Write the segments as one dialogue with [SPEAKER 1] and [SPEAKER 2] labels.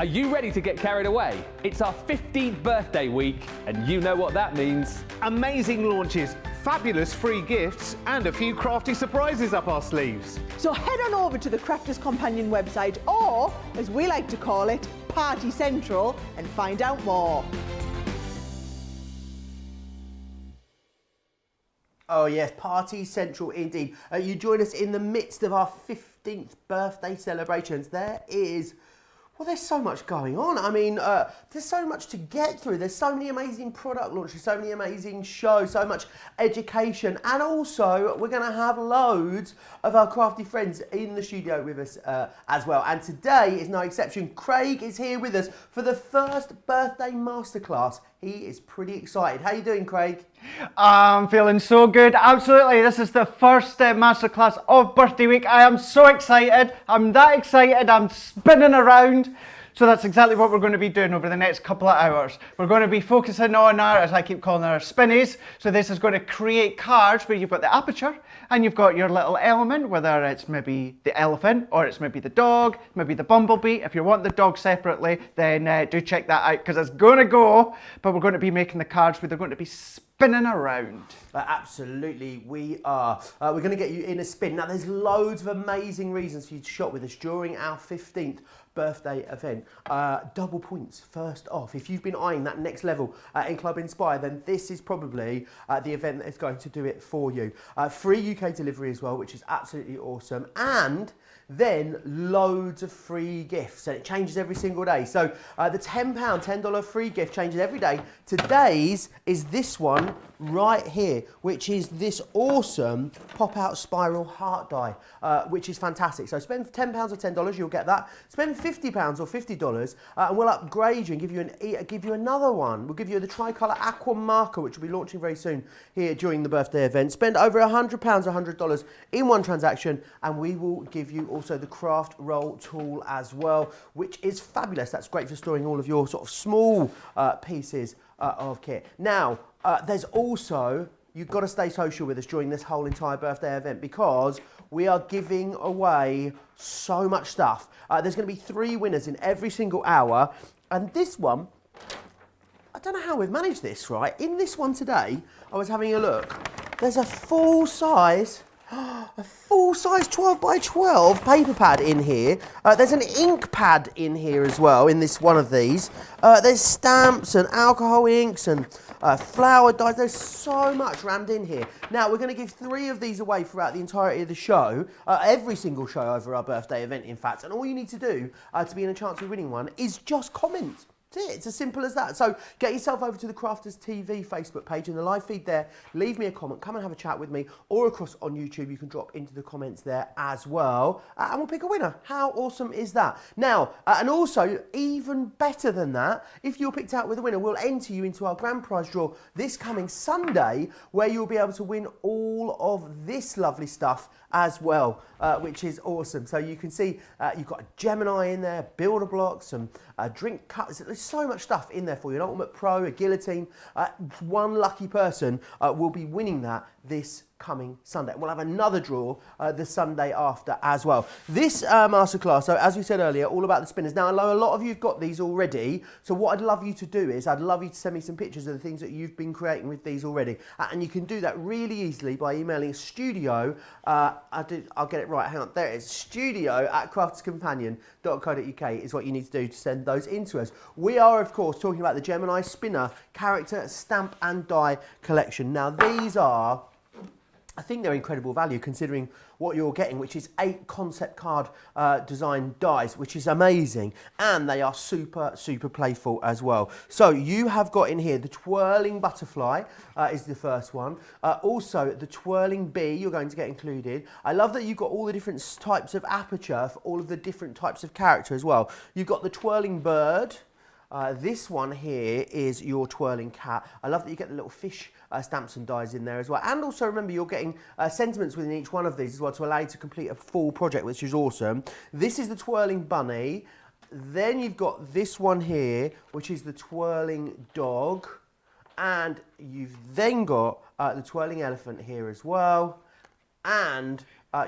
[SPEAKER 1] Are you ready to get carried away? It's our 15th birthday week, and you know what that means.
[SPEAKER 2] Amazing launches, fabulous free gifts, and a few crafty surprises up our sleeves.
[SPEAKER 3] So head on over to the Crafters Companion website, or, as we like to call it, Party Central, and find out more.
[SPEAKER 4] Oh yes, Party Central indeed. You join us in the midst of our 15th birthday celebrations. Well, there's so much going on. I mean, there's so much to get through. There's so many amazing product launches, so many amazing shows, so much education. And also, we're going to have loads of our crafty friends in the studio with us as well. And today is no exception. Craig is here with us for the first birthday masterclass. He is pretty excited. How you doing, Craig?
[SPEAKER 5] I'm feeling so good. Absolutely. This is the first masterclass of birthday week. I am so excited. I'm that excited. I'm spinning around. So that's exactly what we're going to be doing over the next couple of hours. We're going to be focusing on our, as I keep calling our spinnies. So this is going to create cards where you've got the aperture and you've got your little element, whether it's maybe the elephant or it's maybe the dog, maybe the bumblebee. If you want the dog separately, then do check that out because it's going to go, but we're going to be making the cards where they're going to be spinning around.
[SPEAKER 4] Absolutely, we are. We're going to get you in a spin. Now, there's loads of amazing reasons for you to shop with us during our 15th birthday event. Double points first off. If you've been eyeing that next level in Club Inspire, then this is probably the event that is going to do it for you. Free UK delivery as well, which is absolutely awesome. And then loads of free gifts, and it changes every single day. So the $10 free gift changes every day. Today's is this one right here, which is this awesome pop-out spiral heart die, which is fantastic. So spend £10 or $10, you'll get that. Spend £50 or $50, and we'll upgrade you and give you another one. We'll give you the tricolour aqua marker, which will be launching very soon here during the birthday event. Spend over £100 or $100 in one transaction, and we will give you also the craft roll tool as well, which is fabulous. That's great for storing all of your sort of small pieces of kit. Now, there's also, you've got to stay social with us during this whole entire birthday event because we are giving away so much stuff. There's going to be 3 winners in every single hour, and this one, I don't know how we've managed this, right? In this one today, I was having a look. There's a full-size 12 by 12 paper pad in here. There's an ink pad in here as well, in this one of these. There's stamps and alcohol inks and flower dyes. There's so much rammed in here. Now, we're going to give 3 of these away throughout the entirety of the show, every single show over our birthday event, in fact. And all you need to do to be in a chance of winning one is just comment. That's it. It's as simple as that. So get yourself over to the Crafters TV Facebook page in the live feed there. Leave me a comment. Come and have a chat with me. Or across on YouTube, you can drop into the comments there as well. And we'll pick a winner. How awesome is that? Now, and also, even better than that, if you're picked out with a winner, we'll enter you into our grand prize draw this coming Sunday, where you'll be able to win all of this lovely stuff as well, which is awesome. So you can see you've got a Gemini in there, builder blocks, some drink cups. There's so much stuff in there for you. An Ultimate Pro, a guillotine. One lucky person will be winning that this coming Sunday. We'll have another draw the Sunday after as well. This masterclass, so as we said earlier, all about the spinners. Now, I know a lot of you have got these already, so what I'd love you to do is, I'd love you to send me some pictures of the things that you've been creating with these already. And you can do that really easily by emailing studio, I'll get it right, hang on, there it is, studio@crafterscompanion.co.uk is what you need to do to send those in to us. We are, of course, talking about the Gemini Spinner Character Stamp and Die Collection. Now, these are, I think they're incredible value considering what you're getting, which is 8 concept card design dies, which is amazing. And they are super, super playful as well. So you have got in here the Twirling Butterfly is the first one. Also, the Twirling Bee you're going to get included. I love that you've got all the different types of aperture for all of the different types of character as well. You've got the Twirling Bird. This one here is your Twirling Cat. I love that you get the little fish stamps and dies in there as well. And also remember, you're getting sentiments within each one of these as well to allow you to complete a full project, which is awesome. This is the Twirling Bunny. Then you've got this one here, which is the Twirling Dog. And you've then got the Twirling Elephant here as well. And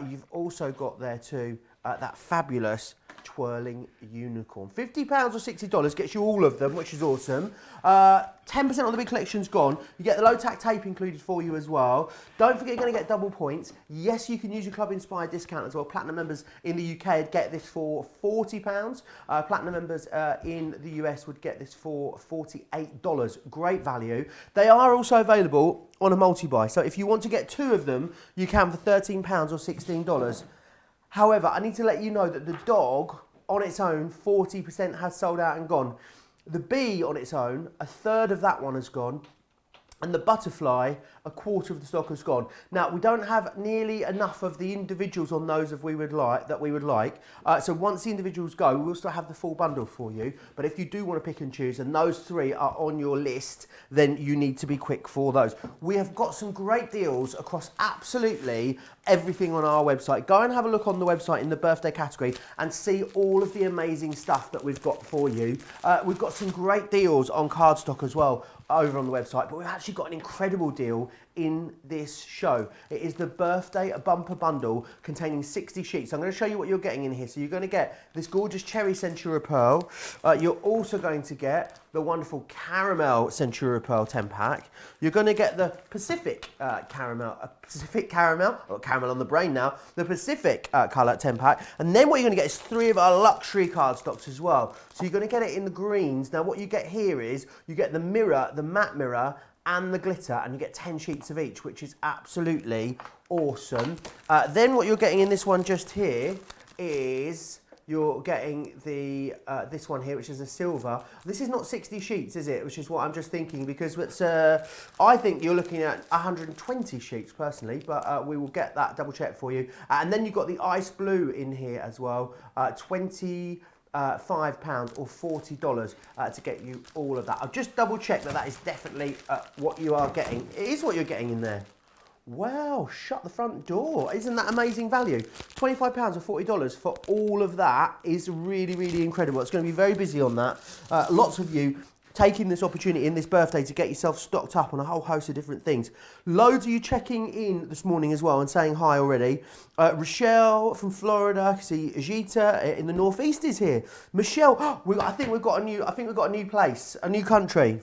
[SPEAKER 4] you've also got there too that fabulous Twirling Unicorn. £50 or $60 gets you all of them, which is awesome. 10% on the big collection's gone. You get the low tack tape included for you as well. Don't forget you're going to get double points. Yes, you can use your Club Inspired discount as well. Platinum members in the UK would get this for £40. Platinum members in the US would get this for $48. Great value. They are also available on a multi-buy. So if you want to get 2 of them, you can for £13 or $16. However, I need to let you know that the dog on its own, 40% has sold out and gone. The bee on its own, a third of that one has gone. And the butterfly, a quarter of the stock has gone. Now, we don't have nearly enough of the individuals on those that we would like. So once the individuals go, we'll still have the full bundle for you. But if you do want to pick and choose, and those 3 are on your list, then you need to be quick for those. We have got some great deals across absolutely everything on our website. Go and have a look on the website in the birthday category and see all of the amazing stuff that we've got for you. We've got some great deals on cardstock as well over on the website, but we've actually got an incredible deal in this show. It is the birthday bumper bundle containing 60 sheets. I'm going to show you what you're getting in here. So you're going to get this gorgeous cherry Centura Pearl. You're also going to get the wonderful caramel Centura Pearl 10 pack. You're going to get the Pacific caramel on the brain now, the Pacific colour 10 pack. And then what you're going to get is 3 of our luxury cardstocks as well. So you're going to get it in the greens. Now what you get here is you get the mirror, the matte mirror, and the glitter, and you get 10 sheets of each, which is absolutely awesome. Then what you're getting in this one just here is you're getting the this one here, which is a silver. This is not 60 sheets, is it? Which is what I'm just thinking, because it's, I think you're looking at 120 sheets personally, but we will get that double check for you. And then you've got the ice blue in here as well, £25 or $40 to get you all of that. I'll just double check that that is definitely what you are getting. It is what you're getting in there. Wow, shut the front door. Isn't that amazing value? £25 or $40 for all of that is really, really incredible. It's going to be very busy on that. Lots of you taking this opportunity in this birthday to get yourself stocked up on a whole host of different things. Loads of you checking in this morning as well and saying hi already. Rochelle from Florida, I can see Ajita in the northeast is here. Michelle, I think we've got a new place, a new country.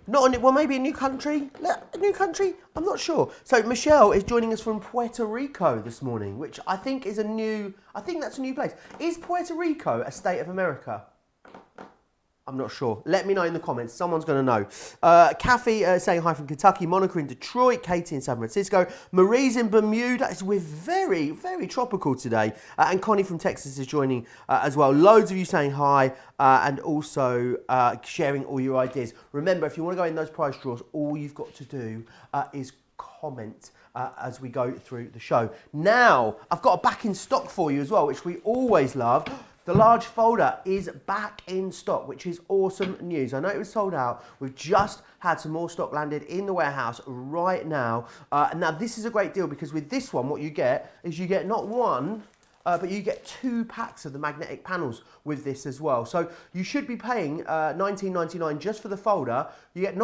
[SPEAKER 4] Well, maybe a new country. A new country? I'm not sure. So Michelle is joining us from Puerto Rico this morning, which I think is I think that's a new place. Is Puerto Rico a state of America? I'm not sure. Let me know in the comments. Someone's going to know. Kathy saying hi from Kentucky. Monica in Detroit. Katie in San Francisco. Marie's in Bermuda. We're very, very tropical today. And Connie from Texas is joining as well. Loads of you saying hi and also sharing all your ideas. Remember, if you want to go in those prize draws, all you've got to do is comment as we go through the show. Now, I've got a back in stock for you as well, which we always love. The large folder is back in stock, which is awesome news. I know it was sold out. We've just had some more stock landed in the warehouse right now. Now, this is a great deal because with this one, what you get is you get not one, but you get 2 packs of the magnetic panels with this as well. So you should be paying $19.99 just for the folder. You get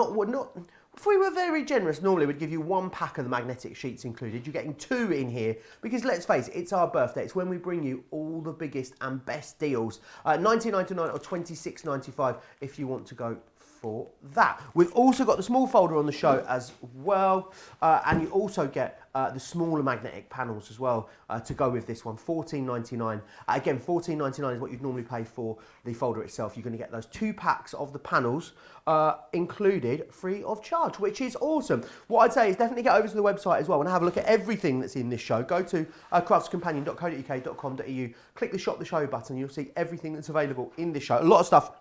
[SPEAKER 4] if we were very generous, normally we'd give you 1 pack of the magnetic sheets included. You're getting 2 in here because let's face it, it's our birthday. It's when we bring you all the biggest and best deals. $19.99 or $26.95 if you want to go for that. We've also got the small folder on the show as well, and you also get the smaller magnetic panels as well to go with this one, $14.99. Again, $14.99 is what you'd normally pay for the folder itself. You're going to get those 2 packs of the panels included free of charge, which is awesome. What I'd say is definitely get over to the website as well and have a look at everything that's in this show. Go to craftscompanion.co.uk.com.au, click the shop the show button, you'll see everything that's available in this show. A lot of stuff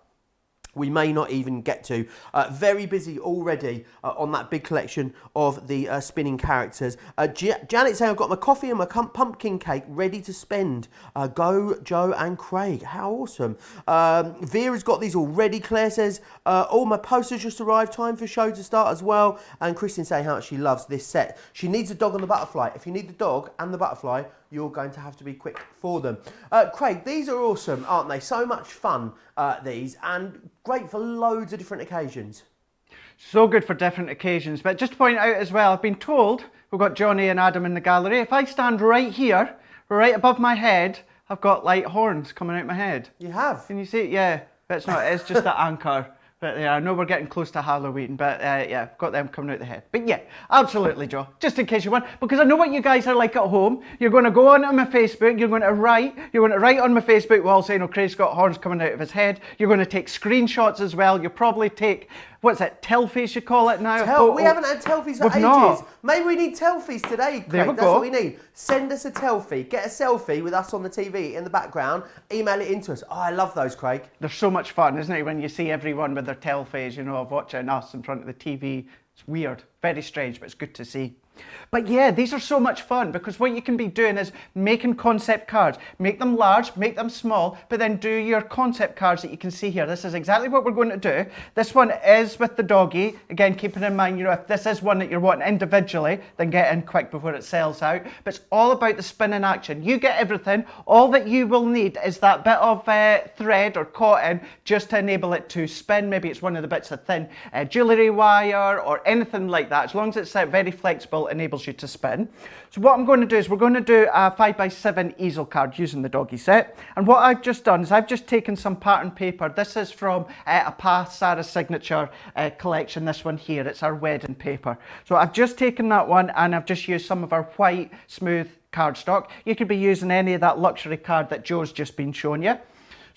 [SPEAKER 4] we may not even get to. Very busy already on that big collection of the spinning characters. Janet saying, I've got my coffee and my pumpkin cake ready to spend. Go, Joe and Craig. How awesome. Vera's got these already. Claire says, all my posters just arrived. Time for show to start as well. And Kristen saying how much she loves this set. She needs a dog and the butterfly. If you need the dog and the butterfly, you're going to have to be quick for them. Craig, these are awesome, aren't they? So much fun, these, and great for loads of different occasions.
[SPEAKER 5] So good for different occasions. But just to point out as well, I've been told we've got Johnny and Adam in the gallery. If I stand right here, right above my head, I've got like horns coming out my head.
[SPEAKER 4] You have?
[SPEAKER 5] Can you see it? Yeah, but it's not, it's just the anchor. But yeah, I know we're getting close to Halloween, but yeah, I've got them coming out the head. But yeah, absolutely, Joe. Just in case you want, because I know what you guys are like at home. You're going to go onto my Facebook, you're going to write on my Facebook wall saying, oh, Craig's got horns coming out of his head. You're going to take screenshots as well. You'll probably take, what's it, telfies you call it now?
[SPEAKER 4] We haven't had telfies for ages.
[SPEAKER 5] Not.
[SPEAKER 4] Maybe we need telfies today, Craig.
[SPEAKER 5] There we
[SPEAKER 4] That's
[SPEAKER 5] go.
[SPEAKER 4] what we need. Send us a telfie. Get a selfie with us on the TV in the background. Email it into us. Oh, I love those, Craig.
[SPEAKER 5] They're so much fun, isn't it, when you see everyone with their telface, you know, of watching us in front of the TV. It's weird, very strange, but it's good to see. But yeah, these are so much fun because what you can be doing is making concept cards. Make them large, make them small, but then do your concept cards that you can see here. This is exactly what we're going to do. This one is with the doggy. Again, keeping in mind, you know, if this is one that you're wanting individually, then get in quick before it sells out. But it's all about the spinning action. You get everything. All that you will need is that bit of thread or cotton just to enable it to spin. Maybe it's one of the bits of thin jewellery wire or anything like that. As long as it's very flexible, enables you to spin. So what I'm going to do is we're going to do a 5x7 easel card using the doggy set. And what I've just done is I've just taken some pattern paper. This is from a past Sarah Signature collection, this one here. It's our wedding paper. So I've just taken that one and I've just used some of our white smooth cardstock. You could be using any of that luxury card that Joe's just been showing you.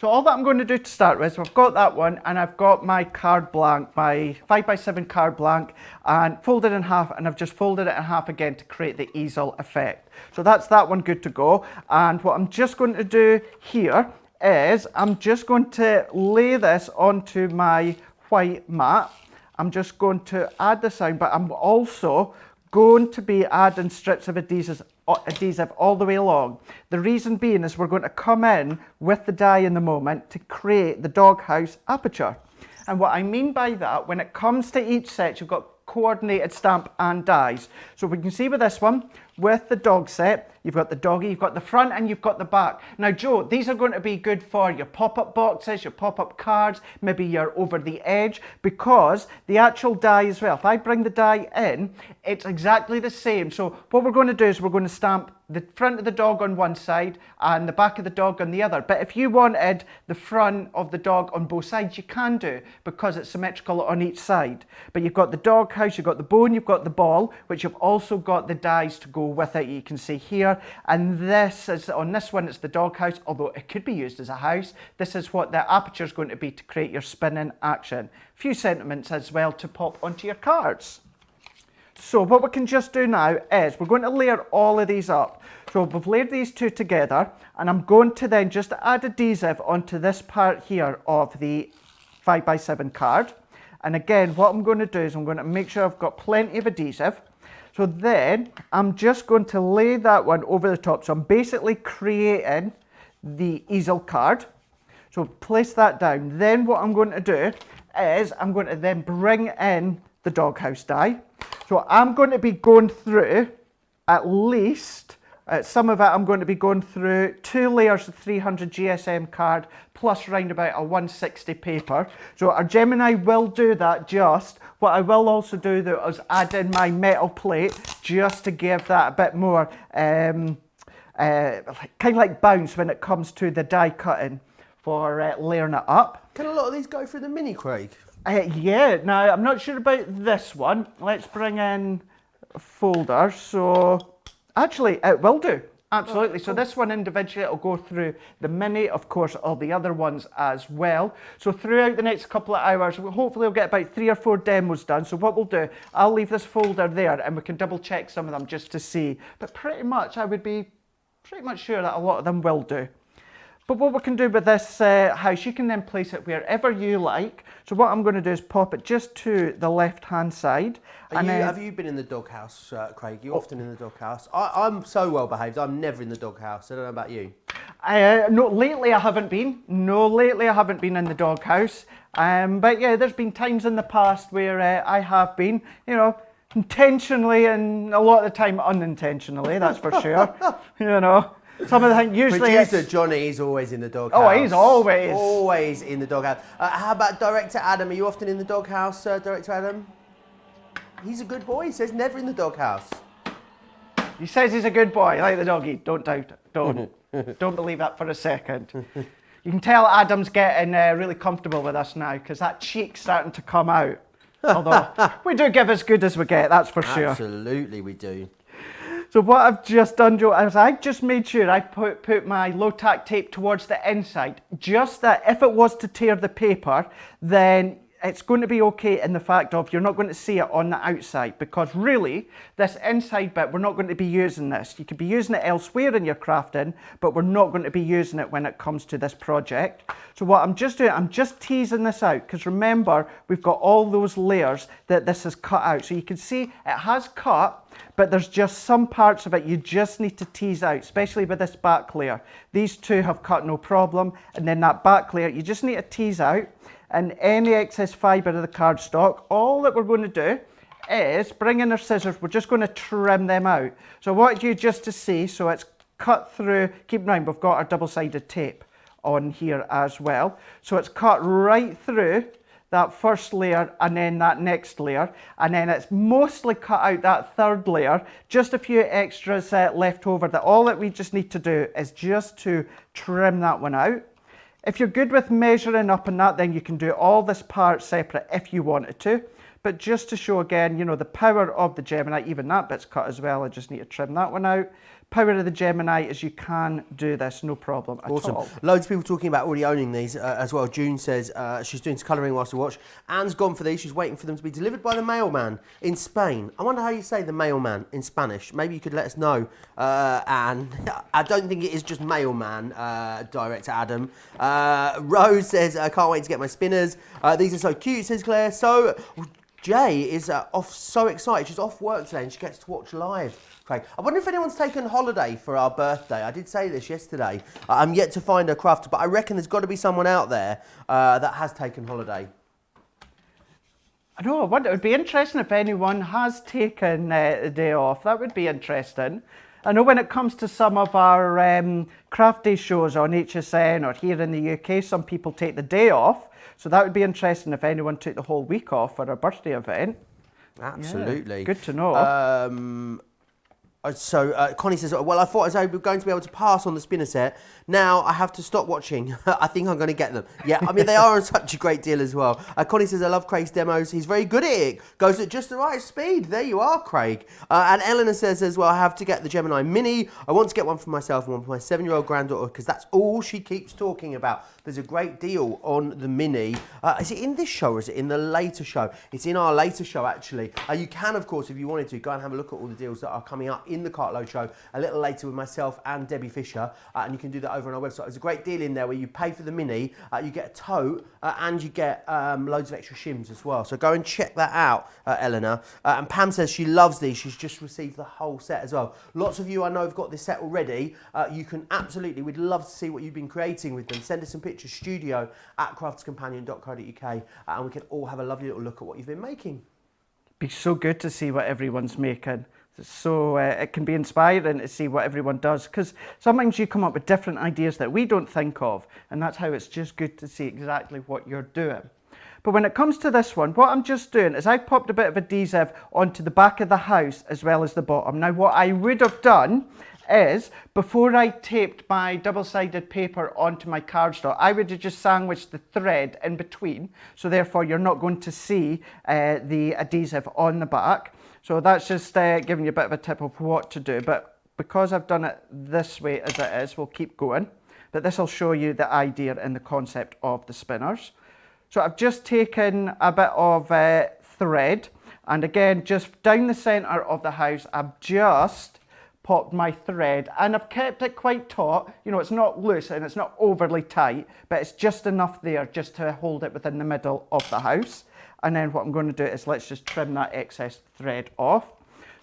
[SPEAKER 5] So all that I'm going to do to start with, so I've got that one and I've got my card blank, my 5x7 card blank, and folded in half, and I've just folded it in half again to create the easel effect. So that's that one good to go. And what I'm just going to do here is I'm just going to lay this onto my white mat. I'm just going to add this on, but I'm also going to be adding strips of adhesive all the way along. The reason being is we're going to come in with the die in the moment to create the doghouse aperture. And what I mean by that, when it comes to each set, you've got coordinated stamp and dies. So we can see with this one, with the dog set, you've got the doggy, you've got the front and you've got the back. Now Joe, these are going to be good for your pop-up boxes, your pop-up cards, maybe your over the edge, because the actual die as well, if I bring the die in, it's exactly the same. So what we're going to do is we're going to stamp the front of the dog on one side and the back of the dog on the other. But if you wanted the front of the dog on both sides, you can do, because it's symmetrical on each side. But you've got the dog house, you've got the bone, you've got the ball, which you've also got the dies to go with it, you can see here. And this is, on this one, it's the dog house, although it could be used as a house. This is what the aperture is going to be to create your spinning action. A few sentiments as well to pop onto your cards. So what we can just do now is we're going to layer all of these up. So we've layered these two together, and I'm going to then just add adhesive onto this part here of the 5x7 card. And again, what I'm going to do is I'm going to make sure I've got plenty of adhesive. So then I'm just going to lay that one over the top. So I'm basically creating the easel card. So place that down. Then what I'm going to do is I'm going to then bring in the doghouse die. So I'm going to be going through at least, some of it I'm going to be going through 2 layers of 300 GSM card plus round about a 160 paper. So our Gemini will do that just. What I will also do though is add in my metal plate just to give that a bit more kind of like bounce when it comes to the die cutting for layering it up.
[SPEAKER 4] Can a lot of these go through the mini, Craig?
[SPEAKER 5] Yeah, now I'm not sure about this one. Let's bring in a folder. So actually it will do, absolutely. So this one individually, it'll go through the mini, of course, all the other ones as well. So throughout the next couple of hours, hopefully we'll get about 3 or 4 demos done. So what we'll do, I'll leave this folder there and we can double check some of them just to see. But pretty much I would be pretty much sure that a lot of them will do. But what we can do with this house, you can then place it wherever you like. So what I'm going to do is pop it just to the left-hand side.
[SPEAKER 4] Have you been in the doghouse, Craig? You're often in the doghouse. I'm so well behaved. I'm never in the doghouse. I don't know about you.
[SPEAKER 5] No, lately I haven't been. No, lately I haven't been in the doghouse. But yeah, there's been times in the past where I have been, you know, intentionally and a lot of the time unintentionally, that's for sure. You know. Some of the things usually.
[SPEAKER 4] Producer Johnny is always in the doghouse.
[SPEAKER 5] Oh, he's
[SPEAKER 4] always in the doghouse. How about Director Adam? Are you often in the doghouse, Director Adam? He's a good boy. He says never in the doghouse.
[SPEAKER 5] He says he's a good boy, like the doggy. Don't doubt it. Don't. Don't believe that for a second. You can tell Adam's getting really comfortable with us now because that cheek's starting to come out. Although we do give as good as we get, that's for sure.
[SPEAKER 4] Absolutely we do.
[SPEAKER 5] So what I've just done, Joe, is I've just made sure I put my low tack tape towards the inside, just that if it was to tear the paper, then it's going to be okay in the fact of you're not going to see it on the outside, because really this inside bit, we're not going to be using this. You could be using it elsewhere in your crafting, but we're not going to be using it when it comes to this project. So what I'm just doing, I'm just teasing this out, because remember, we've got all those layers that this is cut out. So you can see it has cut, but there's just some parts of it you just need to tease out, especially with this back layer. These two have cut no problem, and then that back layer, you just need to tease out. And any excess fibre of the cardstock, all that we're going to do is bring in our scissors, we're just going to trim them out. So I wanted you just to see, so it's cut through, keep in mind we've got our double-sided tape on here as well. So it's cut right through that first layer and then that next layer, and then it's mostly cut out that third layer, just a few extras left over, that all that we just need to do is just to trim that one out. If you're good with measuring up and that, then you can do all this part separate if you wanted to. But just to show again, you know, the power of the Gemini, even that bit's cut as well, I just need to trim that one out. Power of the Gemini is you can do this, no problem at all.
[SPEAKER 4] Loads of people talking about already owning these as well. June says she's doing some colouring whilst I watch. Anne's gone for these. She's waiting for them to be delivered by the mailman in Spain. I wonder how you say the mailman in Spanish. Maybe you could let us know, Anne. I don't think it is just mailman, Director Adam. Rose says, I can't wait to get my spinners. These are so cute, says Claire. So Jay is off, so excited. She's off work today and she gets to watch live. Craig, I wonder if anyone's taken holiday for our birthday. I did say this yesterday. I'm yet to find a crafter, but I reckon there's got to be someone out there that has taken holiday.
[SPEAKER 5] I know, I wonder, it would be interesting if anyone has taken a day off. That would be interesting. I know when it comes to some of our craft day shows on HSN or here in the UK, some people take the day off. So that would be interesting if anyone took the whole week off for a birthday event.
[SPEAKER 4] Absolutely.
[SPEAKER 5] Yeah, good to know.
[SPEAKER 4] So Connie says, well, I thought I was going to be able to pass on the spinner set. Now I have to stop watching. I think I'm going to get them. Yeah, I mean, they are on such a great deal as well. Connie says, I love Craig's demos. He's very good at it. Goes at just the right speed. There you are, Craig. And Eleanor says as well, I have to get the Gemini Mini. I want to get one for myself and one for my 7-year-old granddaughter because that's all she keeps talking about. There's a great deal on the Mini. Is it in this show or is it in the later show? It's in our later show, actually. You can, of course, if you wanted to, go and have a look at all the deals that are coming up in the Cartload show a little later with myself and Debbie Fisher, and you can do that over on our website. There's a great deal in there where you pay for the Mini, you get a tote, and you get loads of extra shims as well. So go and check that out, Eleanor. And Pam says she loves these. She's just received the whole set as well. Lots of you I know have got this set already. You can absolutely, we'd love to see what you've been creating with them. Send us some pictures, studio@craftscompanion.co.uk, and we can all have a lovely little look at what you've been making.
[SPEAKER 5] Be so good to see what everyone's making. So it can be inspiring to see what everyone does, because sometimes you come up with different ideas that we don't think of, and that's how it's just good to see exactly what you're doing. But when it comes to this one, what I'm just doing is I've popped a bit of adhesive onto the back of the house as well as the bottom. Now what I would have done is, before I taped my double-sided paper onto my cardstock, I would have just sandwiched the thread in between, so therefore you're not going to see the adhesive on the back. So that's just giving you a bit of a tip of what to do. But because I've done it this way as it is, we'll keep going. But this will show you the idea and the concept of the spinners. So I've just taken a bit of thread, and again, just down the centre of the house, I've just popped my thread, and I've kept it quite taut. You know, it's not loose and it's not overly tight, but it's just enough there just to hold it within the middle of the house. And then what I'm going to do is let's just trim that excess thread off.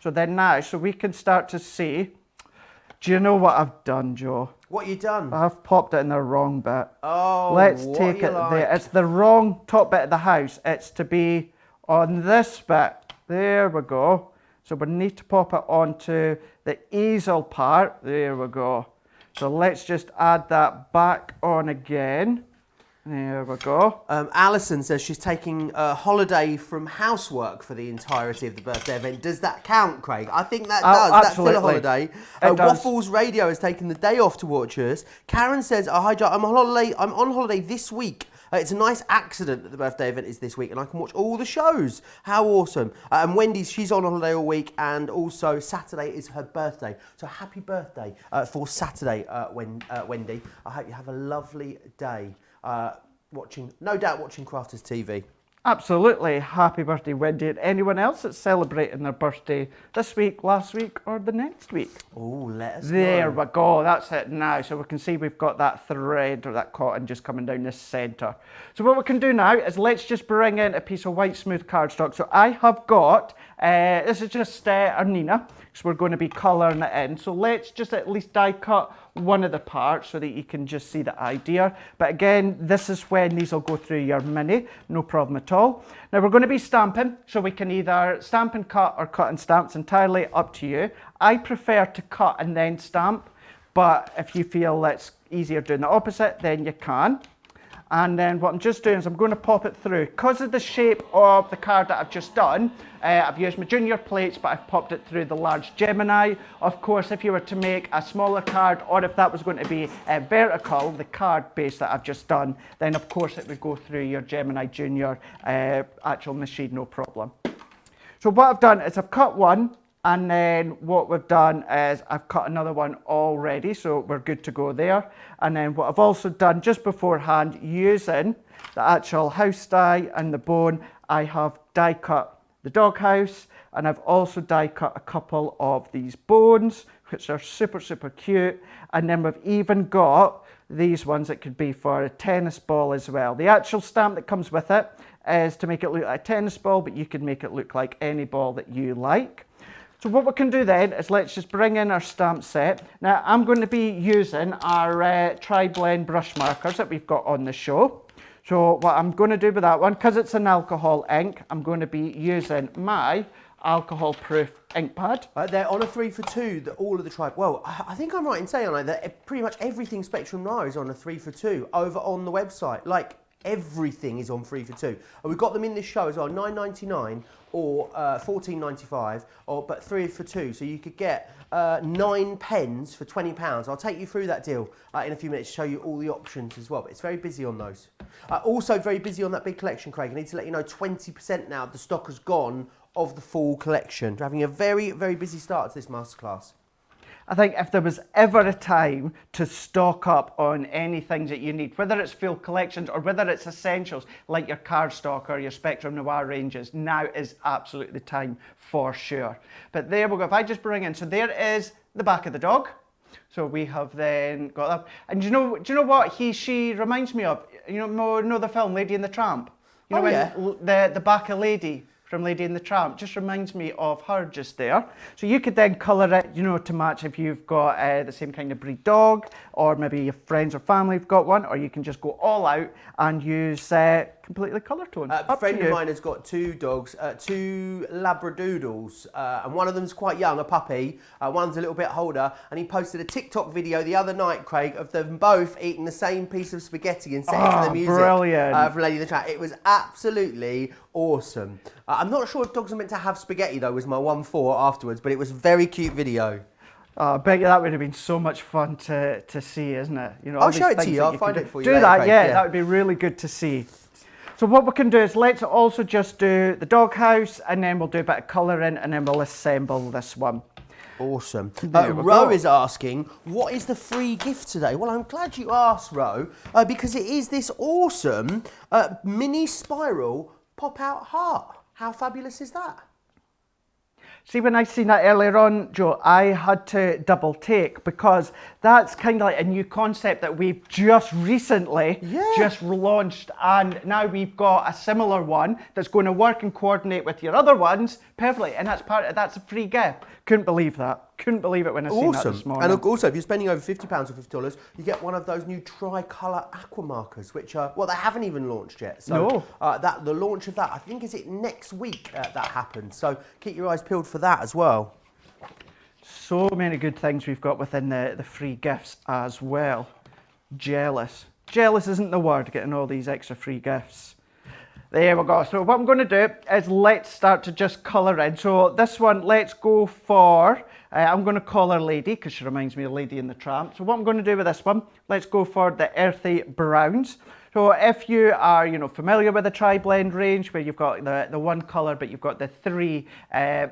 [SPEAKER 5] So then now, so we can start to see, do you know what I've done, Joe?
[SPEAKER 4] What you done?
[SPEAKER 5] I've popped it in the wrong bit.
[SPEAKER 4] Oh,
[SPEAKER 5] let's take it there. It's the wrong top bit of the house. It's to be on this bit. There we go. So we need to pop it onto the easel part. There we go. So let's just add that back on again. There we go.
[SPEAKER 4] Alison says she's taking a holiday from housework for the entirety of the birthday event. Does that count, Craig? I think that does. That's still a holiday. Waffles Radio has taken the day off to watch us. Karen says, oh, hi, Joe, I'm on holiday this week. It's a nice accident that the birthday event is this week and I can watch all the shows. How awesome. And Wendy, she's on holiday all week and also Saturday is her birthday. So happy birthday for Saturday, Wendy. I hope you have a lovely day. No doubt watching Crafters TV.
[SPEAKER 5] Absolutely. Happy birthday, Wendy. And anyone else that's celebrating their birthday this week, last week, or the next week?
[SPEAKER 4] Oh, let us know.
[SPEAKER 5] There we go. That's it now. So we can see we've got that thread or that cotton just coming down the centre. So what we can do now is let's just bring in a piece of white smooth cardstock. So I have got, this is just Arnina, so we're going to be colouring it in. So let's just at least die cut one of the parts so that you can just see the idea. But again, this is when these will go through your mini, no problem at all. Now we're going to be stamping, so we can either stamp and cut or cut and stamp. It's entirely up to you. I prefer to cut and then stamp, but if you feel it's easier doing the opposite, then you can. And then what I'm just doing is I'm going to pop it through. Because of the shape of the card that I've just done, I've used my junior plates, but I've popped it through the large Gemini. Of course, if you were to make a smaller card, or if that was going to be vertical, the card base that I've just done, then of course it would go through your Gemini Junior actual machine, no problem. So what I've done is I've cut one, and then what we've done is I've cut another one already, so we're good to go there. And then what I've also done just beforehand, using the actual house die and the bone, I have die cut the doghouse, and I've also die cut a couple of these bones, which are super, super cute. And then we've even got these ones that could be for a tennis ball as well. The actual stamp that comes with it is to make it look like a tennis ball, but you can make it look like any ball that you like. So what we can do then is let's just bring in our stamp set. Now I'm going to be using our tri-blend brush markers that we've got on the show. So what I'm going to do with that one, because it's an alcohol ink, I'm going to be using my alcohol proof ink pad.
[SPEAKER 4] They're on a 3 for 2, all of the tri. Well, I think I'm right in saying that pretty much everything Spectrum now is on a 3 for 2 over on the website. Like, everything is on 3 for 2. And we've got them in this show as well, $9.99 or $14.95, but 3 for 2. So you could get 9 pens for £20. I'll take you through that deal in a few minutes to show you all the options as well. But it's very busy on those. Also very busy on that big collection, Craig. I need to let you know 20% now of the stock has gone of the full collection. We're having a very, very busy start to this masterclass.
[SPEAKER 5] I think if there was ever a time to stock up on any things that you need, whether it's full collections or whether it's essentials like your Cardstock or your Spectrum Noir ranges, now is absolutely the time for sure. But there we go. If I just bring in, so there is the back of the dog. So we have then got that. And do you know what she reminds me of? You know the film Lady and the Tramp? You know,
[SPEAKER 4] yeah.
[SPEAKER 5] The back of Lady from Lady and the Tramp just reminds me of her just there. So you could then colour it, you know, to match if you've got the same kind of breed dog, or maybe your friends or family have got one, or you can just go all out and use completely colour tone.
[SPEAKER 4] A friend of mine has got 2 dogs, 2 Labradoodles, and one of them's quite young, a puppy, one's a little bit older, and he posted a TikTok video the other night, Craig, of them both eating the same piece of spaghetti and setting for the music for Lady and the Tramp. It was absolutely awesome. I'm not sure if dogs are meant to have spaghetti though, was my 1-4 afterwards, but it was a very cute video.
[SPEAKER 5] I bet you that would have been so much fun to see, isn't it? You know,
[SPEAKER 4] I'll show it to you, I'll find it for you.
[SPEAKER 5] Do that, yeah, that would be really good to see. So what we can do is let's also just do the doghouse, and then we'll do a bit of colouring, and then we'll assemble this one.
[SPEAKER 4] Awesome. Ro is asking, what is the free gift today? Well, I'm glad you asked, Ro, because it is this awesome mini spiral pop-out heart. How fabulous is that?
[SPEAKER 5] See, when I seen that earlier on, Joe, I had to double take, because that's kind of like a new concept that we've just recently just launched, and now we've got a similar one that's going to work and coordinate with your other ones perfectly, and that's a free gift. Couldn't believe that. Couldn't believe it when I seen that this morning. And
[SPEAKER 4] also, if you're spending over £50 or $50, you get one of those new tricolour aqua markers, which are, well, they haven't even launched yet. So the launch of that, I think, is it next week that happens. So keep your eyes peeled for that as well.
[SPEAKER 5] So many good things we've got within the free gifts as well. Jealous. jealous isn't the word, getting all these extra free gifts. There we go. So what I'm going to do is let's start to just colour in. So this one, let's go for, I'm going to call her Lady because she reminds me of Lady and the Tramp. So what I'm going to do with this one, let's go for the earthy browns. So if you are, familiar with the tri-blend range where you've got the one colour but you've got the three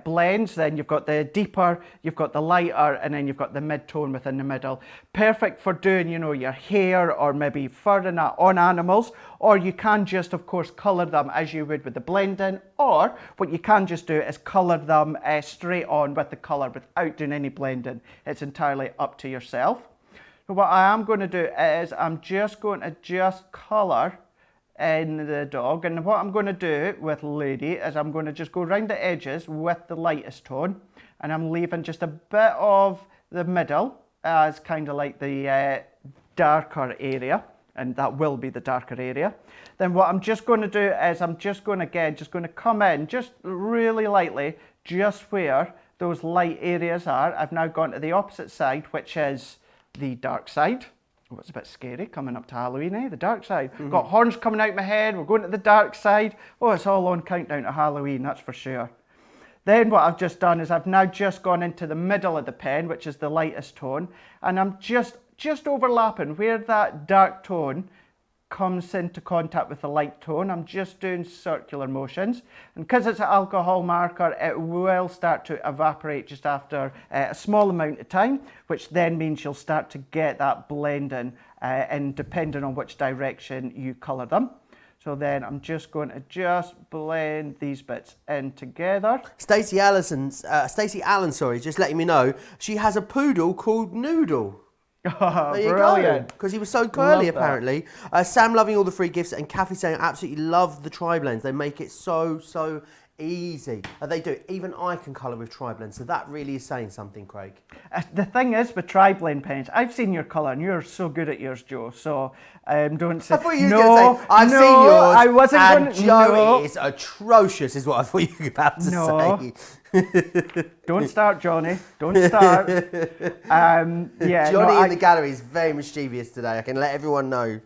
[SPEAKER 5] blends, then you've got the deeper, you've got the lighter, and then you've got the mid-tone within the middle. Perfect for doing, your hair or maybe fur and that on animals, or you can just, of course, colour them as you would with the blending, or what you can just do is colour them straight on with the colour without doing any blending. It's entirely up to yourself. So what I am going to do is I'm just going to colour in the dog, and what I'm going to do with Lady is I'm going to just go around the edges with the lightest tone, and I'm leaving just a bit of the middle as kind of like the darker area, and that will be the darker area. Then what I'm just going to do is I'm just going to come in just really lightly just where those light areas are. I've now gone to the opposite side, which is the dark side. Oh, it's a bit scary coming up to Halloween, eh? The dark side. Got horns coming out my head. We're going to the dark side. Oh, it's all on countdown to Halloween, that's for sure. Then what I've just done is I've now just gone into the middle of the pen, which is the lightest tone, and I'm just overlapping where that dark tone comes into contact with the light tone. I'm just doing circular motions, and because it's an alcohol marker, it will start to evaporate just after a small amount of time, which then means you'll start to get that blending and depending on which direction you colour them. So then I'm just going to blend these bits in together.
[SPEAKER 4] Stacey Allen, just letting me know, she has a poodle called Noodle.
[SPEAKER 5] Oh,
[SPEAKER 4] there you
[SPEAKER 5] brilliant.
[SPEAKER 4] go, because he was so curly
[SPEAKER 5] Love
[SPEAKER 4] apparently. Sam loving all the free gifts, and Kathy saying absolutely love the tri-blends. They make it so easy. They do. Even I can colour with tri-blends, so that really is saying something, Craig.
[SPEAKER 5] The thing is with tri-blend pens, I've seen your colour and you're so good at yours, Joe, so don't say...
[SPEAKER 4] I thought you were going to say, I've seen yours,
[SPEAKER 5] I wasn't
[SPEAKER 4] and
[SPEAKER 5] going to...
[SPEAKER 4] Joe is atrocious, is what I thought you were about to say.
[SPEAKER 5] Don't start, Johnny. Don't start.
[SPEAKER 4] Johnny in the gallery is very mischievous today. I can let everyone know.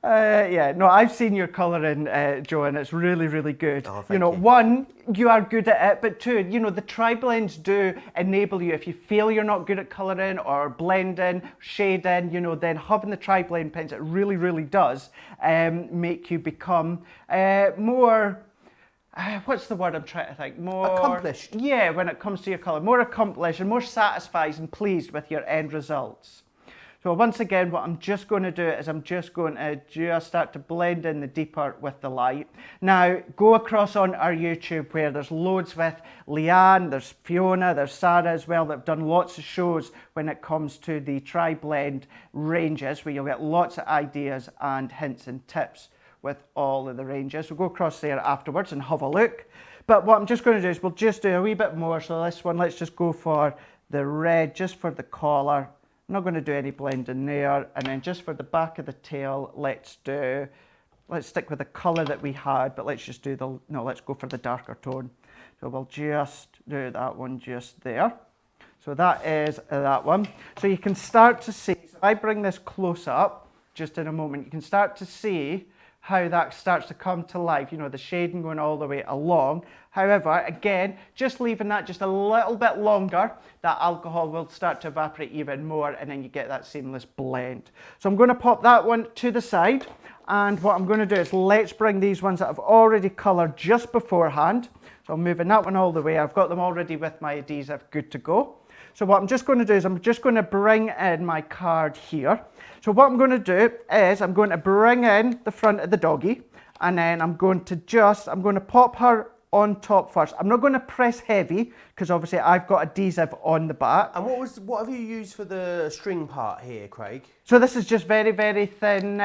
[SPEAKER 5] I've seen your colouring, Joe, and it's really, really good.
[SPEAKER 4] Oh, thank you.
[SPEAKER 5] One, you are good at it, but two, the tri-blends do enable you, if you feel you're not good at colouring or blending, shading, then having the tri-blend pens, it really, really does make you become more... what's the word I'm trying to think? More
[SPEAKER 4] accomplished.
[SPEAKER 5] Yeah, when it comes to your colour, more accomplished and more satisfied and pleased with your end results. So once again, what I'm just going to do is I'm just going to start to blend in the deeper with the light. Now, go across on our YouTube where there's loads with Leanne, there's Fiona, there's Sarah as well that have done lots of shows when it comes to the tri-blend ranges, where you'll get lots of ideas and hints and tips with all of the ranges. So go across there afterwards and have a look. But what I'm just going to do is we'll just do a wee bit more. So this one, let's just go for the red just for the collar. I'm not going to do any blending there. And then just for the back of the tail, let's stick with the colour that we had, but let's just do let's go for the darker tone. So we'll just do that one just there. So that is that one. So you can start to see, so I bring this close up just in a moment, you can start to see how that starts to come to life, the shading going all the way along. However, again, just leaving that just a little bit longer, that alcohol will start to evaporate even more, and then you get that seamless blend. So I'm going to pop that one to the side, and what I'm going to do is let's bring these ones that I've already coloured just beforehand. So I'm moving that one all the way. I've got them already with my adhesive good to go. So what I'm just going to do is I'm just going to bring in my card here. So what I'm going to do is I'm going to bring in the front of the doggy, and then I'm going to pop her on top first. I'm not going to press heavy because obviously I've got adhesive on the back.
[SPEAKER 4] And what have you used for the string part here, Craig?
[SPEAKER 5] So this is just very, very thin,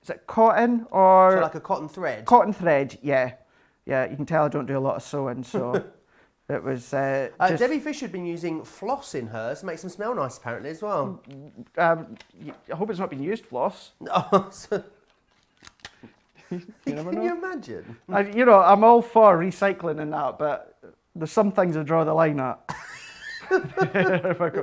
[SPEAKER 5] is it cotton or?
[SPEAKER 4] So like a cotton thread?
[SPEAKER 5] Cotton thread, yeah. Yeah, you can tell I don't do a lot of sewing, so it was
[SPEAKER 4] Debbie Fish had been using floss in hers, makes them smell nice apparently as well.
[SPEAKER 5] I hope it's not been used floss.
[SPEAKER 4] Oh, so...
[SPEAKER 5] You never
[SPEAKER 4] Can
[SPEAKER 5] know.
[SPEAKER 4] you imagine?
[SPEAKER 5] I'm all for recycling and that, but there's some things I draw the line at.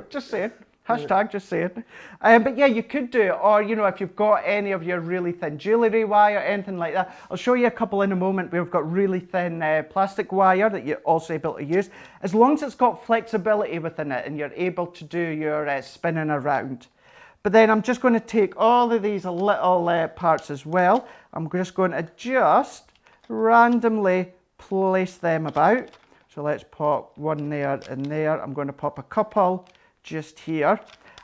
[SPEAKER 5] Just saying. Hashtag, just saying. But yeah, you could do it, or you know, if you've got any of your really thin jewellery wire, anything like that. I'll show you a couple in a moment where we've got really thin plastic wire that you're also able to use, as long as it's got flexibility within it and you're able to do your spinning around. But then I'm just going to take all of these little parts as well. I'm just going to just randomly place them about. So let's pop one there and there. I'm going to pop a couple just here.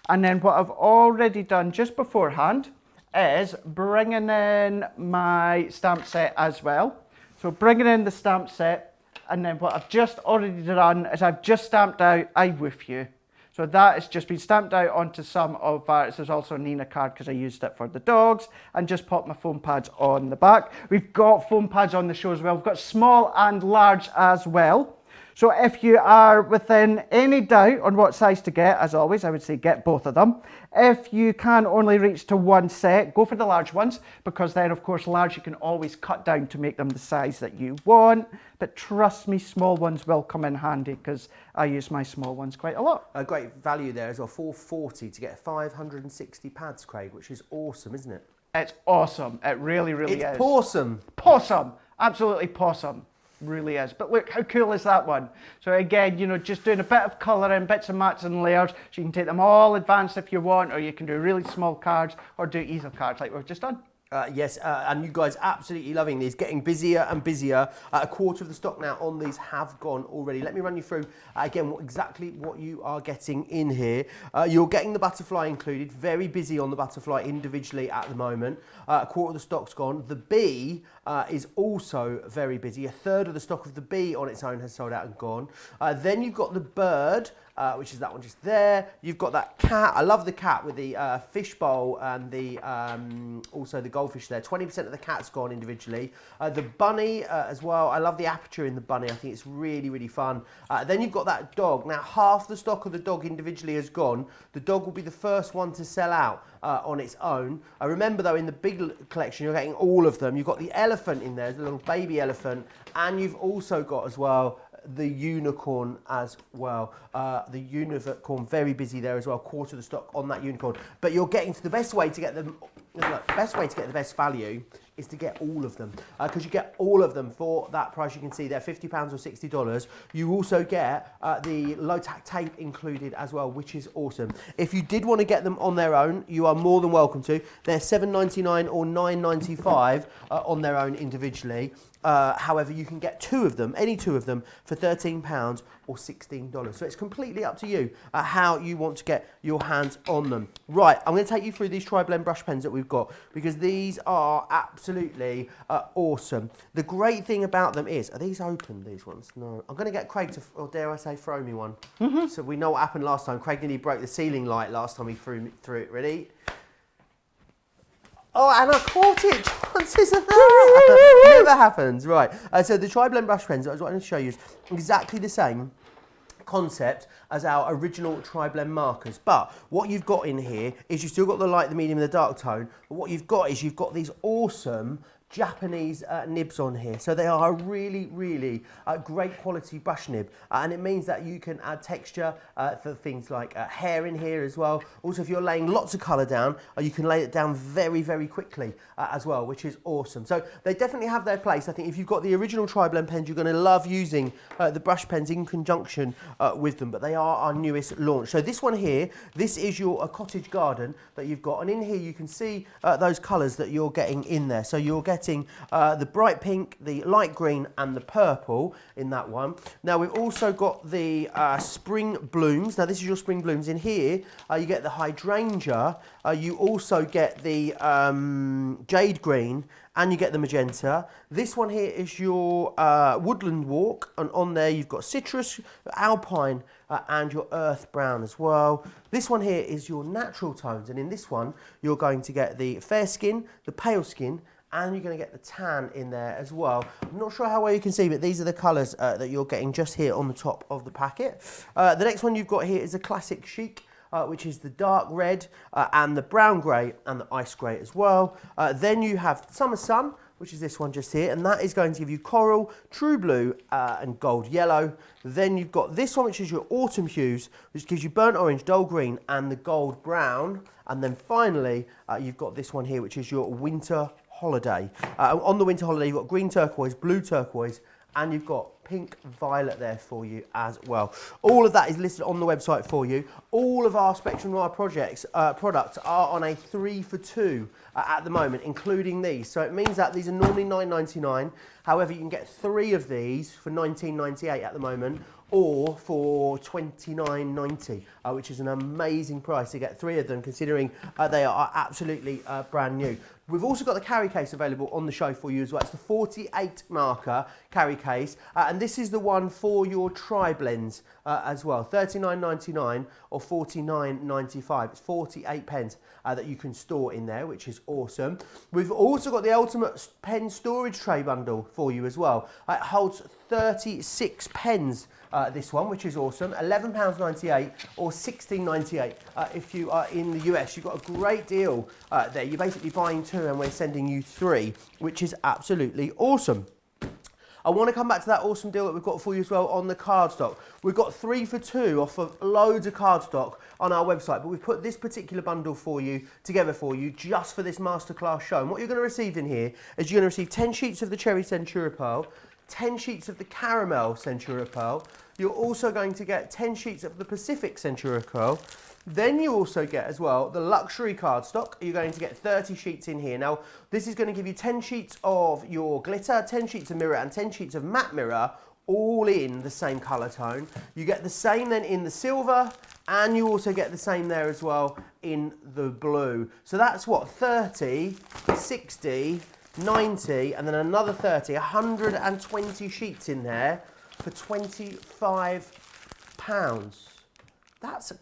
[SPEAKER 5] And then what I've already done just beforehand is bringing in my stamp set as well. So bringing in the stamp set, and then what I've just already done is I've just stamped out I With You. So that has just been stamped out onto some of this is also a Nina card because I used it for the dogs, and just popped my foam pads on the back. We've got foam pads on the show as well. We've got small and large as well. So if you are within any doubt on what size to get, as always, I would say get both of them. If you can only reach to one set, go for the large ones, because then, of course, large you can always cut down to make them the size that you want. But trust me, small ones will come in handy because I use my small ones quite a lot.
[SPEAKER 4] A great value there as well, $4.40 to get 560 pads, Craig, which is awesome, isn't it?
[SPEAKER 5] It's awesome. It really, really is.
[SPEAKER 4] It's awesome.
[SPEAKER 5] Possum. Absolutely possum. Really is. But look, how cool is that one? So again, you know, just doing a bit of colouring, bits of mats and layers, so you can take them all advanced if you want, or you can do really small cards, or do easel cards like we've just done.
[SPEAKER 4] Yes, and you guys absolutely loving these, getting busier and busier. A quarter of the stock now on these have gone already. Let me run you through again exactly what you are getting in here. You're getting the butterfly included, very busy on the butterfly individually at the moment. A quarter of the stock's gone. The bee is also very busy. A third of the stock of the bee on its own has sold out and gone. Then you've got the bird, which is that one just there. You've got that cat. I love the cat with the fish bowl and the also the goldfish there. 20% of the cat's gone individually. The bunny as well. I love the aperture in the bunny. I think it's really, really fun. Then you've got that dog. Now, half the stock of the dog individually has gone. The dog will be the first one to sell out on its own. Remember, though, in the big collection, you're getting all of them. You've got the elephant in there, the little baby elephant, and you've also got as well the unicorn as well. The unicorn, very busy there as well. Quarter of the stock on that unicorn. But you're getting to the best way to get them. Look, the best way to get the best value is to get all of them, because you get all of them for that price. You can see there, £50 or $60. You also get the low tack tape included as well, which is awesome. If you did want to get them on their own, you are more than welcome to. They're $7.99 or $9.95 on their own individually. However, you can get two of them, any two of them, for £13 or $16. So it's completely up to you how you want to get your hands on them. Right, I'm going to take you through these tri-blend brush pens that we've got, because these are absolutely awesome. The great thing about them is, are these open, these ones? No. I'm going to get Craig to, or dare I say, throw me one. So we know what happened last time. Craig nearly broke the ceiling light last time he threw it. Ready? Oh, and I caught it. Chances of that never happens. Right. So the tri-blend brush pens that I was wanting to show you is exactly the same concept as our original tri-blend markers, but what you've got in here is you've still got the light, the medium, and the dark tone. But what you've got is you've got these awesome Japanese nibs on here. So they are a really, really great quality brush nib, and it means that you can add texture for things like hair in here as well. Also, if you're laying lots of colour down, you can lay it down very, very quickly as well, which is awesome. So they definitely have their place. I think if you've got the original tri-blend pens, you're going to love using the brush pens in conjunction with them, but they are our newest launch. So this one here, this is your cottage garden that you've got, and in here you can see those colours that you're getting in there. So you're getting the bright pink, the light green, and the purple in that one. Now we've also got the spring blooms. Now this is your spring blooms. In here you get the hydrangea, you also get the jade green, and you get the magenta. This one here is your woodland walk, and on there you've got citrus, alpine, and your earth brown as well. This one here is your natural tones, and in this one you're going to get the fair skin, the pale skin, and you're going to get the tan in there as well. I'm not sure how well you can see, but these are the colours that you're getting just here on the top of the packet. The next one you've got here is a classic chic, which is the dark red and the brown grey and the ice grey as well. Then you have summer sun, which is this one just here, and that is going to give you coral, true blue, and gold yellow. Then you've got this one, which is your autumn hues, which gives you burnt orange, dull green, and the gold brown. And then finally, you've got this one here, which is your winter holiday. On the winter holiday, you've got green turquoise, blue turquoise, and you've got pink violet there for you as well. All of that is listed on the website for you. All of our Spectrum Noir products are on a 3 for 2 at the moment, including these. So it means that these are normally $9.99. However, you can get 3 of these for $19.98 at the moment, or for $29.90, which is an amazing price to get 3 of them, considering they are absolutely brand new. We've also got the carry case available on the show for you as well. It's the 48 marker carry case, and this is the one for your tri-blends as well. $39.99 or $49.95. It's 48 pence that you can store in there, which is awesome. We've also got the ultimate pen storage tray bundle for you as well. It holds 36 pens, this one, which is awesome. £11.98 or $16.98 if you are in the US. You've got a great deal there. You're basically buying 2 and we're sending you 3, which is absolutely awesome. I want to come back to that awesome deal that we've got for you as well on the cardstock. We've got 3 for 2 off of loads of cardstock on our website, but we've put this particular bundle for you, together for you, just for this masterclass show. And what you're going to receive in here is you're going to receive 10 sheets of the Cherry Centura Pearl, 10 sheets of the Caramel Centura Pearl. You're also going to get 10 sheets of the Pacific Centura Pearl. Then you also get as well the luxury cardstock. You're going to get 30 sheets in here. Now, this is going to give you 10 sheets of your glitter, 10 sheets of mirror, and 10 sheets of matte mirror, all in the same colour tone. You get the same then in the silver, and you also get the same there as well in the blue. So that's what, 30, 60, 90, and then another 30, 120 sheets in there for £25. That's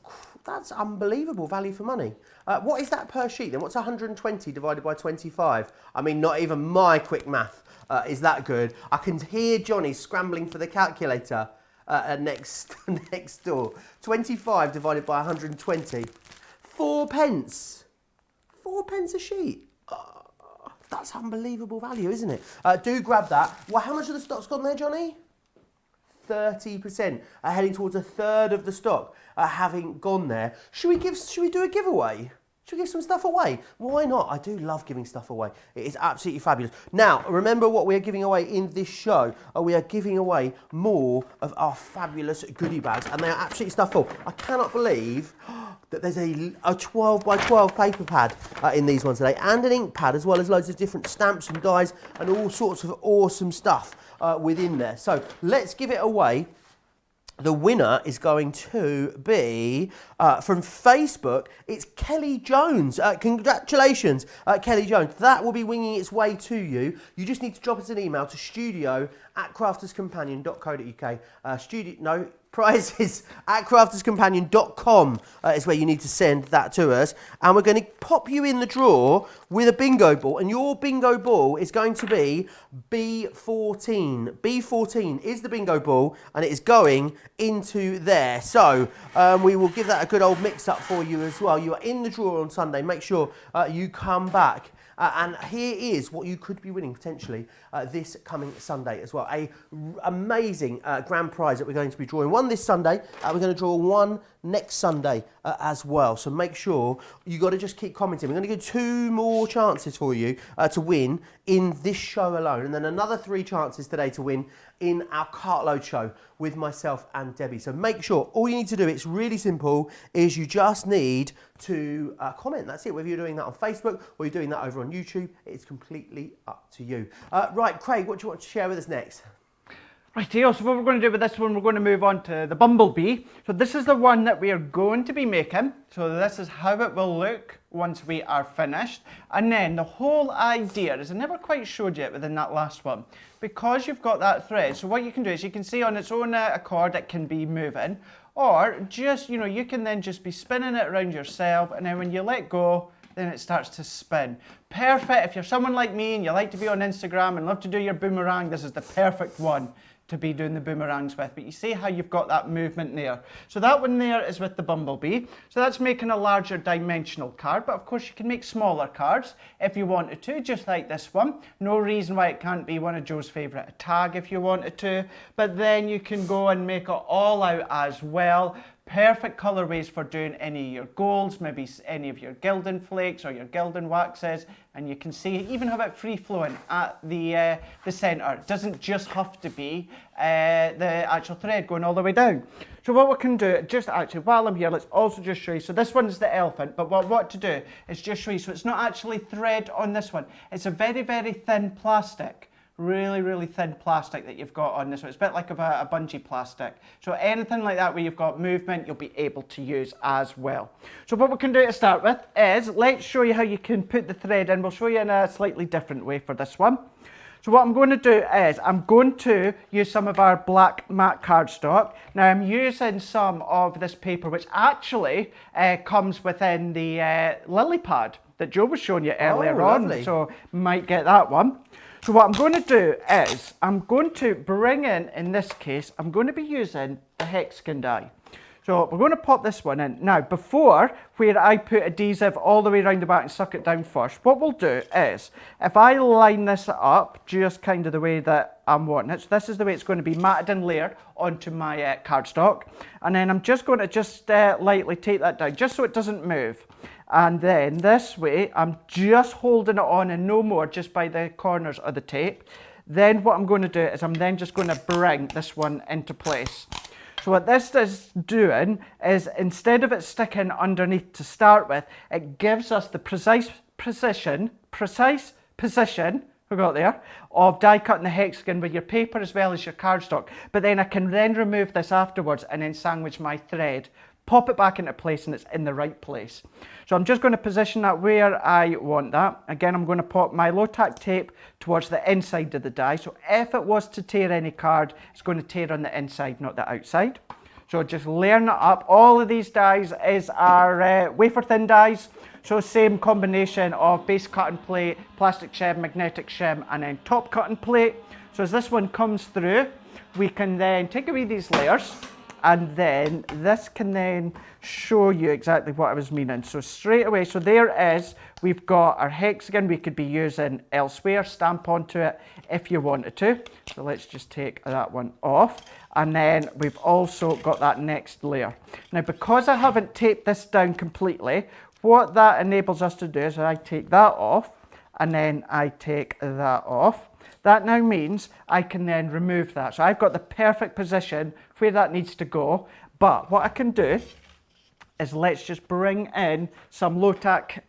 [SPEAKER 4] unbelievable value for money. What is that per sheet then? What's 120 divided by 25? I mean, not even my quick math is that good. I can hear Johnny scrambling for the calculator next door. 25 divided by 120. 4 pence. 4 pence a sheet. That's unbelievable value, isn't it? Do grab that. Well, how much of the stock's gone there, Johnny? 30%, heading towards a third of the stock having gone there. Should we do a giveaway? Should we give some stuff away? Why not? I do love giving stuff away. It is absolutely fabulous. Now, remember what we're giving away in this show. We are giving away more of our fabulous goodie bags, and they are absolutely stuff full. I cannot believe that there's a 12 by 12 paper pad in these ones today, and an ink pad, as well as loads of different stamps and dies and all sorts of awesome stuff within there. So let's give it away. The winner is going to be from Facebook. It's Kelly Jones. Congratulations, Kelly Jones. That will be winging its way to you. You just need to drop us an email to studio@crafterscompanion.co.uk. Prizes at crafterscompanion.com is where you need to send that to us. And we're going to pop you in the draw with a bingo ball. And your bingo ball is going to be B14. B14 is the bingo ball, and it is going into there. So we will give that a good old mix up for you as well. You are in the draw on Sunday. Make sure you come back. And here is what you could be winning potentially this coming Sunday as well. A amazing grand prize that we're going to be drawing. One this Sunday, we're going to draw one next Sunday as well. So make sure you got to just keep commenting. We're going to give 2 more chances for you to win in this show alone, and then another 3 chances today to win in our cartload show with myself and Debbie. So make sure, all you need to do, it's really simple, is you just need to comment. That's it. Whether you're doing that on Facebook or you're doing that over on YouTube, it's completely up to you. Right, Craig, what do you want to share with us next?
[SPEAKER 5] Right, so what we're going to do with this one, we're going to move on to the Bumblebee. So this is the one that we are going to be making. So this is how it will look once we are finished. And then the whole idea is, I never quite showed you it within that last one, because you've got that thread. So what you can do is you can see on its own accord it can be moving, or just, you know, you can then just be spinning it around yourself, and then when you let go, then it starts to spin. Perfect if you're someone like me and you like to be on Instagram and love to do your boomerang, this is the perfect one to be doing the boomerangs with. But you see how you've got that movement there. So that one there is with the Bumblebee. So that's making a larger dimensional card, but of course you can make smaller cards if you wanted to, just like this one. No reason why it can't be one of Joe's favourite, a tag if you wanted to. But then you can go and make it all out as well. Perfect colourways for doing any of your golds, maybe any of your gilding flakes or your gilding waxes, and you can see even have it free flowing at the centre. It doesn't just have to be the actual thread going all the way down. So what we can do, just actually while I'm here, let's also just show you. So this one's the elephant, but what I want to do is just show you. So it's not actually thread on this one. It's a very, very thin plastic. Really, really thin plastic that you've got on this one. It's a bit like a bungee plastic. So anything like that where you've got movement, you'll be able to use as well. So what we can do to start with is, let's show you how you can put the thread in. We'll show you in a slightly different way for this one. So what I'm going to do is, I'm going to use some of our black matte cardstock. Now I'm using some of this paper, which actually comes within the lily pad that Joe was showing you earlier on. So might get that one. So what I'm going to do is, I'm going to bring in this case, I'm going to be using the hexagon die. So we're going to pop this one in. Now before, where I put adhesive all the way around the back and suck it down first, what we'll do is, if I line this up just kind of the way that I'm wanting it, so this is the way it's going to be matted and layered onto my cardstock, and then I'm just going to lightly take that down, just so it doesn't move. And then this way, I'm just holding it on and no more, just by the corners of the tape. Then what I'm going to do is I'm then just going to bring this one into place. So what this is doing is, instead of it sticking underneath to start with, it gives us the precise position, we got there, of die cutting the hexagon with your paper as well as your cardstock. But then I can then remove this afterwards and then sandwich my thread, pop it back into place, and it's in the right place. So I'm just going to position that where I want that. Again, I'm going to pop my low tack tape towards the inside of the die. So if it was to tear any card, it's going to tear on the inside, not the outside. So just layering it up. All of these dies is our wafer thin dies. So same combination of base cut and plate, plastic shim, magnetic shim, and then top cut and plate. So as this one comes through, we can then take away these layers, and then this can then show you exactly what I was meaning. So straight away, so there is, we've got our hexagon we could be using elsewhere, stamp onto it if you wanted to. So let's just take that one off. And then we've also got that next layer. Now, because I haven't taped this down completely, what that enables us to do is I take that off, and then I take that off. That now means I can then remove that. So I've got the perfect position where that needs to go. But what I can do is, let's just bring in some low tack,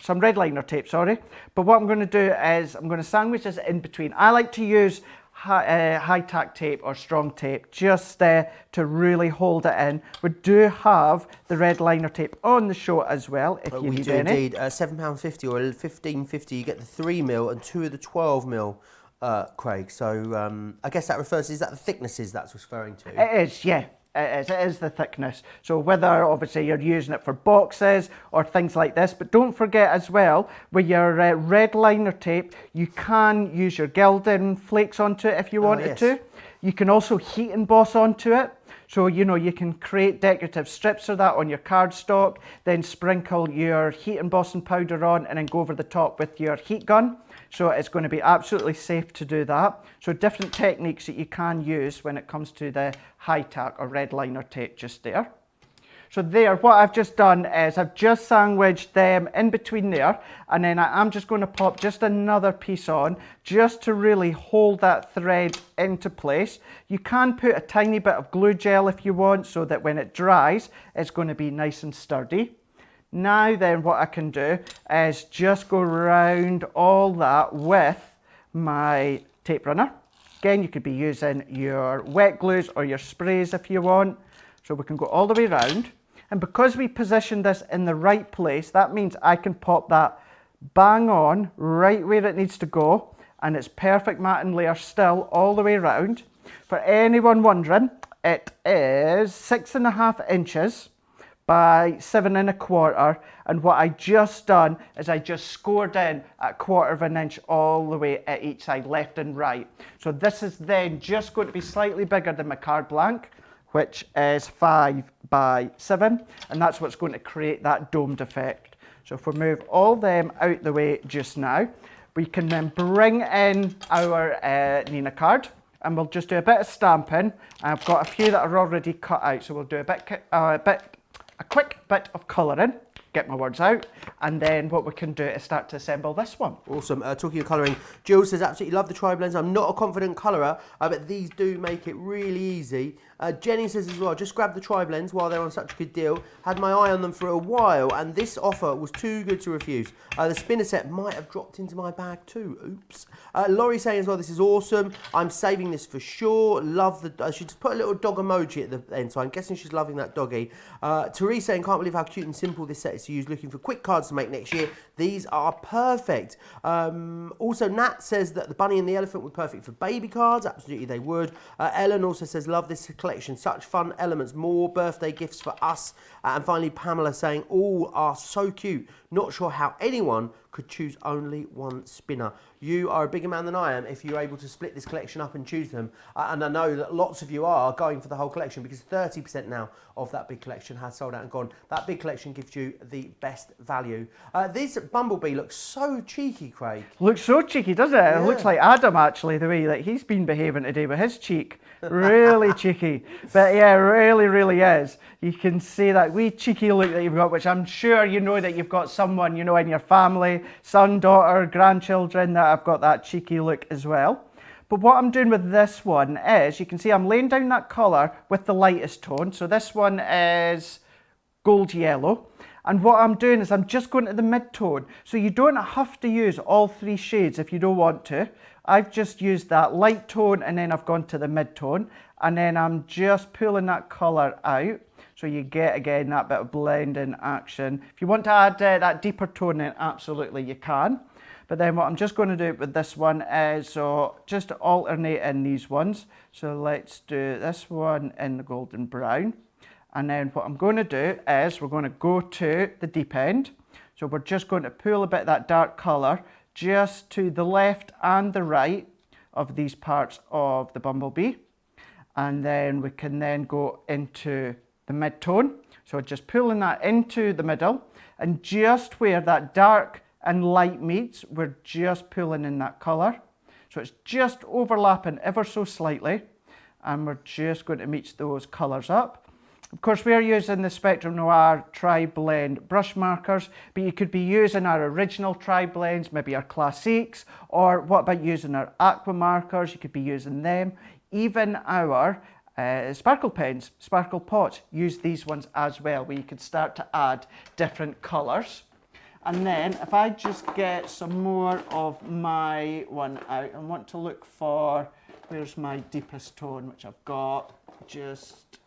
[SPEAKER 5] some red liner tape, sorry. But what I'm going to do is, I'm going to sandwich this in between. I like to use high tack tape or strong tape just to really hold it in. We do have the red liner tape on the show as well, if you need any.
[SPEAKER 4] Indeed. £7.50 or £15.50, you get the 3mm and 2 of the 12mm, Craig. So I guess that refers, is that the thicknesses that's referring to?
[SPEAKER 5] It is, yeah. It is the thickness. So whether obviously you're using it for boxes or things like this, but don't forget as well, with your red liner tape, you can use your gilding flakes onto it if you wanted to. You can also heat emboss onto it. So, you know, you can create decorative strips of that on your cardstock, then sprinkle your heat embossing powder on, and then go over the top with your heat gun. So it's going to be absolutely safe to do that. So different techniques that you can use when it comes to the high tack or red liner tape just there. So there, what I've just done is I've just sandwiched them in between there, and then I'm just going to pop just another piece on just to really hold that thread into place. You can put a tiny bit of glue gel if you want, so that when it dries, it's going to be nice and sturdy. Now then, what I can do is just go around all that with my tape runner. Again, you could be using your wet glues or your sprays if you want. So we can go all the way around. And because we positioned this in the right place, that means I can pop that bang on right where it needs to go. And it's perfect matte and layer still all the way around. For anyone wondering, it is 6.5 inches by 7 1/4, and what I just done is I just scored in at 1/4 of an inch all the way at each side, left and right. So this is then just going to be slightly bigger than my card blank, which is 5 by 7, and that's what's going to create that domed effect. So if we move all them out the way just now, we can then bring in our Nina card, and we'll just do a bit of stamping. I've got a few that are already cut out, so we'll do a quick bit of colouring, get my words out, and then what we can do is start to assemble this one.
[SPEAKER 4] Awesome. Talking of colouring, Jill says, absolutely love the tri-blends. I'm not a confident colourer, but these do make it really easy. Jenny says as well, just grab the tri-blends while they're on such a good deal. Had my eye on them for a while, and this offer was too good to refuse. The spinner set might have dropped into my bag too. Oops. Laurie saying as well, this is awesome. I'm saving this for sure. Love the... she just put a little dog emoji at the end, so I'm guessing she's loving that doggy. Therese saying, can't believe how cute and simple this set is to use. Looking for quick cards to make next year. These are perfect. Also, Nat says that the bunny and the elephant were perfect for baby cards. Absolutely, they would. Ellen also says, love this collection. Such fun elements. More birthday gifts for us. And finally, Pamela saying, all are so cute. Not sure how anyone could choose only one spinner. You are a bigger man than I am if you're able to split this collection up and choose them. And I know that lots of you are going for the whole collection because 30% now of that big collection has sold out and gone. That big collection gives you the best value. This Bumblebee looks so cheeky, Craig.
[SPEAKER 5] Looks so cheeky, doesn't it?
[SPEAKER 4] Yeah.
[SPEAKER 5] It looks like Adam, actually, the way that he's been behaving today with his cheek. Really cheeky. But yeah, really is. You can see that wee cheeky look that you've got, which I'm sure you know that you've got someone, you know, in your family, son, daughter, grandchildren, that have got that cheeky look as well. But what I'm doing with this one is, you can see I'm laying down that colour with the lightest tone. So this one is gold yellow. And what I'm doing is I'm just going to the mid-tone. So you don't have to use all 3 shades if you don't want to. I've just used that light tone and then I've gone to the mid-tone. And then I'm just pulling that colour out. So you get, again, that bit of blending action. If you want to add that deeper tone in, absolutely you can. But then what I'm just going to do with this one is, so just alternate in these ones. So let's do this one in the golden brown. And then what I'm going to do is we're going to go to the deep end. So we're just going to pull a bit of that dark colour just to the left and the right of these parts of the Bumblebee. And then we can then go into the mid-tone. So just pulling that into the middle, and just where that dark and light meets, we're just pulling in that colour. So it's just overlapping ever so slightly, and we're just going to mix those colours up. Of course, we're using the Spectrum Noir Tri-Blend brush markers, but you could be using our original Tri-Blends, maybe our Classiques, or what about using our Aqua markers? You could be using them. Even our sparkle pens, sparkle pots, use these ones as well, where you could start to add different colours. And then if I just get some more of my one out and want to look for, where's my deepest tone, which I've got just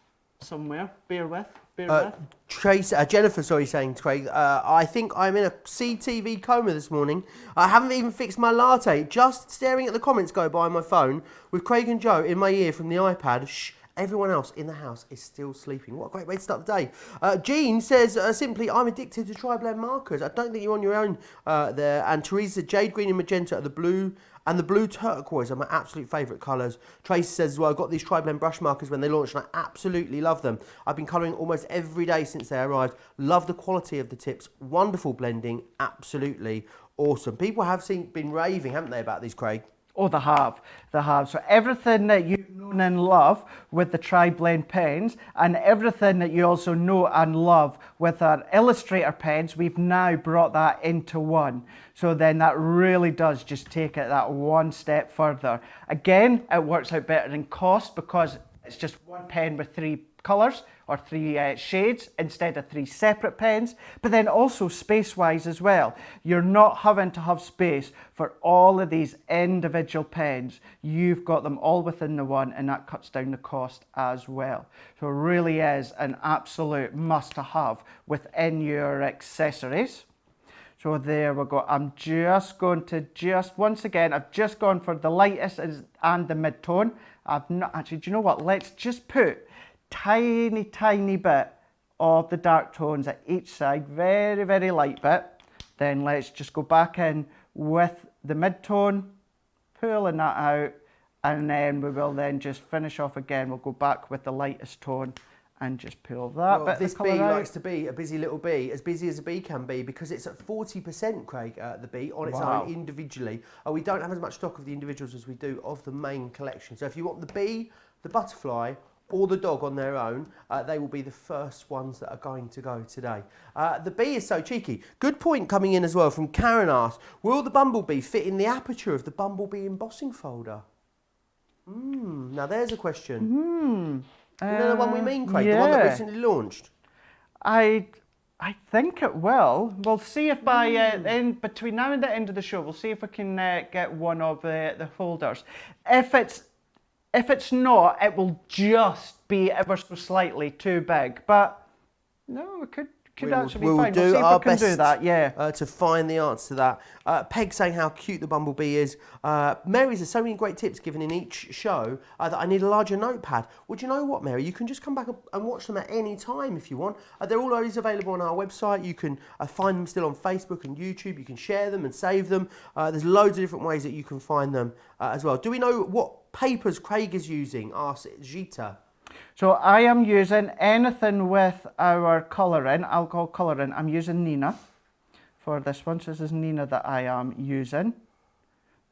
[SPEAKER 5] somewhere, bear with.
[SPEAKER 4] Jennifer, saying, Craig, I think I'm in a CTV coma this morning. I haven't even fixed my latte. Just staring at the comments go by on my phone with Craig and Joe in my ear from the iPad. Shh, everyone else in the house is still sleeping. What a great way to start the day. Jean says, simply, I'm addicted to tri-blend markers. I don't think you're on your own there. And Teresa, jade green and magenta are the blue. And the blue turquoise are my absolute favourite colours. Tracy says as well, I got these tri-blend brush markers when they launched and I absolutely love them. I've been colouring almost every day since they arrived. Love the quality of the tips. Wonderful blending. Absolutely awesome. People have been raving, haven't they, about these, Craig?
[SPEAKER 5] Oh, they have. So everything that you've known and love with the Tri-Blend pens, and everything that you also know and love with our Illustrator pens, we've now brought that into one. So then that really does just take it that one step further. Again, it works out better in cost because it's just one pen with 3 colours or 3 shades instead of 3 separate pens, but then also space-wise as well. You're not having to have space for all of these individual pens. You've got them all within the one, and that cuts down the cost as well. So it really is an absolute must-to-have within your accessories. So there we go. I'm just going to once again, I've just gone for the lightest and the mid-tone. I've not actually, do you know what? Let's just put tiny bit of the dark tones at each side, very, very light bit. Then let's just go back in with the mid-tone, pulling that out, and then we will then just finish off again. We'll go back with the lightest tone and just pull that bit
[SPEAKER 4] This
[SPEAKER 5] of colour
[SPEAKER 4] bee
[SPEAKER 5] out.
[SPEAKER 4] likes to be a busy little bee, as busy as a bee can be, because it's at 40%, Craig, the bee, on its
[SPEAKER 5] Wow.
[SPEAKER 4] own individually. We don't have as much stock of the individuals as we do of the main collection. So if you want the bee, the butterfly, or the dog on their own, they will be the first ones that are going to go today. The bee is so cheeky. Good point coming in as well from Karen asked, will the bumblebee fit in the aperture of the bumblebee embossing folder? Now there's a question. You know the one we mean, Craig? The one that recently launched?
[SPEAKER 5] I think it will. We'll see if by between now and the end of the show, we'll see if we can get one of the holders. If it's not, it will just be ever so slightly too big. But no, we could actually be fine. We'll see if we can do that, yeah.
[SPEAKER 4] To find the answer to that. Peg saying how cute the bumblebee is. Mary says so many great tips given in each show that I need a larger notepad. Well, do you know what, Mary? You can just come back and watch them at any time if you want. They're all always available on our website. You can find them still on Facebook and YouTube. You can share them and save them. There's loads of different ways that you can find them as well. Do we know what papers Craig is using? Asks Gita.
[SPEAKER 5] So I am using anything with our colouring, alcohol colouring. I'm using Nina for this one. So this is Nina that I am using.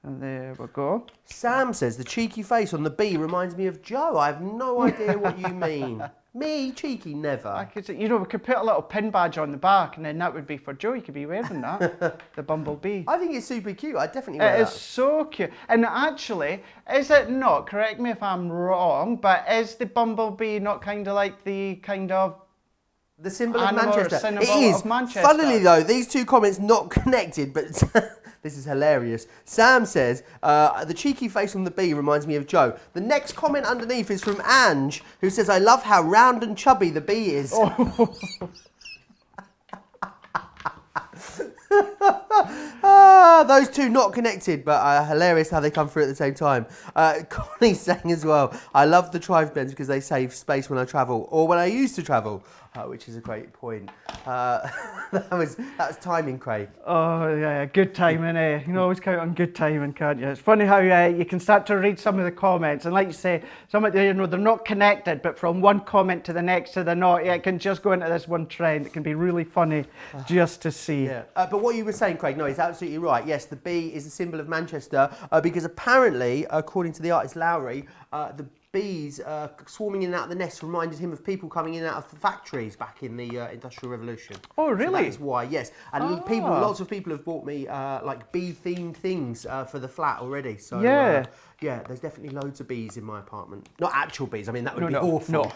[SPEAKER 5] And there we go.
[SPEAKER 4] Sam says the cheeky face on the bee reminds me of Joe. I have no idea what you mean. Me, cheeky, never.
[SPEAKER 5] I could, we could put a little pin badge on the back, and then that would be for Joe. You could be wearing that, the bumblebee.
[SPEAKER 4] I think it's super cute. I definitely wear
[SPEAKER 5] It
[SPEAKER 4] that.
[SPEAKER 5] is so cute. And actually, is it not, correct me if I'm wrong, but is the bumblebee not kind of like the kind of
[SPEAKER 4] the symbol of
[SPEAKER 5] animal or
[SPEAKER 4] Manchester?
[SPEAKER 5] symbol
[SPEAKER 4] It is.
[SPEAKER 5] of Manchester?
[SPEAKER 4] Funnily though, these two comments not connected, but this is hilarious. Sam says, the cheeky face on the bee reminds me of Joe. The next comment underneath is from Ange, who says, I love how round and chubby the bee is. Oh. Those two not connected, but hilarious how they come through at the same time. Connie's saying as well, I love the Tribe blends because they save space when I travel, or when I used to travel, which is a great point. That was timing, Craig.
[SPEAKER 5] Oh yeah, good timing, eh? You can always count on good timing, can't you? It's funny how you can start to read some of the comments, and like you say, some of they're not connected, but from one comment to the next to the not, it can just go into this one trend. It can be really funny just to see.
[SPEAKER 4] Yeah, but what you were saying, Craig, no, he's absolutely right. Yes, the bee is a symbol of Manchester because apparently, according to the artist Lowry, the bees swarming in and out of the nest reminded him of people coming in and out of the factories back in the Industrial Revolution.
[SPEAKER 5] Oh, really?
[SPEAKER 4] So that is why, yes. And lots of people have bought me like bee-themed things for the flat already. So
[SPEAKER 5] yeah.
[SPEAKER 4] Yeah, there's definitely loads of bees in my apartment. Not actual bees. I mean, that would be
[SPEAKER 5] No.
[SPEAKER 4] awful.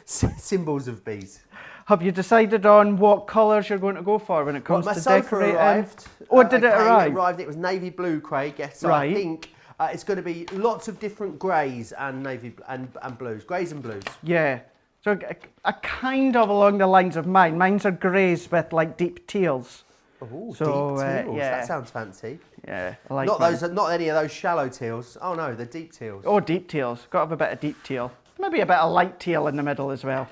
[SPEAKER 4] Symbols of bees.
[SPEAKER 5] Have you decided on what colours you're going to go for when it comes
[SPEAKER 4] my
[SPEAKER 5] to
[SPEAKER 4] sofa
[SPEAKER 5] decorating?
[SPEAKER 4] arrived.
[SPEAKER 5] Oh, did it arrive?
[SPEAKER 4] It arrived. It was navy blue, Craig. Yes, so
[SPEAKER 5] right.
[SPEAKER 4] I think it's going to be lots of different greys and navy and blues, greys and blues.
[SPEAKER 5] Yeah. So a kind of along the lines of mine. Mine's are greys with like deep teals.
[SPEAKER 4] Oh,
[SPEAKER 5] so,
[SPEAKER 4] deep teals.
[SPEAKER 5] yeah.
[SPEAKER 4] That sounds fancy.
[SPEAKER 5] Yeah, I like
[SPEAKER 4] Not
[SPEAKER 5] mine.
[SPEAKER 4] those, not any of those shallow teals. Oh no, the deep teals.
[SPEAKER 5] Oh, deep teals. Got to have a bit of deep teal. Maybe a bit of light teal in the middle as well.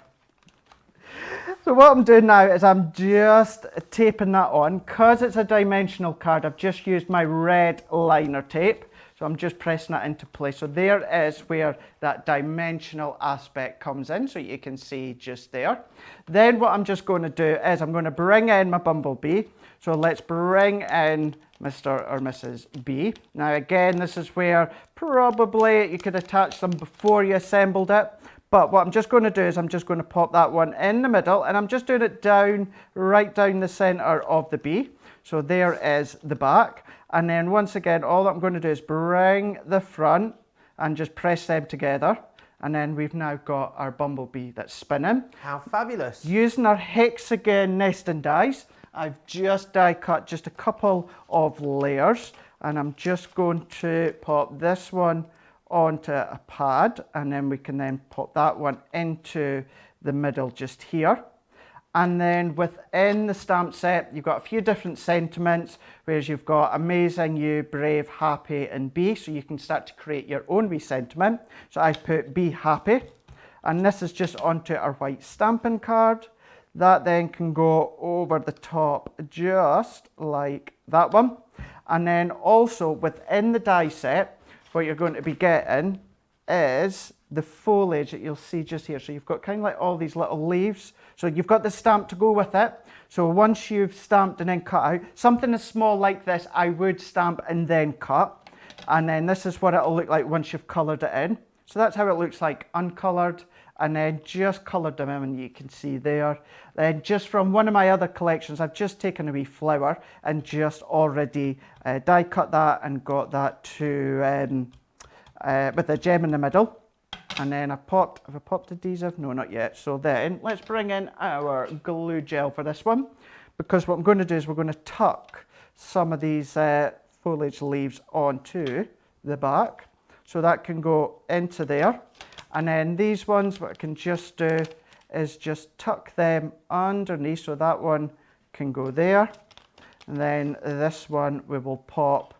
[SPEAKER 5] So what I'm doing now is I'm just taping that on. Because it's a dimensional card, I've just used my red liner tape. So I'm just pressing that into place. So there is where that dimensional aspect comes in. So you can see just there. Then what I'm just going to do is I'm going to bring in my bumblebee. So let's bring in Mr. or Mrs. B. Now again, this is where probably you could attach them before you assembled it. But what I'm just going to do is I'm just going to pop that one in the middle, and I'm just doing it down, right down the center of the bee. So there is the back. And then once again, all I'm going to do is bring the front and just press them together. And then we've now got our bumblebee that's spinning.
[SPEAKER 4] How fabulous.
[SPEAKER 5] Using our hexagon nesting dies, I've just die cut just a couple of layers. And I'm just going to pop this one onto a pad, and then we can then pop that one into the middle just here. And then within the stamp set, you've got a few different sentiments, whereas you've got amazing, you, brave, happy, and be. So you can start to create your own wee sentiment. So I put be happy. and this is just onto our white stamping card. That then can go over the top just like that one. And then also within the die set, what you're going to be getting is the foliage that you'll see just here. So you've got kind of like all these little leaves. So you've got the stamp to go with it. So once you've stamped and then cut out, something as small like this, I would stamp and then cut. And then this is what it'll look like once you've coloured it in. So that's how it looks like uncoloured. And then just coloured them in, and you can see there. Then just from one of my other collections, I've just taken a wee flower and just already die cut that and got that to with a gem in the middle. And then have I popped adhesive? No, not yet. So then let's bring in our glue gel for this one, because what I'm going to do is we're going to tuck some of these foliage leaves onto the back. So that can go into there. And then these ones, what I can just do is just tuck them underneath, so that one can go there. And then this one we will pop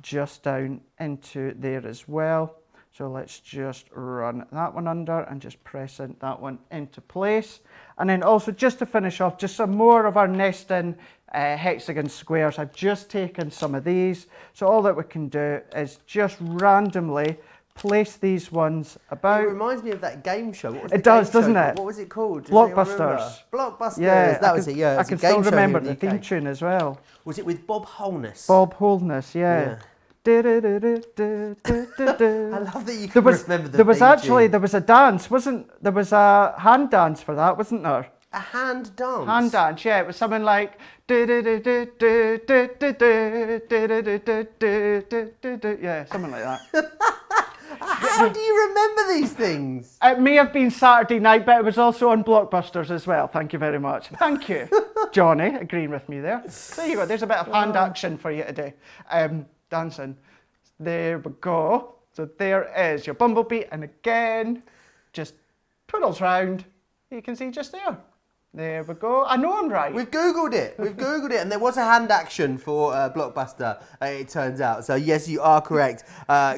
[SPEAKER 5] just down into there as well. So let's just run that one under and just press that one into place. And then also just to finish off, just some more of our nesting hexagon squares. I've just taken some of these. So all that we can do is just randomly place these ones about.
[SPEAKER 4] It reminds me of that game show. What was the
[SPEAKER 5] It does,
[SPEAKER 4] game
[SPEAKER 5] doesn't
[SPEAKER 4] show
[SPEAKER 5] it?
[SPEAKER 4] called? What was it called? Does anyone remember?
[SPEAKER 5] Blockbusters.
[SPEAKER 4] Blockbusters.
[SPEAKER 5] Yeah,
[SPEAKER 4] that was it. Yeah, it
[SPEAKER 5] I
[SPEAKER 4] was a
[SPEAKER 5] can
[SPEAKER 4] game
[SPEAKER 5] still
[SPEAKER 4] show
[SPEAKER 5] remember
[SPEAKER 4] here in
[SPEAKER 5] the
[SPEAKER 4] UK.
[SPEAKER 5] theme tune as well.
[SPEAKER 4] Was it with Bob Holness?
[SPEAKER 5] Bob Holdness, yeah.
[SPEAKER 4] I
[SPEAKER 5] I
[SPEAKER 4] love that you can remember the
[SPEAKER 5] There was
[SPEAKER 4] theme
[SPEAKER 5] actually,
[SPEAKER 4] tune.
[SPEAKER 5] there was a dance, there was a hand dance for that, wasn't there?
[SPEAKER 4] A hand dance.
[SPEAKER 5] Hand dance, yeah. It was something like yeah, something like that.
[SPEAKER 4] How do you remember these things?
[SPEAKER 5] It may have been Saturday night, but it was also on Blockbusters as well. Thank you very much. Thank you, Johnny, agreeing with me there. There you go. There's a bit of hand action for you today. Dancing. There we go. So there is your Bumblebee, and again, just twiddles round. You can see just there. There we go. I know I'm right.
[SPEAKER 4] We've Googled it. We've Googled it, and there was a hand action for Blockbuster, it turns out. So, yes, you are correct,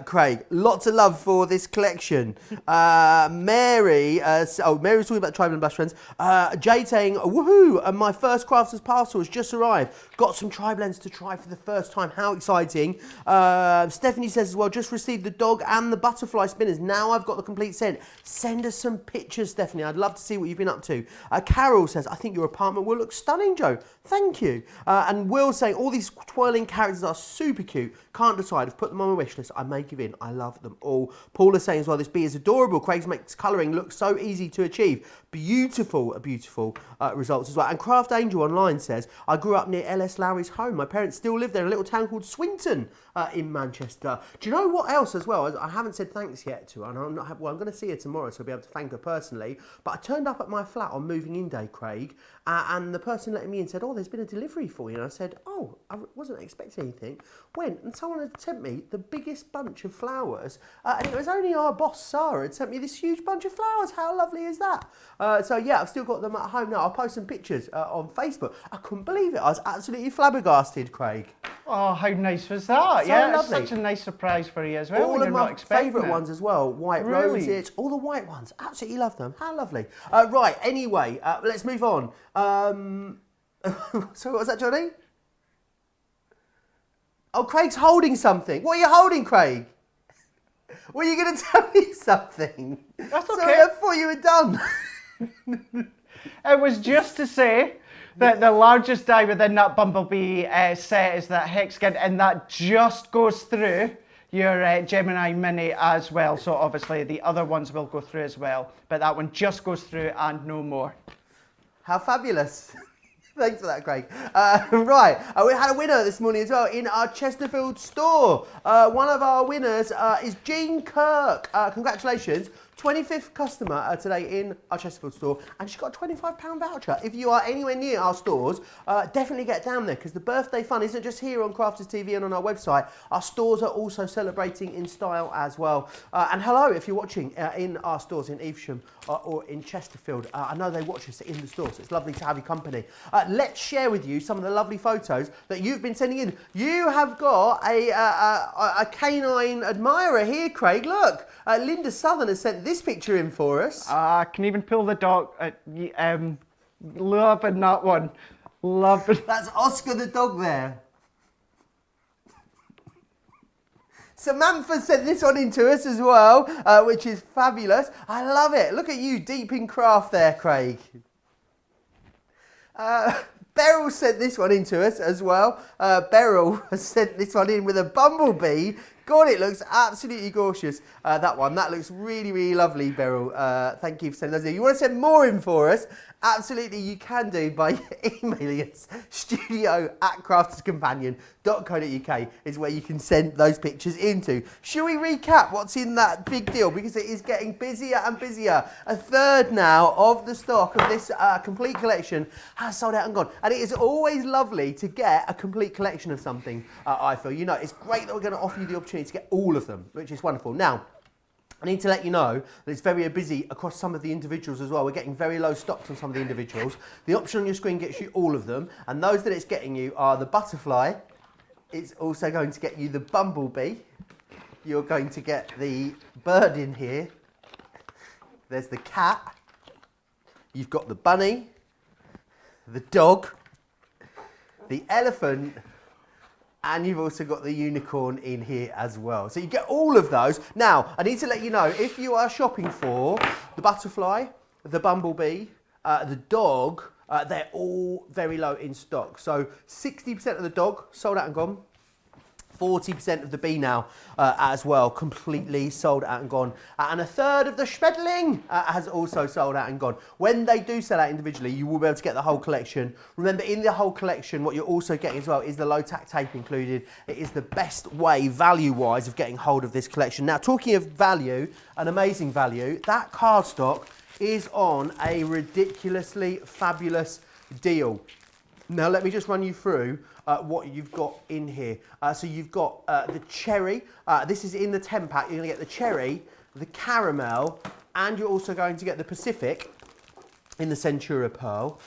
[SPEAKER 4] Craig. Lots of love for this collection. Mary was talking about Tribal and Blush Friends. Jade saying, woohoo, and my first Crafters parcel has just arrived. Got some Tri-Blends to try for the first time. How exciting. Stephanie says as well, just received the dog and the butterfly spinners. Now I've got the complete set. Send us some pictures, Stephanie. I'd love to see what you've been up to. Carol says, I think your apartment will look stunning, Joe. Thank you. And Will saying, all these twirling characters are super cute. Can't decide. I've put them on my wish list. I may give in. I love them all. Paula saying as well, this bee is adorable. Craig's makes colouring look so easy to achieve. Beautiful results as well. And Craft Angel online says, I grew up near L.S. Lowry's home. My parents still live there in a little town called Swinton in Manchester. Do you know what else as well? I haven't said thanks yet to her, and I'm going to see her tomorrow, so I'll be able to thank her personally. But I turned up at my flat on moving in day, Craig, and the person letting me in said, oh, there's been a delivery for you. And I said, oh, I wasn't expecting anything. Went, and someone had sent me the biggest bunch of flowers, and it was only our boss, Sarah, had sent me this huge bunch of flowers. How lovely is that? So yeah, I've still got them at home now. I'll post some pictures on Facebook. I couldn't believe it. I was absolutely flabbergasted, Craig.
[SPEAKER 5] Oh, how nice was that?
[SPEAKER 4] So
[SPEAKER 5] yeah,
[SPEAKER 4] lovely.
[SPEAKER 5] It's such a nice surprise for you as well.
[SPEAKER 4] All
[SPEAKER 5] when
[SPEAKER 4] of
[SPEAKER 5] you're
[SPEAKER 4] my
[SPEAKER 5] not expecting
[SPEAKER 4] favourite
[SPEAKER 5] it.
[SPEAKER 4] ones as well. White
[SPEAKER 5] Really?
[SPEAKER 4] roses, all the white ones. Absolutely love them. How lovely. Right, anyway, let's move on. So what was that, Johnny? Oh, Craig's holding something. What are you holding, Craig? Were you going to tell me something?
[SPEAKER 5] That's okay.
[SPEAKER 4] Sorry, I thought you were done.
[SPEAKER 5] It was just to say that the largest die within that Bumblebee set is that hexagon, and that just goes through your Gemini Mini as well. So obviously the other ones will go through as well, but that one just goes through and no more.
[SPEAKER 4] How fabulous. Thanks for that, Craig. Right, we had a winner this morning as well in our Chesterfield store. One of our winners is Jean Kirk. Congratulations. 25th customer today in our Chesterfield store, and she's got a £25 voucher. If you are anywhere near our stores, definitely get down there, because the birthday fun isn't just here on Crafters TV and on our website. Our stores are also celebrating in style as well. And hello, if you're watching in our stores in Evesham or in Chesterfield. I know they watch us in the store, so it's lovely to have your company. Let's share with you some of the lovely photos that you've been sending in. You have got a canine admirer here, Craig. Look, Linda Southern has sent this picture in for us.
[SPEAKER 5] I can even pull the dog. Loving that one. Loving.
[SPEAKER 4] That's Oscar the dog there. Samantha sent this one in to us as well, which is fabulous. I love it. Look at you, deep in craft there, Craig. Beryl sent this one in to us as well. Beryl has sent this one in with a bumblebee. God, it looks absolutely gorgeous. That looks really, really lovely, Beryl. Thank you for sending those in. You want to send more in for us? Absolutely, you can do by emailing us. studio@crafterscompanion.co.uk is where you can send those pictures into. Shall we recap what's in that big deal? Because it is getting busier and busier. A third now of the stock of this complete collection has sold out and gone. And it is always lovely to get a complete collection of something, I feel. You know, it's great that we're going to offer you the opportunity to get all of them, which is wonderful. Now, I need to let you know that it's very busy across some of the individuals as well. We're getting very low stocks on some of the individuals. The option on your screen gets you all of them, and those that it's getting you are the butterfly. It's also going to get you the bumblebee. You're going to get the bird in here. There's the cat. You've got the bunny, the dog, the elephant, and you've also got the unicorn in here as well. So you get all of those. Now, I need to let you know, if you are shopping for the butterfly, the bumblebee, the dog, they're all very low in stock. So 60% of the dog sold out and gone. 40% of the bee now as well, completely sold out and gone. And a third of the Schmetterling has also sold out and gone. When they do sell out individually, you will be able to get the whole collection. Remember, in the whole collection, what you're also getting as well is the low tack tape included. It is the best way, value-wise, of getting hold of this collection. Now, talking of value, an amazing value, that cardstock is on a ridiculously fabulous deal. Now, let me just run you through what you've got in here. So you've got the cherry. This is in the 10 pack. You're going to get the cherry, the caramel, and you're also going to get the Pacific in the Centura Pearl.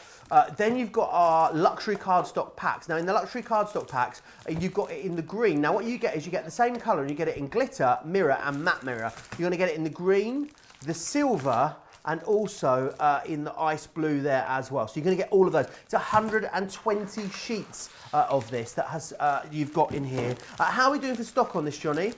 [SPEAKER 4] Then you've got our luxury cardstock packs. Now, in the luxury cardstock packs, you've got it in the green. Now, what you get is you get the same colour, and you get it in glitter, mirror, and matte mirror. You're going to get it in the green, the silver, and also in the ice blue there as well. So you're going to get all of those. It's 120 sheets of this that has you've got in here. How are we doing for stock on this, Johnny?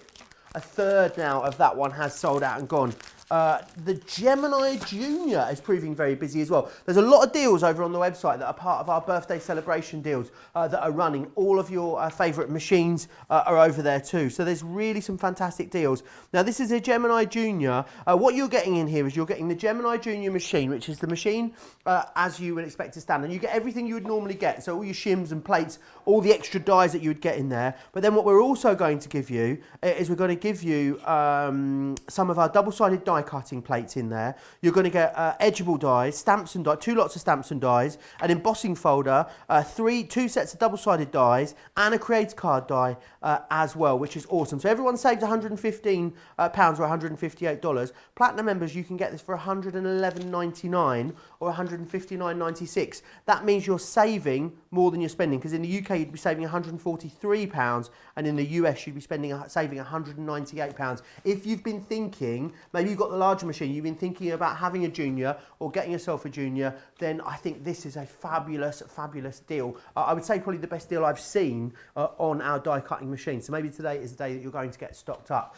[SPEAKER 4] A third now of that one has sold out and gone. The Gemini Junior is proving very busy as well. There's a lot of deals over on the website that are part of our birthday celebration deals that are running. All of your favourite machines are over there too. So there's really some fantastic deals. Now, this is a Gemini Junior. What you're getting in here is you're getting the Gemini Junior machine, which is the machine as you would expect to stand. And you get everything you would normally get. So all your shims and plates, all the extra dies that you would get in there. But then what we're also going to give you is we're going to give you some of our double-sided die cutting plates in there. You're going to get edgeable dies, stamps and dies, 2 lots of stamps and dies, an embossing folder, 2 sets of double-sided dies, and a creator card die as well, which is awesome. So everyone saved £115 or $158. Platinum members, you can get this for $111.99 or $159.96. That means you're saving more than you're spending, because in the UK you'd be saving £143, and in the US you'd be saving £198. If you've been thinking, maybe you've got the larger machine, you've been thinking about having a junior or getting yourself a junior, then I think this is a fabulous, fabulous deal. I would say probably the best deal I've seen on our die cutting machine. So maybe today is the day that you're going to get stocked up.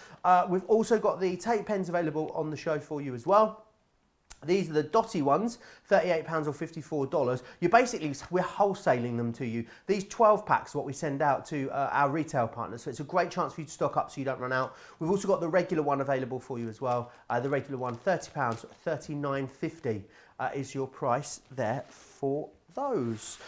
[SPEAKER 4] We've also got the tape pens available on the show for you as well. These are the dotty ones, £38 or $54. We're wholesaling them to you. These 12 packs are what we send out to our retail partners. So it's a great chance for you to stock up so you don't run out. We've also got the regular one available for you as well. The regular one, £30, $39.50 is your price there for those.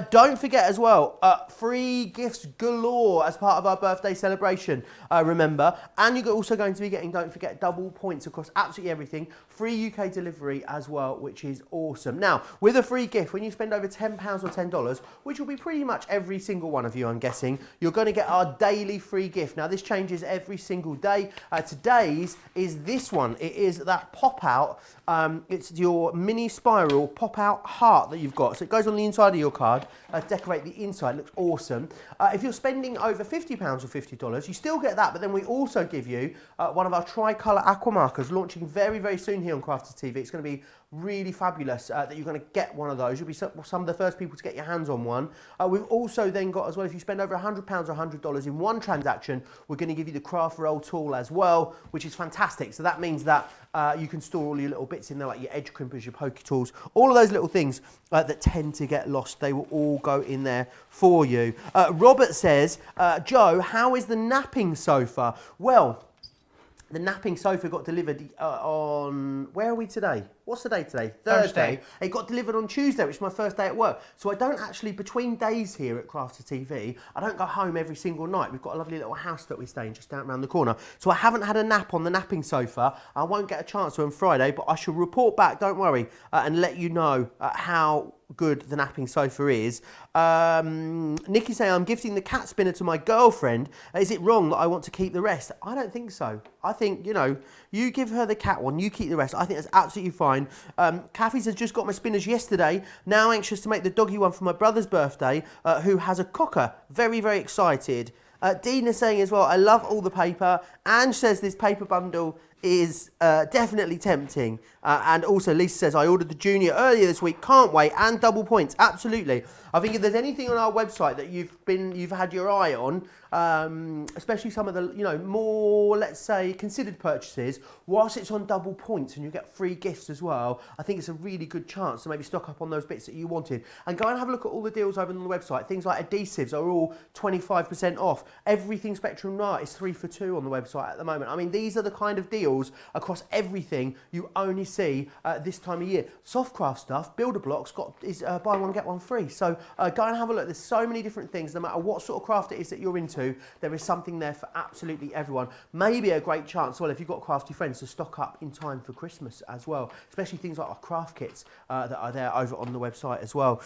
[SPEAKER 4] Don't forget as well, free gifts galore as part of our birthday celebration, remember. And you're also going to be getting, don't forget, double points across absolutely everything. Free UK delivery as well, which is awesome. Now, with a free gift, when you spend over £10 or $10, which will be pretty much every single one of you, I'm guessing, you're going to get our daily free gift. Now, this changes every single day. Today's is this one. It is that pop-out. It's your mini spiral pop-out heart that you've got. So it goes goes on the inside of your card, decorate the inside, looks awesome. If you're spending over £50 or $50, you still get that, but then we also give you one of our tricolour aqua markers launching very, very soon here on Crafters TV. It's going to be really fabulous that you're going to get one of those. You'll be some of the first people to get your hands on one. We've also then got as well, if you spend over £100 or $100 in one transaction, we're going to give you the craft roll tool as well, which is fantastic. So that means that you can store all your little bits in there, like your edge crimpers, your poke tools, all of those little things that tend to get lost. They will all go in there for you. Robert says, Joe, how is the napping sofa? Well, the napping sofa got delivered on, where are we today? What's the day today? Thursday. It got delivered on Tuesday, which is my first day at work. So I don't actually, between days here at Crafters TV, I don't go home every single night. We've got a lovely little house that we stay in just down around the corner. So I haven't had a nap on the napping sofa. I won't get a chance to on Friday, but I shall report back, don't worry, and let you know how good the napping sofa is. Nikki saying, I'm gifting the cat spinner to my girlfriend. Is it wrong that I want to keep the rest? I don't think so. I think, you know, you give her the cat one, you keep the rest. I think that's absolutely fine. Kathy says, just got my spinners yesterday. Now anxious to make the doggy one for my brother's birthday, who has a cocker. Very, very excited. Dina saying as well, I love all the paper. Ange says this paper bundle is definitely tempting. And also Lisa says, I ordered the junior earlier this week, can't wait, and double points. Absolutely. I think if there's anything on our website that you've had your eye on, especially some of the, you know, more, let's say, considered purchases, whilst it's on double points and you get free gifts as well, I think it's a really good chance to maybe stock up on those bits that you wanted. And go and have a look at all the deals over on the website. Things like adhesives are all 25% off. Everything Spectrum Noir is 3 for 2 on the website at the moment. I mean, these are the kind of deals across everything you only see this time of year. Softcraft stuff, Builder Blocks is buy one get one free. So go and have a look. There's so many different things. No matter what sort of craft it is that you're into, there is something there for absolutely everyone. Maybe a great chance, well, if you've got crafty friends, to stock up in time for Christmas as well. Especially things like our craft kits that are there over on the website as well.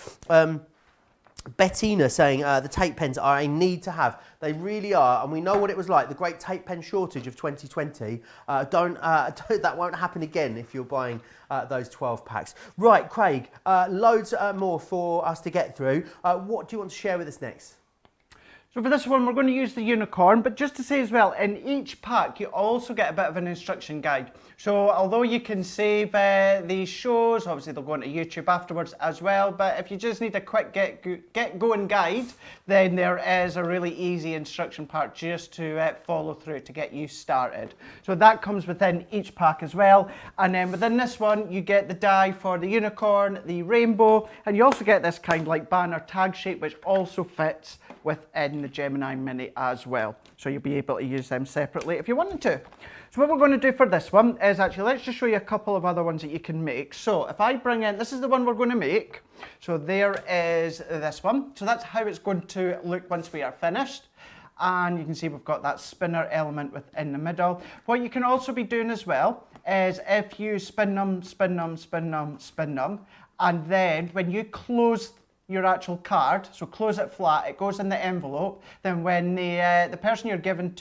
[SPEAKER 4] Bettina saying the tape pens are a need to have. They really are, and we know what it was like, the great tape pen shortage of 2020. That won't happen again if you're buying those 12 packs. Right, Craig, loads more for us to get through. What do you want to share with us next?
[SPEAKER 5] So for this one, we're going to use the unicorn, but just to say as well, in each pack, you also get a bit of an instruction guide. So although you can save these shows, obviously they'll go onto YouTube afterwards as well, but if you just need a quick get going guide, then there is a really easy instruction part just to follow through to get you started. So that comes within each pack as well. And then within this one, you get the die for the unicorn, the rainbow, and you also get this kind of like banner tag shape, which also fits within the Gemini Mini as well. So you'll be able to use them separately if you wanted to. So what we're going to do for this one is actually, let's just show you a couple of other ones that you can make. So if I bring in, this is the one we're going to make. So there is this one. So that's how it's going to look once we are finished. And you can see we've got that spinner element within the middle. What you can also be doing as well is if you spin them, spin them, spin them, spin them, and then when you close your actual card, so close it flat, it goes in the envelope, then when the person you're giving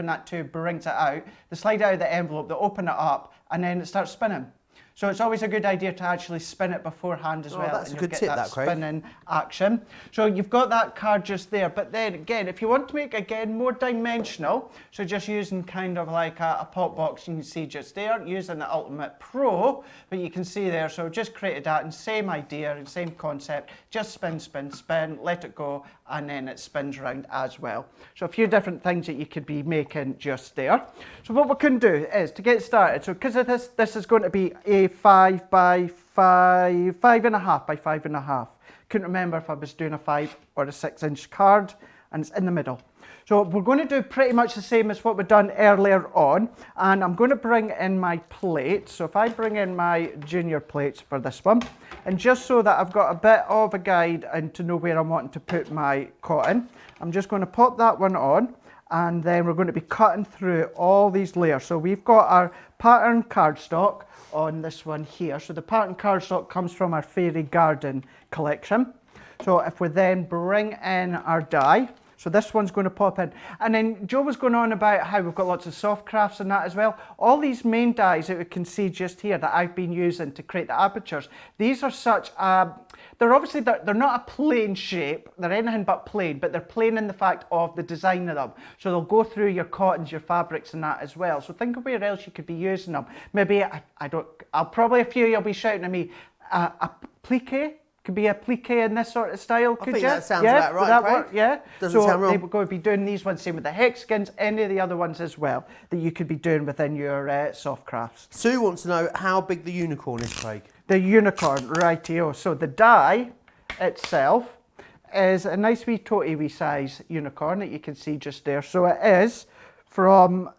[SPEAKER 5] that to brings it out, they slide it out of the envelope, they open it up, and then it starts spinning. So it's always a good idea to actually spin it beforehand as well.
[SPEAKER 4] That's
[SPEAKER 5] and
[SPEAKER 4] a good tip, that, Craig.
[SPEAKER 5] Spinning action. So you've got that card just there, but then again, if you want to make again more dimensional, so just using kind of like a pop box, you can see just there, using the Ultimate Pro, but you can see there, so just created that, and same idea and same concept, just spin, spin, spin, let it go, and then it spins around as well. So a few different things that you could be making just there. So what we can do is, to get started, so because of this is going to be a 5 by 5, 5.5 by 5.5. Couldn't remember if I was doing a 5 or a 6-inch card, and it's in the middle. So we're going to do pretty much the same as what we've done earlier on, and I'm going to bring in my plate. So if I bring in my junior plates for this one, and just so that I've got a bit of a guide and to know where I'm wanting to put my cotton, I'm just going to pop that one on, and then we're going to be cutting through all these layers. So we've got our pattern cardstock on this one here. So the pattern cardstock comes from our Fairy Garden collection. So if we then bring in our die, So this one's going to pop in. And then Joe was going on about how we've got lots of soft crafts and that as well. All these main dies that we can see just here that I've been using to create the apertures, these are such they're not a plain shape, they're anything but plain, but they're plain in the fact of the design of them. So they'll go through your cottons, your fabrics and that as well. So think of where else you could be using them. Maybe, I'll probably, a few of you will be shouting at me, a plique? Could be a plique in this sort of style, could you?
[SPEAKER 4] I think that sounds
[SPEAKER 5] yeah?
[SPEAKER 4] about right,
[SPEAKER 5] Would that
[SPEAKER 4] Craig.
[SPEAKER 5] work? Yeah.
[SPEAKER 4] Doesn't sound wrong.
[SPEAKER 5] They were going to be doing these ones, same with the hexagons, any of the other ones as well, that you could be doing within your soft crafts.
[SPEAKER 4] Sue wants to know how big the unicorn is, Craig.
[SPEAKER 5] The unicorn, rightio. So the die itself is a nice wee toty wee size unicorn that you can see just there. So it is from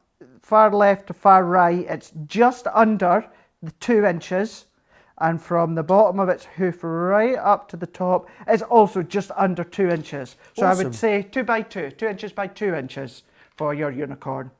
[SPEAKER 5] far left to far right, it's just under the 2 inches. And from the bottom of its hoof right up to the top is also just under 2 inches. So
[SPEAKER 4] Awesome.
[SPEAKER 5] I would say 2 by 2, 2 inches by 2 inches for your unicorn.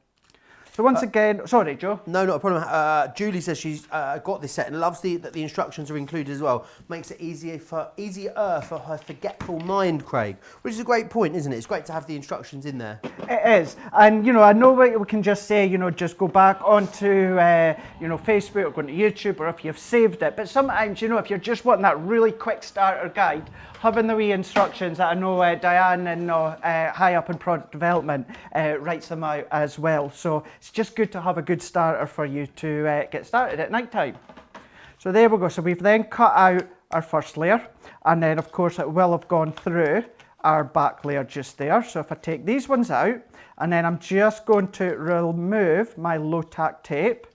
[SPEAKER 5] So once again, sorry, Joe.
[SPEAKER 4] No, not a problem. Julie says she's got this set and loves that the instructions are included as well. Makes it easier for her forgetful mind, Craig. Which is a great point, isn't it? It's great to have the instructions in there.
[SPEAKER 5] It is, and you know, I know we can just say, you know, just go back onto, you know, Facebook or go to YouTube, or if you've saved it. But sometimes, you know, if you're just wanting that really quick starter guide, having the wee instructions that I know Diane and high up in product development writes them out as well. So it's just good to have a good starter for you to get started at night time. So there we go. So we've then cut out our first layer, and then of course it will have gone through our back layer just there. So if I take these ones out, and then I'm just going to remove my low tack tape,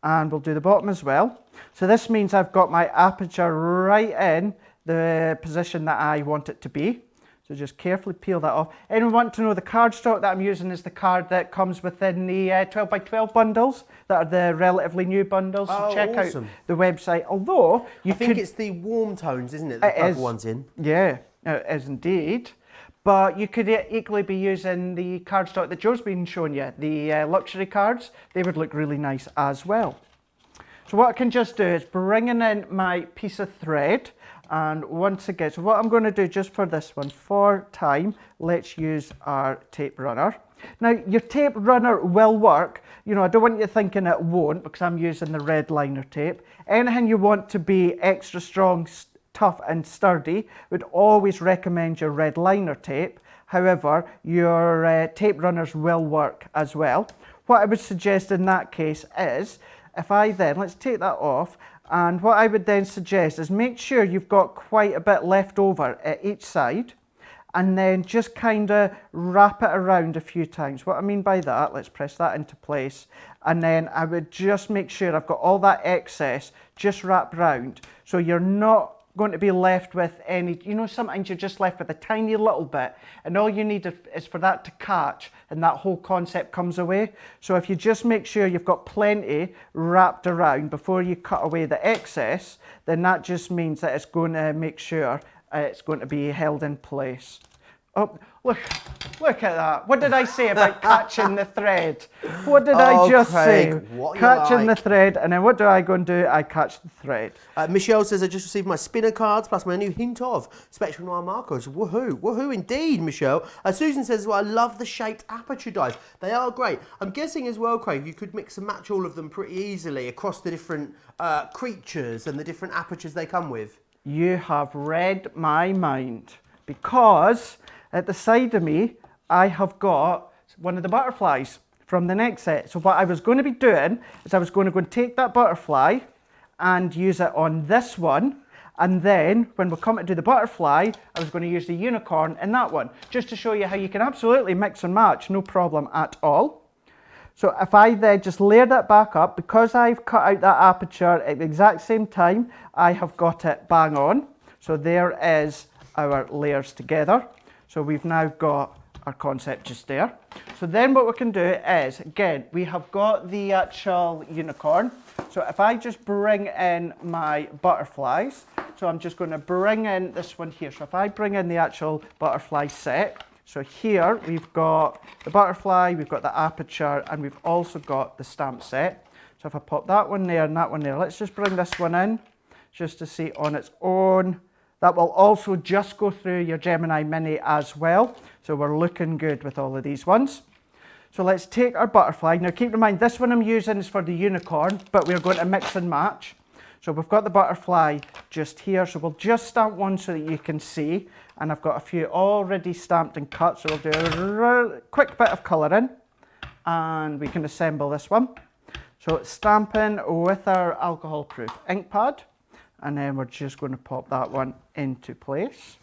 [SPEAKER 5] and we'll do the bottom as well. So this means I've got my aperture right in the position that I want it to be. So just carefully peel that off. Anyone want to know the cardstock that I'm using is the card that comes within the 12 by 12 bundles that are the relatively new bundles. So check out the website. Although
[SPEAKER 4] I think it's the warm tones, isn't it? The purple ones in.
[SPEAKER 5] Yeah, it is indeed. But you could equally be using the cardstock that Joe's been showing you, the luxury cards. They would look really nice as well. So what I can just do is bring in my piece of thread, and once again, so what I'm going to do just for this one, for time, let's use our tape runner. Now your tape runner will work, you know, I don't want you thinking it won't because I'm using the red liner tape. Anything you want to be extra strong, tough and sturdy, would always recommend your red liner tape. However, your tape runners will work as well. What I would suggest in that case is, if I then, let's take that off, and what I would then suggest is make sure you've got quite a bit left over at each side, and then just kind of wrap it around a few times. What I mean by that, let's press that into place, and then I would just make sure I've got all that excess just wrapped round, so you're not going to be left with any, you know, sometimes you're just left with a tiny little bit, and all you need is for that to catch, and that whole concept comes away. So if you just make sure you've got plenty wrapped around before you cut away the excess, then that just means that it's going to make sure it's going to be held in place. Oh, look at that. What did I say about catching the thread? What did I just say? Catching the thread, and then what do I go and do? I catch the thread.
[SPEAKER 4] Michelle says, I just received my spinner cards plus my new hint of Spectral Noir markers. Woohoo, woohoo indeed, Michelle. Susan says, well, I love the shaped aperture dies. They are great. I'm guessing as well, Craig, you could mix and match all of them pretty easily across the different creatures and the different apertures they come with.
[SPEAKER 5] You have read my mind, because at the side of me, I have got one of the butterflies from the next set. So what I was going to be doing is I was going to go and take that butterfly and use it on this one. And then when we come to do the butterfly, I was going to use the unicorn in that one, just to show you how you can absolutely mix and match, no problem at all. So if I then just layer that back up, because I've cut out that aperture at the exact same time, I have got it bang on. So there is our layers together. So we've now got our concept just there. So then what we can do is, again, we have got the actual unicorn. So if I just bring in my butterflies, so I'm just going to bring in this one here. So if I bring in the actual butterfly set, so here we've got the butterfly, we've got the aperture, and we've also got the stamp set. So if I pop that one there and that one there, let's just bring this one in just to see on its own. That will also just go through your Gemini Mini as well. So we're looking good with all of these ones. So let's take our butterfly. Now keep in mind, this one I'm using is for the unicorn, but we're going to mix and match. So we've got the butterfly just here. So we'll just stamp one so that you can see. And I've got a few already stamped and cut. So we'll do a quick bit of colouring. And we can assemble this one. So it's stamping with our alcohol-proof ink pad. And then we're just going to pop that one into place.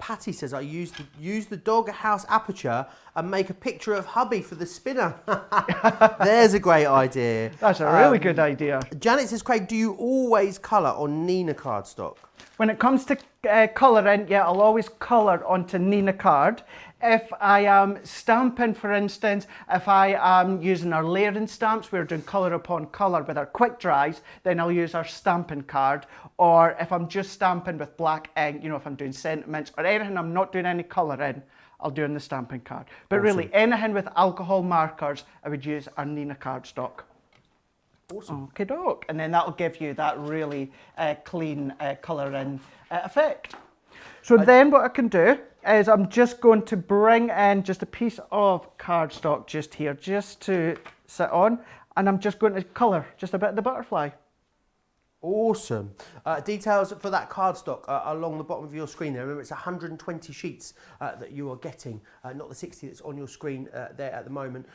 [SPEAKER 4] Patty says, I use the doghouse aperture and make a picture of hubby for the spinner. There's a great idea.
[SPEAKER 5] That's a really good idea.
[SPEAKER 4] Janet says, Craig, do you always colour on Nina cardstock?
[SPEAKER 5] When it comes to colouring, yeah, I'll always colour onto Nina card. If I am stamping, for instance, if I am using our layering stamps, we're doing colour upon colour with our quick dries, then I'll use our stamping card. Or if I'm just stamping with black ink, you know, if I'm doing sentiments or anything, I'm not doing any colouring, I'll do in the stamping card. But really, anything with alcohol markers, I would use our Nina cardstock.
[SPEAKER 4] Awesome.
[SPEAKER 5] Okie doke. And then that'll give you that really clean colouring effect. So then what I can do is I'm just going to bring in just a piece of cardstock just here, just to sit on, and I'm just going to colour just a bit of the butterfly.
[SPEAKER 4] Awesome. Details for that cardstock along the bottom of your screen there. Remember, it's 120 sheets that you are getting, not the 60 that's on your screen there at the moment.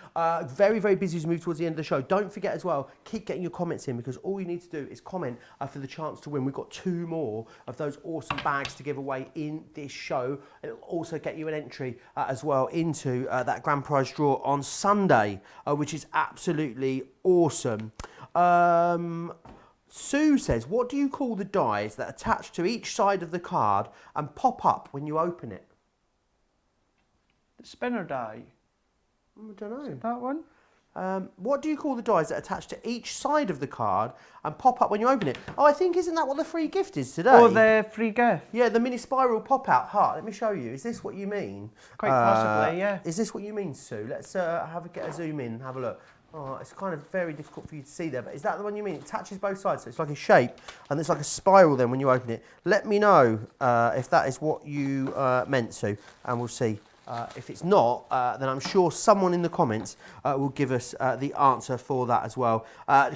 [SPEAKER 4] Very, very busy as we move towards the end of the show. Don't forget as well, keep getting your comments in, because all you need to do is comment for the chance to win. We've got 2 more of those awesome bags to give away in this show. It'll also get you an entry as well into that grand prize draw on Sunday, which is absolutely awesome. Sue says, what do you call the dies that attach to each side of the card and pop up when you open it?
[SPEAKER 5] The spinner die.
[SPEAKER 4] I don't know.
[SPEAKER 5] That one?
[SPEAKER 4] What do you call the dies that attach to each side of the card and pop up when you open it? Oh, I think, isn't that what the free gift is today?
[SPEAKER 5] Oh, the free gift.
[SPEAKER 4] Yeah, the mini spiral pop-out heart. Let me show you. Is this what you mean?
[SPEAKER 5] Quite possibly, yeah.
[SPEAKER 4] Is this what you mean, Sue? Let's get a zoom in and have a look. Oh, it's kind of very difficult for you to see there, but is that the one you mean? It touches both sides, so it's like a shape, and it's like a spiral then when you open it. Let me know if that is what you meant to, and we'll see. If it's not, then I'm sure someone in the comments will give us the answer for that as well.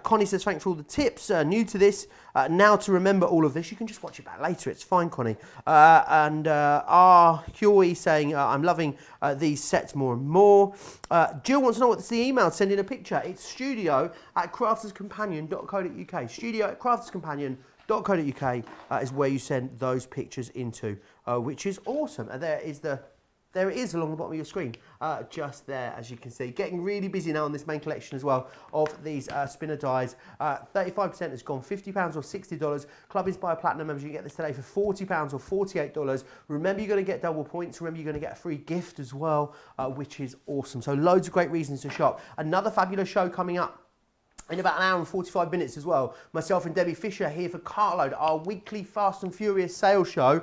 [SPEAKER 4] Connie says, thanks for all the tips. New to this, now to remember all of this. You can just watch it back later. It's fine, Connie. And Huey saying, I'm loving these sets more and more. Jill wants to know what's the email. Send in a picture. It's studio@crafterscompanion.co.uk. Studio@crafterscompanion.co.uk is where you send those pictures into, which is awesome. And there it is along the bottom of your screen, just there, as you can see. Getting really busy now on this main collection as well of these spinner dies. 35% has gone, £50 or $60. Club Inspire Platinum members, you can get this today for £40 or $48. Remember, you're going to get double points. Remember, you're going to get a free gift as well, which is awesome. So loads of great reasons to shop. Another fabulous show coming up in about an hour and 45 minutes as well. Myself and Debbie Fisher here for Cartload, our weekly Fast and Furious sales show.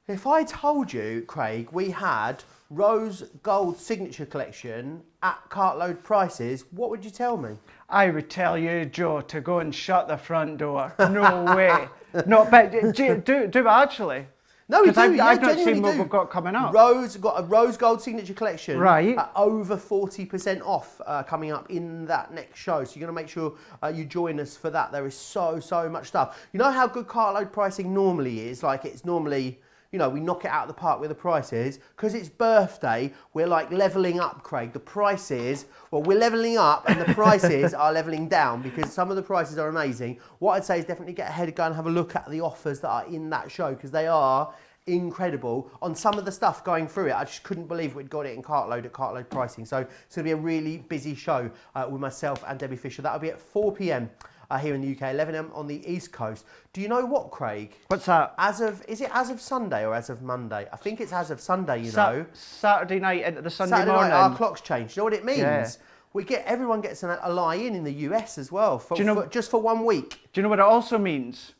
[SPEAKER 4] If I told you, Craig, we had Rose Gold Signature Collection at Cartload prices, what would you tell me?
[SPEAKER 5] I would tell you, Joe, to go and shut the front door. No way. No, but do actually.
[SPEAKER 4] No, we do.
[SPEAKER 5] I've not seen what we've got coming up.
[SPEAKER 4] Got a Rose Gold Signature Collection.
[SPEAKER 5] Right.
[SPEAKER 4] Over 40% off coming up in that next show. So you're going to make sure you join us for that. There is so much stuff. You know how good Cartload pricing normally is? Like, it's normally, you know, we knock it out of the park with the prices. Because it's birthday, we're like levelling up, Craig. The prices, well, we're levelling up and the prices are levelling down because some of the prices are amazing. What I'd say is definitely get ahead and go and have a look at the offers that are in that show, because they are incredible on some of the stuff going through it. I just couldn't believe we'd got it in Cartload at Cartload pricing. So it's going to be a really busy show with myself and Debbie Fisher. That'll be at 4 p.m. Here in the UK, 11 a.m. on the East Coast. Do you know what, Craig?
[SPEAKER 5] What's that?
[SPEAKER 4] Is it as of Sunday or as of Monday? I think it's as of Sunday, you know.
[SPEAKER 5] Saturday night into the Sunday
[SPEAKER 4] Saturday
[SPEAKER 5] morning.
[SPEAKER 4] night, our clocks change. Do you know what it means?
[SPEAKER 5] Yeah.
[SPEAKER 4] Everyone gets a lie in the US as well, just for 1 week.
[SPEAKER 5] Do you know what it also means?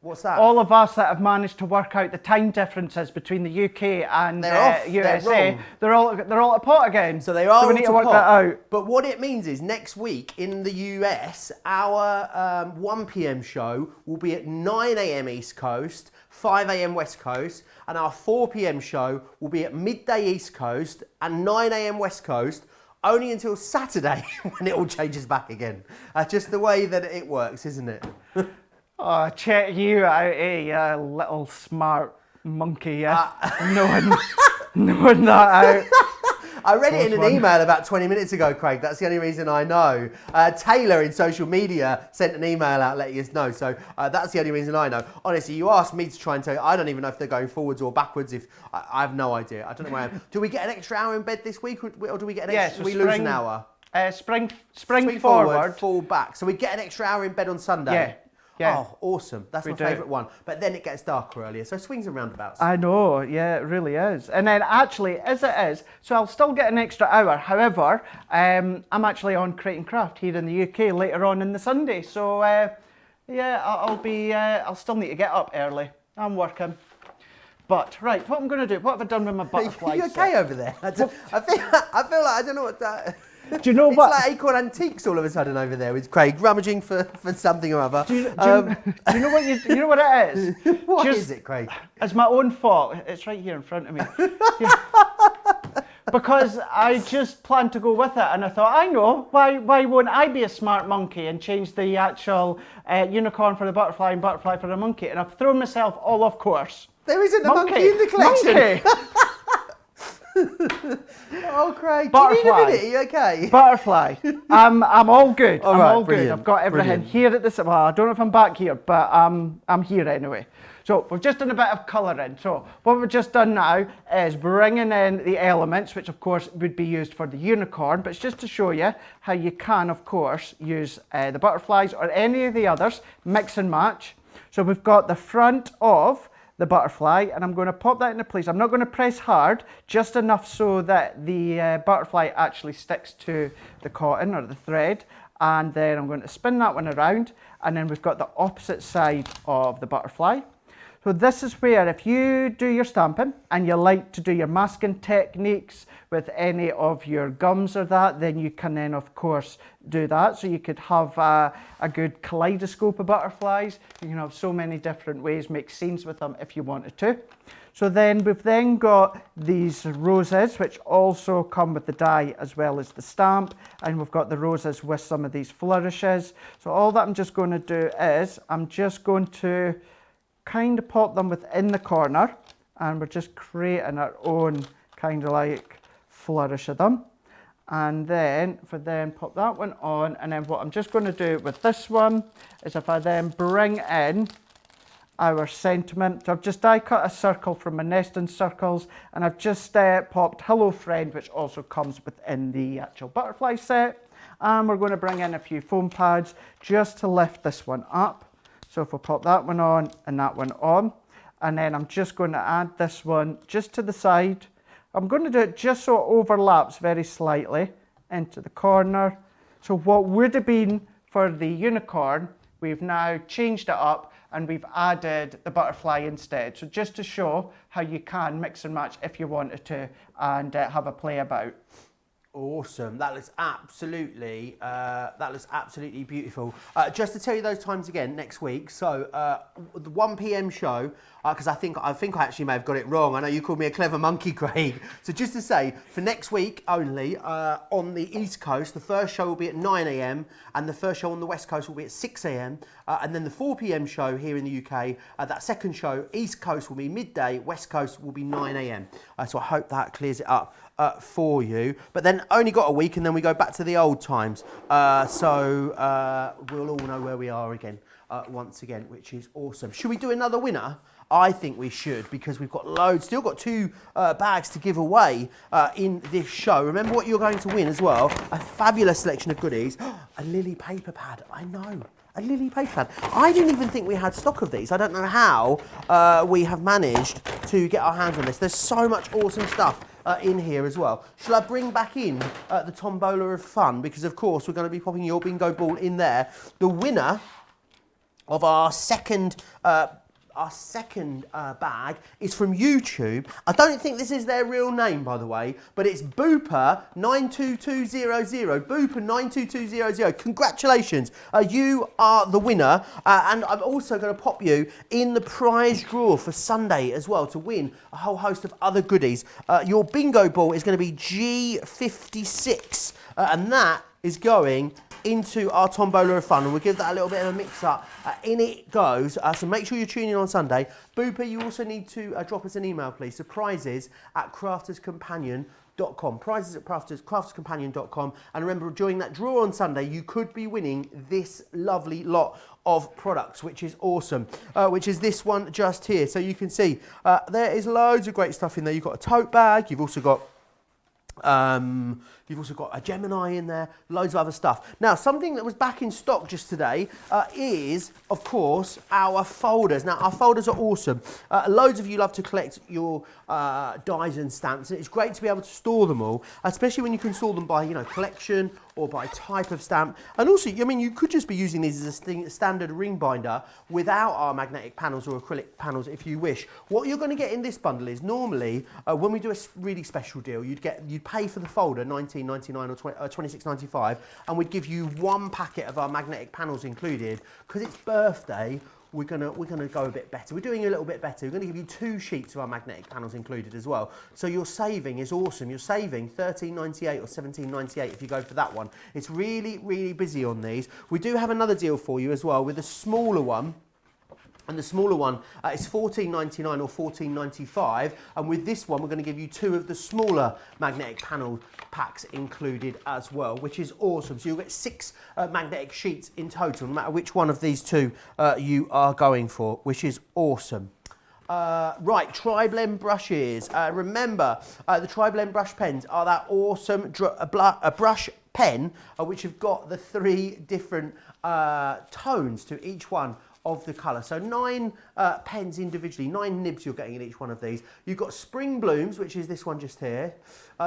[SPEAKER 4] What's that?
[SPEAKER 5] All of us that have managed to work out the time differences between the UK and USA, they're all at pot again.
[SPEAKER 4] So they are.
[SPEAKER 5] So we need to work that out.
[SPEAKER 4] But what it means is next week in the US, our 1 p.m. show will be at 9 a.m. East Coast, 5 a.m. West Coast, and our 4 p.m. show will be at midday East Coast and 9 a.m. West Coast. Only until Saturday when it all changes back again. That's just the way that it works, isn't it?
[SPEAKER 5] Oh, check you out, eh, you little smart monkey, yeah? knowing that out.
[SPEAKER 4] I read it in an email about 20 minutes ago, Craig. That's the only reason I know. Taylor in social media sent an email out letting us know. So that's the only reason I know. Honestly, you asked me to try and tell you. I don't even know if they're going forwards or backwards. I have no idea. I don't know where I am. Do we get an extra hour in bed this week or do we get an extra?
[SPEAKER 5] So
[SPEAKER 4] we lose an hour?
[SPEAKER 5] Spring forward.
[SPEAKER 4] Fall back. So we get an extra hour in bed on Sunday?
[SPEAKER 5] Yeah.
[SPEAKER 4] Oh, awesome. That's my favourite one. But then it gets darker earlier. So swings and roundabouts.
[SPEAKER 5] I know, yeah, it really is. And then actually, as it is, so I'll still get an extra hour. However, I'm actually on Create and Craft here in the UK later on in the Sunday. So, yeah, I'll still need to get up early. I'm working. But, right, what I'm going to do, what have I done with my butterfly?
[SPEAKER 4] Are you okay over there? I feel like I don't know what that...
[SPEAKER 5] Do you know what?
[SPEAKER 4] It's like Acorn Antiques all of a sudden over there with Craig rummaging for something or other.
[SPEAKER 5] Do you know what you know what it is?
[SPEAKER 4] What is it, Craig?
[SPEAKER 5] It's my own fault. It's right here in front of me. Yeah. Because I just planned to go with it, and I thought, I know, why won't I be a smart monkey and change the actual unicorn for the butterfly and butterfly for the monkey? And I've thrown myself all off course.
[SPEAKER 4] There isn't a monkey in the collection.
[SPEAKER 5] Monkey.
[SPEAKER 4] Oh, Craig,
[SPEAKER 5] Butterfly.
[SPEAKER 4] do you need a minute? Are you okay?
[SPEAKER 5] Butterfly. I'm all good. I'm
[SPEAKER 4] right,
[SPEAKER 5] all
[SPEAKER 4] brilliant,
[SPEAKER 5] good. I've got everything
[SPEAKER 4] brilliant.
[SPEAKER 5] here at this. Well, I don't know if I'm back here, but I'm here anyway. So we've just done a bit of colouring. So what we've just done now is bringing in the elements, which of course would be used for the unicorn, but it's just to show you how you can, of course, use the butterflies or any of the others, mix and match. So we've got the front of the butterfly, and I'm going to pop that into place. I'm not going to press hard, just enough so that the butterfly actually sticks to the cotton or the thread, and then I'm going to spin that one around, and then we've got the opposite side of the butterfly. So this is where, if you do your stamping and you like to do your masking techniques with any of your gums or that, then you can then of course do that. So you could have a good kaleidoscope of butterflies. You can have so many different ways, make scenes with them if you wanted to. So then we've then got these roses, which also come with the die as well as the stamp. And we've got the roses with some of these flourishes. So all that I'm just going to do is, I'm just going to kind of pop them within the corner, and we're just creating our own kind of like flourish of them. And then pop that one on, and then what I'm just going to do with this one is if I then bring in our sentiment, so I've just die cut a circle from my nesting circles, and I've just popped hello friend, which also comes within the actual butterfly set. And we're going to bring in a few foam pads just to lift this one up. So if I pop that one on and that one on, and then I'm just going to add this one just to the side. I'm going to do it just so it overlaps very slightly into the corner. So what would have been for the unicorn, we've now changed it up and we've added the butterfly instead. So just to show how you can mix and match if you wanted to, and have a play about.
[SPEAKER 4] Awesome. That looks absolutely beautiful. Just to tell you those times again next week. So the 1 p.m. show, because I think I actually may have got it wrong. I know you called me a clever monkey, Craig. So just to say, for next week only, on the East Coast, the first show will be at 9 a.m. and the first show on the West Coast will be at 6 a.m. And then the 4 p.m. show here in the UK, that second show, East Coast will be midday, West Coast will be 9 a.m. So I hope that clears it up for you. But then only got a week and then we go back to the old times. So we'll all know where we are again, once again, which is awesome. Should we do another winner? I think we should, because we've got loads, still got 2 bags to give away in this show. Remember what you're going to win as well, a fabulous selection of goodies. A Lily paper pad, I know. A Lily paper pad. I didn't even think we had stock of these. I don't know how we have managed to get our hands on this. There's so much awesome stuff in here as well. Shall I bring back in the tombola of fun? Because of course we're going to be popping your bingo ball in there. The winner of our second bag is from YouTube. I don't think this is their real name, by the way, but it's Booper92200. Booper92200. Congratulations, you are the winner. And I'm also going to pop you in the prize draw for Sunday as well to win a whole host of other goodies. Your bingo ball is going to be G56, and that is going into our tombola of fun, and we'll give that a little bit of a mix up. In it goes, so make sure you're tuning in on Sunday. Booper, you also need to drop us an email, please, to prizes@crafterscompanion.com. Prizes at crafterscompanion.com. And remember, during that draw on Sunday, you could be winning this lovely lot of products, which is awesome, which is this one just here. So you can see there is loads of great stuff in there. You've got a tote bag, you've also got a Gemini in there, loads of other stuff. Now, something that was back in stock just today is, of course, our folders. Now, our folders are awesome. Loads of you love to collect your dies and stamps, and it's great to be able to store them all, especially when you can store them by, you know, collection or by type of stamp. And also, I mean, you could just be using these as a standard ring binder without our magnetic panels or acrylic panels if you wish. What you're going to get in this bundle is normally, when we do a really special deal, you'd pay for the folder $19.99 or $26.95, and we'd give you one packet of our magnetic panels included. Because it's birthday, we're gonna go a bit better. We're doing a little bit better. We're gonna give you 2 sheets of our magnetic panels included as well. So your saving is awesome. You're saving $13.98 or $17.98 if you go for that one. It's really, really busy on these. We do have another deal for you as well with a smaller one. And the smaller one is $14.99 or $14.95. And with this one, we're going to give you 2 of the smaller magnetic panel packs included as well, which is awesome. So you'll get 6 magnetic sheets in total, no matter which one of these 2 you are going for, which is awesome. Right, Tri-Blend brushes. Remember, the Tri-Blend brush pens are that awesome brush pen, which have got the 3 different tones to each one of the colour. So 9 pens individually, 9 nibs you're getting in each one of these. You've got Spring Blooms, which is this one just here.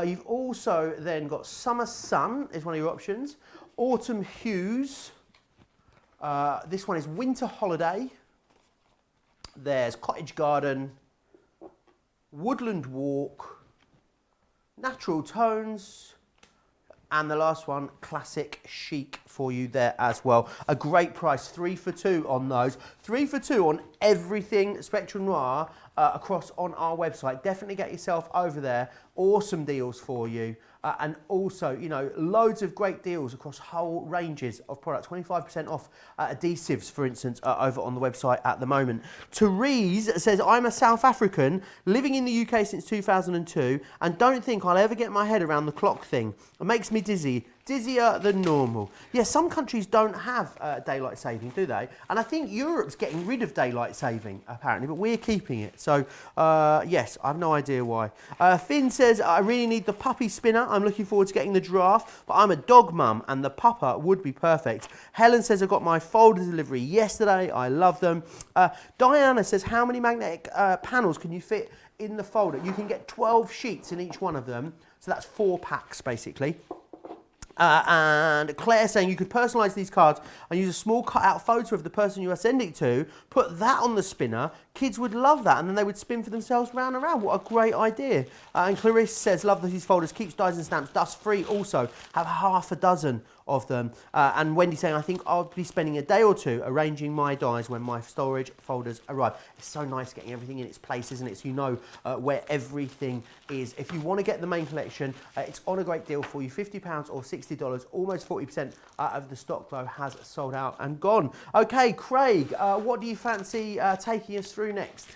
[SPEAKER 4] You've also then got Summer Sun is one of your options. Autumn Hues. This one is Winter Holiday. There's Cottage Garden. Woodland Walk. Natural Tones. And the last one, Classic Chic for you there as well. A great price, 3 for 2 on those. 3 for 2 on everything Spectrum Noir across on our website. Definitely get yourself over there. Awesome deals for you. And also, you know, loads of great deals across whole ranges of products. 25% off adhesives, for instance, over on the website at the moment. Therese says, I'm a South African living in the UK since 2002 and don't think I'll ever get my head around the clock thing. It makes me dizzy. Dizzier than normal. Yeah, some countries don't have daylight saving, do they? And I think Europe's getting rid of daylight saving, apparently, but we're keeping it. So, yes, I have no idea why. Finn says, I really need the puppy spinner. I'm looking forward to getting the giraffe, but I'm a dog mum and the pupper would be perfect. Helen says, I got my folder delivery yesterday. I love them. Diana says, how many magnetic panels can you fit in the folder? You can get 12 sheets in each one of them. So that's 4 packs, basically. And Claire saying you could personalise these cards and use a small cut-out photo of the person you are sending it to, put that on the spinner. Kids would love that, and then they would spin for themselves round and round. What a great idea. And Clarisse says, love these folders, keeps dies and stamps dust-free. Also, have half a dozen of them. And Wendy saying, I think I'll be spending a day or 2 arranging my dies when my storage folders arrive. It's so nice getting everything in its place, isn't it? So you know where everything is. If you want to get the main collection, it's on a great deal for you, £50 or $60. Almost 40% of the stock, though, has sold out and gone. Okay, Craig, what do you fancy taking us through next?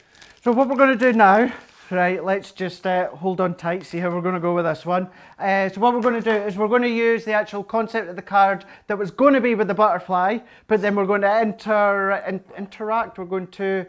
[SPEAKER 5] So what we're going to do now, right, let's just hold on tight, see how we're going to go with this one. So what we're going to do is we're going to use the actual concept of the card that was going to be with the butterfly, but then we're going to interact. We're going to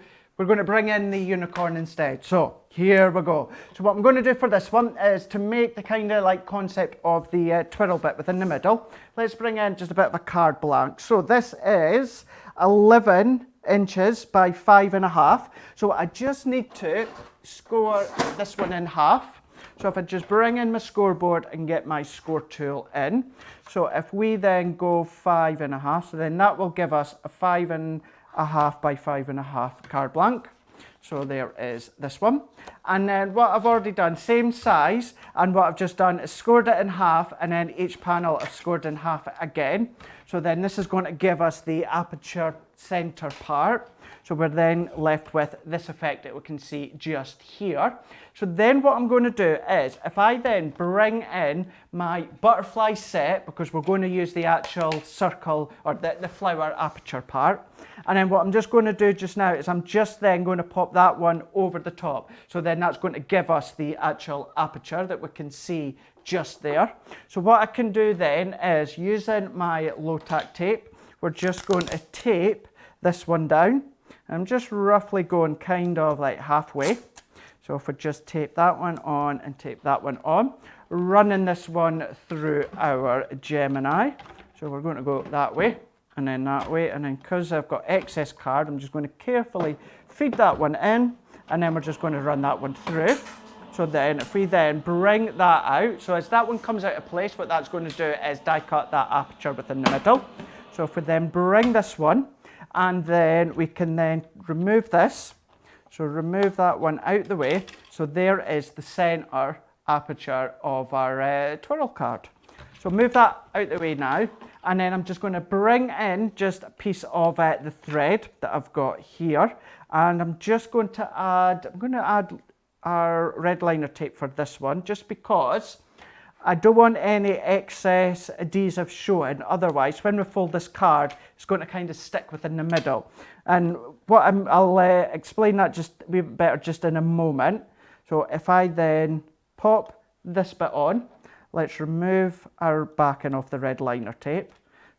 [SPEAKER 5] bring in the unicorn instead. So here we go. So what I'm going to do for this one is to make the kind of like concept of the twirl bit within the middle. Let's bring in just a bit of a card blank. So this is 11 inches by 5.5. So I just need to score this one in half. So if I just bring in my scoreboard and get my score tool in. So if we then go 5.5, so then that will give us a 5.5 1/2 by 5.5 card blank. So there is this one. And then what I've already done, same size, and what I've just done is scored it in half, and then each panel I've scored in half again. So then this is going to give us the aperture center part. So we're then left with this effect that we can see just here. So then what I'm going to do is, if I then bring in my butterfly set, because we're going to use the actual circle or the flower aperture part, and then what I'm just going to do just now is I'm just then going to pop that one over the top. So then that's going to give us the actual aperture that we can see just there. So what I can do then is, using my low tack tape, we're just going to tape this one down. I'm just roughly going kind of like halfway. So if we just tape that one on and tape that one on, running this one through our Gemini. So we're going to go that way and then that way. And then because I've got excess card, I'm just going to carefully feed that one in, and then we're just going to run that one through. So then if we then bring that out, so as that one comes out of place, what that's going to do is die cut that aperture within the middle. So if we then bring this one, and then we can then remove this. So remove that one out the way. So there is the center aperture of our twirl card. So move that out the way now. And then I'm just going to bring in just a piece of the thread that I've got here. And I'm just going to add, our red liner tape for this one, just because I don't want any excess adhesive showing, otherwise when we fold this card, it's going to kind of stick within the middle. And what I'll explain that just a bit better just in a moment. So if I then pop this bit on, let's remove our backing off the red liner tape.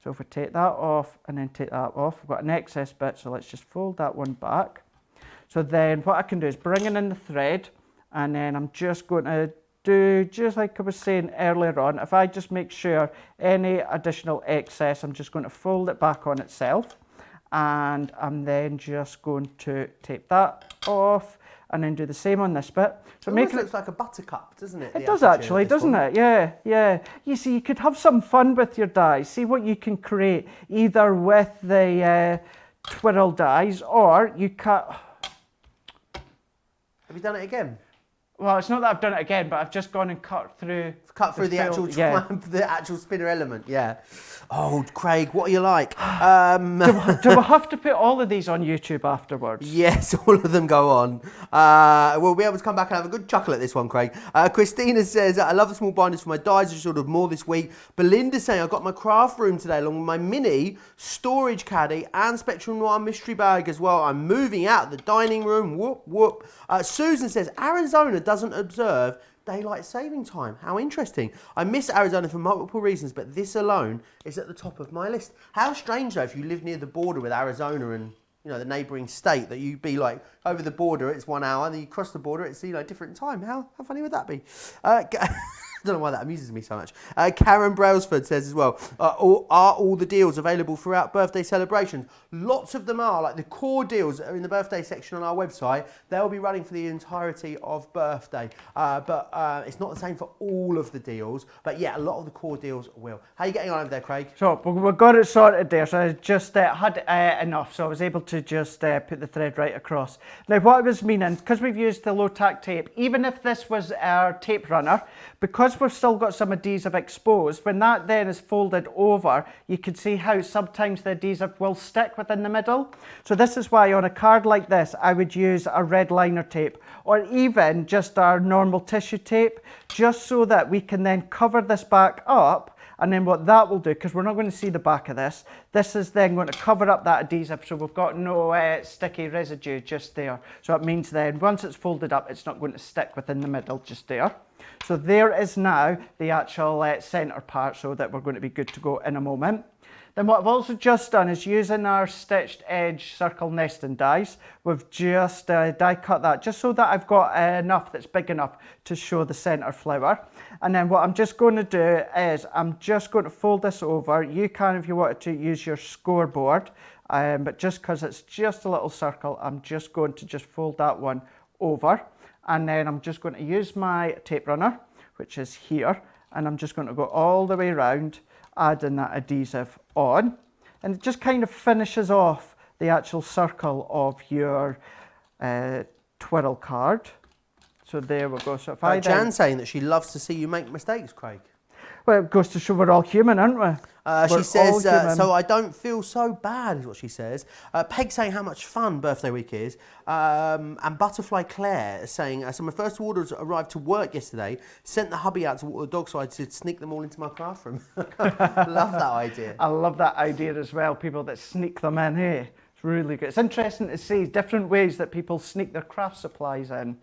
[SPEAKER 5] So if we take that off and then take that off, we've got an excess bit, so let's just fold that one back. So then what I can do is bring in the thread, and then I'm just going to do, just like I was saying earlier on, if I just make sure any additional excess, I'm just going to fold it back on itself, and I'm then just going to tape that off and then do the same on this bit. So
[SPEAKER 4] it looks like a buttercup, doesn't it?
[SPEAKER 5] It does actually, doesn't it? Yeah, yeah. You see, you could have some fun with your dies. See what you can create either with the twirl dies, or you cut.
[SPEAKER 4] Have you done it again?
[SPEAKER 5] Well, it's not that I've done it again, but I've just gone and cut through
[SPEAKER 4] the actual
[SPEAKER 5] yeah.
[SPEAKER 4] the actual spinner element. Yeah. Oh, Craig, what are you like?
[SPEAKER 5] Do we have to put all of these on YouTube afterwards?
[SPEAKER 4] Yes, all of them go on. We'll be able to come back and have a good chuckle at this one, Craig. Christina says, I love the small binders for my dies. I should have more this week. Belinda's saying, I got my craft room today along with my mini storage caddy and Spectrum Noir mystery bag as well. I'm moving out of the dining room. Whoop, whoop. Susan says, Arizona doesn't observe daylight saving time. How interesting. I miss Arizona for multiple reasons, but this alone is at the top of my list. How strange though, if you live near the border with Arizona and the neighbouring state, that you'd be like, over the border it's 1 hour, and then you cross the border it's different time. How funny would that be? I don't know why that amuses me so much. Karen Brailsford says as well, are all the deals available throughout birthday celebrations? Lots of them are. Like the core deals that are in the birthday section on our website, they'll be running for the entirety of birthday. But it's not the same for all of the deals. But yeah, a lot of the core deals will. How are you getting on over there, Craig?
[SPEAKER 5] So we've got it sorted there. So I just had enough. So I was able to just put the thread right across. Now what I was meaning, because we've used the low tack tape, even if this was our tape runner, because we've still got some adhesive exposed, when that then is folded over, you can see how sometimes the adhesive will stick within the middle. So this is why on a card like this, I would use a red liner tape, or even just our normal tissue tape, just so that we can then cover this back up. And then what that will do, because we're not going to see the back of this, this is then going to cover up that adhesive, so we've got no sticky residue just there. So it means then once it's folded up, it's not going to stick within the middle just there. So there is now the actual centre part, so that we're going to be good to go in a moment. Then what I've also just done is using our stitched edge circle nesting dies, we've just die cut that just so that I've got enough that's big enough to show the centre flower. And then what I'm just going to do is I'm just going to fold this over. You can, if you wanted to, use your scoreboard, but just because it's just a little circle, I'm just going to just fold that one over. And then I'm just going to use my tape runner, which is here, and I'm just going to go all the way around, adding that adhesive on, and it just kind of finishes off the actual circle of your twirl card. So there we go. So if I then...
[SPEAKER 4] Jan's saying that she loves to see you make mistakes, Craig.
[SPEAKER 5] Well, it goes to show we're all human, aren't we?
[SPEAKER 4] She says, so I don't feel so bad, is what she says. Peg saying how much fun birthday week is. And Butterfly Claire saying, so my first orders arrived to work yesterday, sent the hubby out to walk the dog so I could sneak them all into my craft room. Love that idea.
[SPEAKER 5] I love that idea as well, people that sneak them in here. It's really good. It's interesting to see different ways that people sneak their craft supplies in.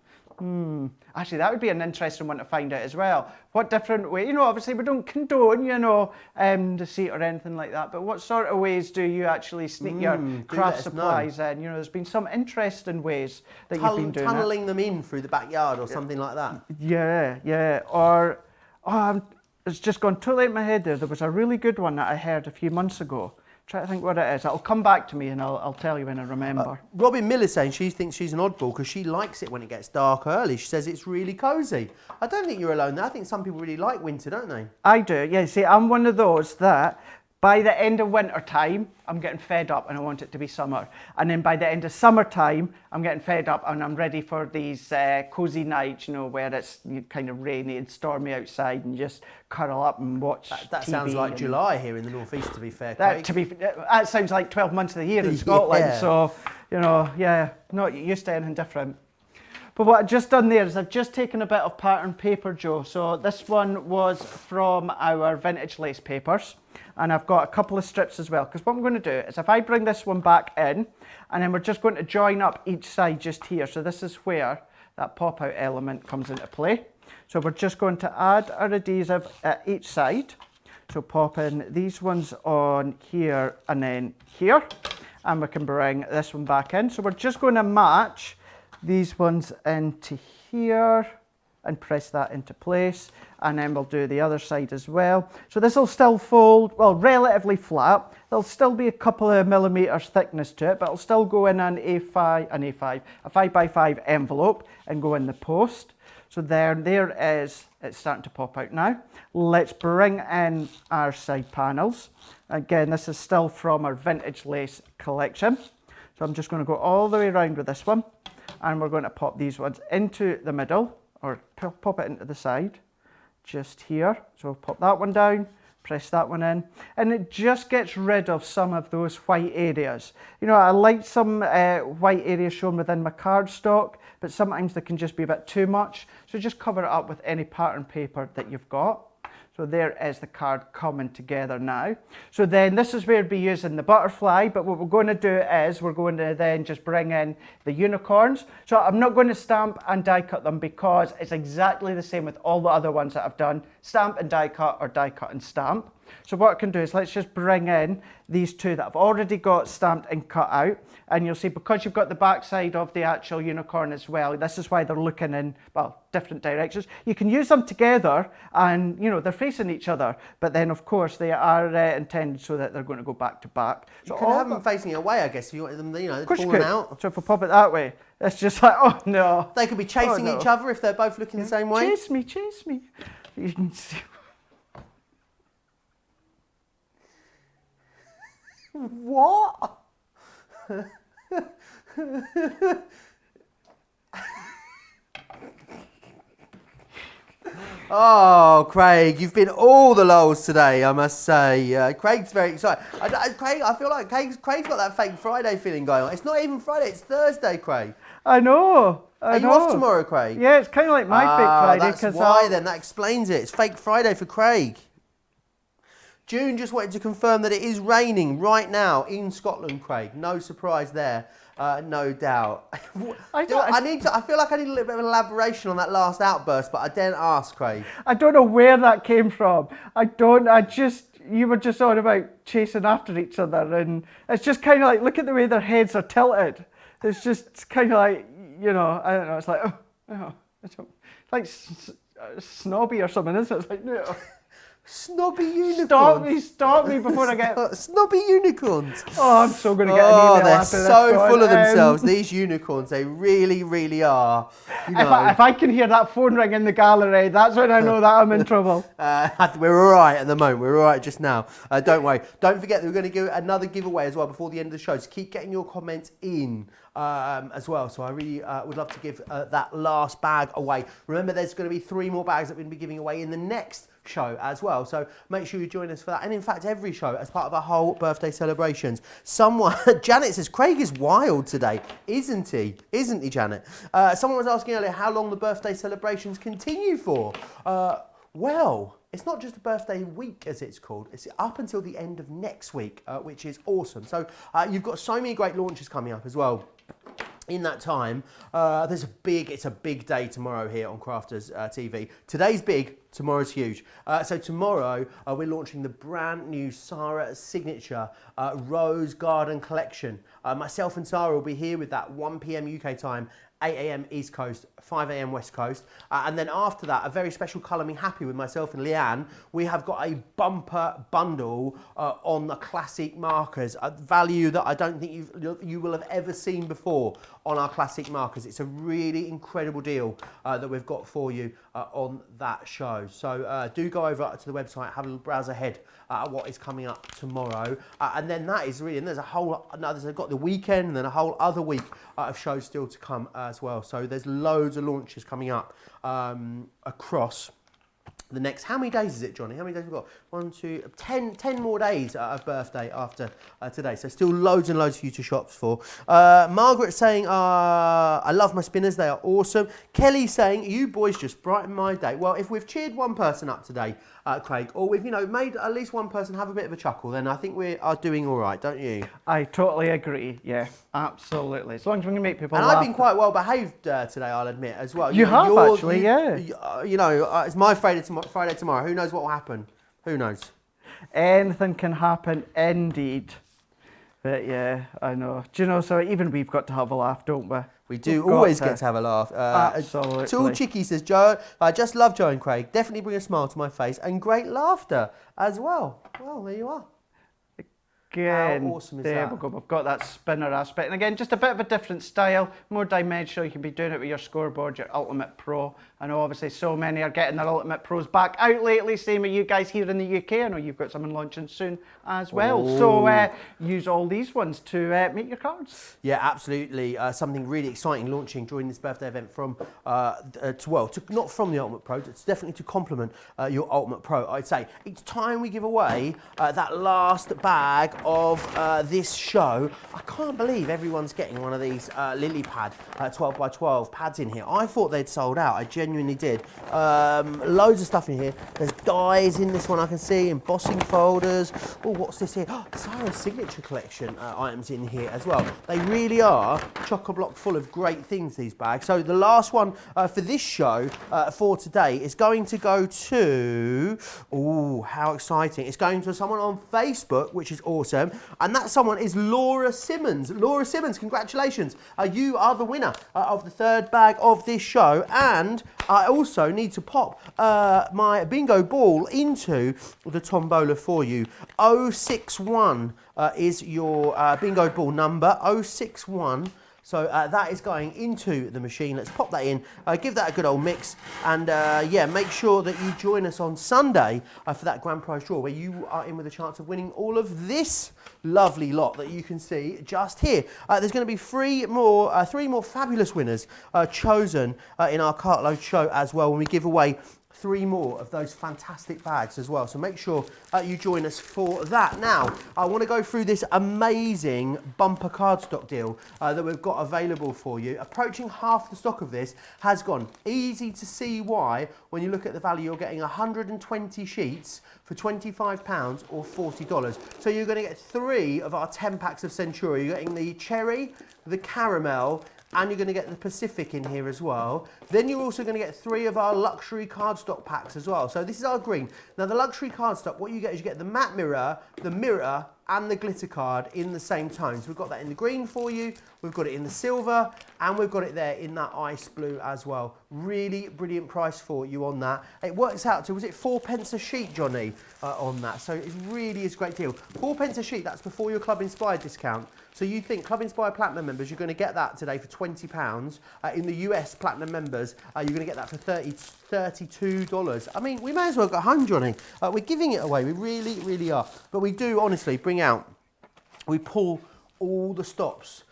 [SPEAKER 5] Actually, that would be an interesting one to find out as well. What different way, you know, obviously we don't condone, you know, deceit or anything like that, but what sort of ways do you actually sneak your craft supplies in? You know, there's been some interesting ways that you've been doing
[SPEAKER 4] tunneling them in through the backyard or something like that.
[SPEAKER 5] Yeah. Or, it's just gone totally out of my head there. There was a really good one that I heard a few months ago. Try to think what it is. It'll come back to me and I'll tell you when I remember.
[SPEAKER 4] Robin Miller saying she thinks she's an oddball because she likes it when it gets dark early. She says it's really cosy. I don't think you're alone there. I think some people really like winter, don't they?
[SPEAKER 5] I do, yeah. See, I'm one of those that by the end of winter time, I'm getting fed up and I want it to be summer. And then by the end of summertime, I'm getting fed up and I'm ready for these cosy nights, you know, where it's kind of rainy and stormy outside and just curl up and watch
[SPEAKER 4] That
[SPEAKER 5] TV.
[SPEAKER 4] sounds like July here in the northeast, to be fair, Craig.
[SPEAKER 5] That sounds like 12 months of the year in Scotland.
[SPEAKER 4] Yeah.
[SPEAKER 5] So, you know, yeah, not used to anything different. But what I've just done there is I've just taken a bit of pattern paper, Joe. So this one was from our vintage lace papers. And I've got a couple of strips as well. Because what I'm going to do is if I bring this one back in, and then we're just going to join up each side just here. So this is where that pop-out element comes into play. So we're just going to add our adhesive at each side. So pop in these ones on here and then here. And we can bring this one back in. So we're just going to match these ones into here and press that into place, and then we'll do the other side as well. So this will still fold, well, relatively flat. There'll still be a couple of millimeters thickness to it, but it'll still go in a 5x5 envelope and go in the post. So there is, it's starting to pop out now. Let's bring in our side panels. Again, this is still from our vintage lace collection. So I'm just going to go all the way around with this one. And we're going to pop these ones into the middle, or pop it into the side, just here. So we'll pop that one down, press that one in, and it just gets rid of some of those white areas. You know, I like some white areas shown within my cardstock, but sometimes they can just be a bit too much. So just cover it up with any pattern paper that you've got. So there is the card coming together now. So then this is where we'll be using the butterfly, but what we're going to do is we're going to then just bring in the unicorns. So I'm not going to stamp and die cut them because it's exactly the same with all the other ones that I've done. Stamp and die cut or die cut and stamp. So what I can do is let's just bring in these two that I've already got stamped and cut out. And you'll see because you've got the back side of the actual unicorn as well, this is why they're looking in, well, different directions. You can use them together and, you know, they're facing each other. But then, of course, they are intended so that they're going to go back to back. So
[SPEAKER 4] you can have them facing away, I guess, if you wanted them, you know, falling out.
[SPEAKER 5] So if we pop it that way, it's just like, oh, no.
[SPEAKER 4] They could be chasing each other if they're both looking the same way.
[SPEAKER 5] Chase me, chase me. You can see.
[SPEAKER 4] What? Oh, Craig, you've been all the lols today, I must say. Craig's very excited. Craig, I feel like Craig's got that fake Friday feeling going on. It's not even Friday, it's Thursday, Craig.
[SPEAKER 5] I know.
[SPEAKER 4] Are you off tomorrow, Craig?
[SPEAKER 5] Yeah, it's kind of like my fake Friday.
[SPEAKER 4] That's why then, that explains it. It's fake Friday for Craig. June just wanted to confirm that it is raining right now in Scotland, Craig. No surprise there, no doubt. I feel like I need a little bit of elaboration on that last outburst, but I daren't ask, Craig.
[SPEAKER 5] I don't know where that came from. You were just on about chasing after each other, and it's just kind of like, look at the way their heads are tilted. It's just kind of like, you know, I don't know, it's like, it's like snobby or something, isn't it? It's like, no.
[SPEAKER 4] Snobby unicorns.
[SPEAKER 5] Stop me before I get...
[SPEAKER 4] Snobby unicorns.
[SPEAKER 5] Oh, I'm so going to get an email
[SPEAKER 4] they're
[SPEAKER 5] after this.
[SPEAKER 4] so full of themselves. These unicorns, they really, really are. You know.
[SPEAKER 5] If I can hear that phone ring in the gallery, that's when I know that I'm in trouble.
[SPEAKER 4] We're all right at the moment. We're all right just now. Don't worry. Don't forget that we're going to do another giveaway as well before the end of the show. So keep getting your comments in as well. So I really would love to give that last bag away. Remember, there's going to be 3 more bags that we're going to be giving away in the next show as well, so make sure you join us for that, and in fact every show as part of our whole birthday celebrations. Janet says Craig is wild today, isn't he, Janet? Someone was asking earlier how long the birthday celebrations continue for. Well, it's not just a birthday week as it's called, it's up until the end of next week, which is awesome. So you've got so many great launches coming up as well. In that time, it's a big day tomorrow here on Crafters TV. Today's big, tomorrow's huge. So tomorrow we're launching the brand new Sarah Signature Rose Garden Collection. Myself and Sarah will be here with that 1 PM UK time, 8 AM East Coast, 5 AM West Coast. And then after that, a very special Colour Me Happy with myself and Leanne. We have got a bumper bundle on the classic markers, a value that I don't think you will have ever seen before on our classic markers. It's a really incredible deal that we've got for you on that show. So do go over to the website, have a little browse ahead at what is coming up tomorrow. And then that is really, and there's a whole, they've got the weekend and then a whole other week of shows still to come as well. So there's loads of launches coming up across the next, how many days is it, Johnny? How many days have we got? 1, 2, 10 more days of birthday after today. So still loads and loads for you to shop for. Margaret saying, I love my spinners, they are awesome. Kelly saying, you boys just brighten my day. Well, if we've cheered one person up today, Craig, or we've made at least one person have a bit of a chuckle, then I think we are doing all right, don't you?
[SPEAKER 5] I totally agree. Yeah, absolutely. As long as we can make people
[SPEAKER 4] laugh.
[SPEAKER 5] And
[SPEAKER 4] I've been quite well behaved today, I'll admit, as well.
[SPEAKER 5] You have actually, yeah.
[SPEAKER 4] It's my Friday tomorrow. Who knows what will happen? Who knows?
[SPEAKER 5] Anything can happen, indeed. But yeah, I know. Do you know, so even we've got to have a laugh, don't we?
[SPEAKER 4] We do always get to have a laugh.
[SPEAKER 5] Absolutely.
[SPEAKER 4] Tool Chicky says, Joe, I just love Joe and Craig. Definitely bring a smile to my face and great laughter as well. Well, there you are.
[SPEAKER 5] Again,
[SPEAKER 4] how awesome is
[SPEAKER 5] there
[SPEAKER 4] that?
[SPEAKER 5] we go. We've got that spinner aspect. And again, just a bit of a different style, more dimensional. You can be doing it with your scoreboard, your Ultimate Pro. I know obviously so many are getting their Ultimate Pros back out lately. Same with you guys here in the UK. I know you've got someone launching soon as well.
[SPEAKER 4] Oh.
[SPEAKER 5] So use all these ones to make your cards.
[SPEAKER 4] Yeah, absolutely. Something really exciting launching during this birthday event from, not from the Ultimate Pro, it's definitely to complement your Ultimate Pro, I'd say. It's time we give away that last bag of this show. I can't believe everyone's getting one of these lily pad 12 by 12 pads in here. I thought they'd sold out. I genuinely did. Loads of stuff in here. There's dies in this one I can see, embossing folders. Oh, what's this here? Oh, Sarah's Signature Collection items in here as well. They really are chock-a-block full of great things, these bags. So the last one for this show for today is going to go to, oh, how exciting. It's going to someone on Facebook, which is awesome. And that someone is Laura Simmons. Laura Simmons, congratulations. You are the winner of the 3rd bag of this show. And I also need to pop my bingo ball into the tombola for you. 061 is your bingo ball number, 061. So that is going into the machine. Let's pop that in, give that a good old mix, and yeah, make sure that you join us on Sunday for that grand prize draw, where you are in with a chance of winning all of this lovely lot that you can see just here. There's going to be 3 more fabulous winners chosen in our cartload show as well, when we give away 3 more of those fantastic bags as well. So make sure you join us for that. Now, I want to go through this amazing bumper cardstock deal that we've got available for you. Approaching half the stock of this has gone. Easy to see why when you look at the value. You're getting 120 sheets for £25 or $40. So you're going to get 3 of our 10 packs of Centuria. You're getting the cherry, the caramel, and you're going to get the Pacific in here as well. Then you're also going to get 3 of our luxury cardstock packs as well. So this is our green. Now the luxury cardstock, what you get is you get the matte mirror, the mirror, and the glitter card in the same tones. We've got that in the green for you, we've got it in the silver, and we've got it there in that ice blue as well. Really brilliant price for you on that. It works out to, was it 4p a sheet, Johnny, on that? So it really is a great deal. 4p a sheet, that's before your Club Inspired discount. So you think Club Inspired Platinum members, you're going to get that today for £20. In the US Platinum members, you're going to get that for $32. I mean, we may as well go home, Johnny. We're giving it away. We really, really are. But we do honestly bring out, we pull all the stops.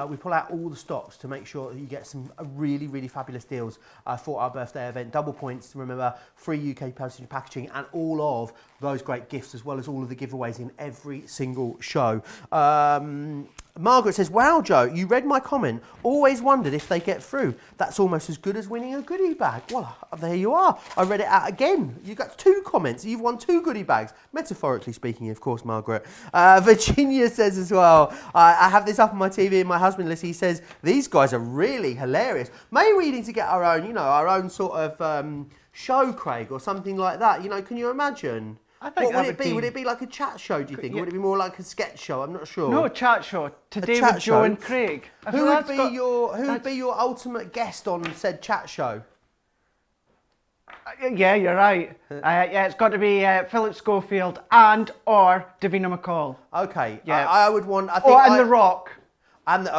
[SPEAKER 4] We pull out all the stops to make sure that you get some really, really fabulous deals for our birthday event. Double points, remember, free UK postage and packaging, and all of those great gifts, as well as all of the giveaways in every single show. Margaret says, wow, Joe, you read my comment. Always wondered if they get through. That's almost as good as winning a goodie bag. Well, there you are. I read it out again. You got 2 comments. You've won 2 goodie bags. Metaphorically speaking, of course, Margaret. Virginia says as well, I have this up on my TV, and my husband, Lissy, says, these guys are really hilarious. Maybe we need to get our own, you know, our own sort of show, Craig, or something like that. You know, can you imagine?
[SPEAKER 5] I think
[SPEAKER 4] what would it be? Would it be like a chat show, do you think? Or would it be more like a sketch show? I'm not sure.
[SPEAKER 5] No, chat show. Today with Joe and Craig.
[SPEAKER 4] Who would be your ultimate guest on said chat show?
[SPEAKER 5] Yeah, you're right. Yeah, it's got to be Philip Schofield and or Davina McCall.
[SPEAKER 4] Okay.
[SPEAKER 5] Yeah.
[SPEAKER 4] I would want. I think.
[SPEAKER 5] The Rock.
[SPEAKER 4] And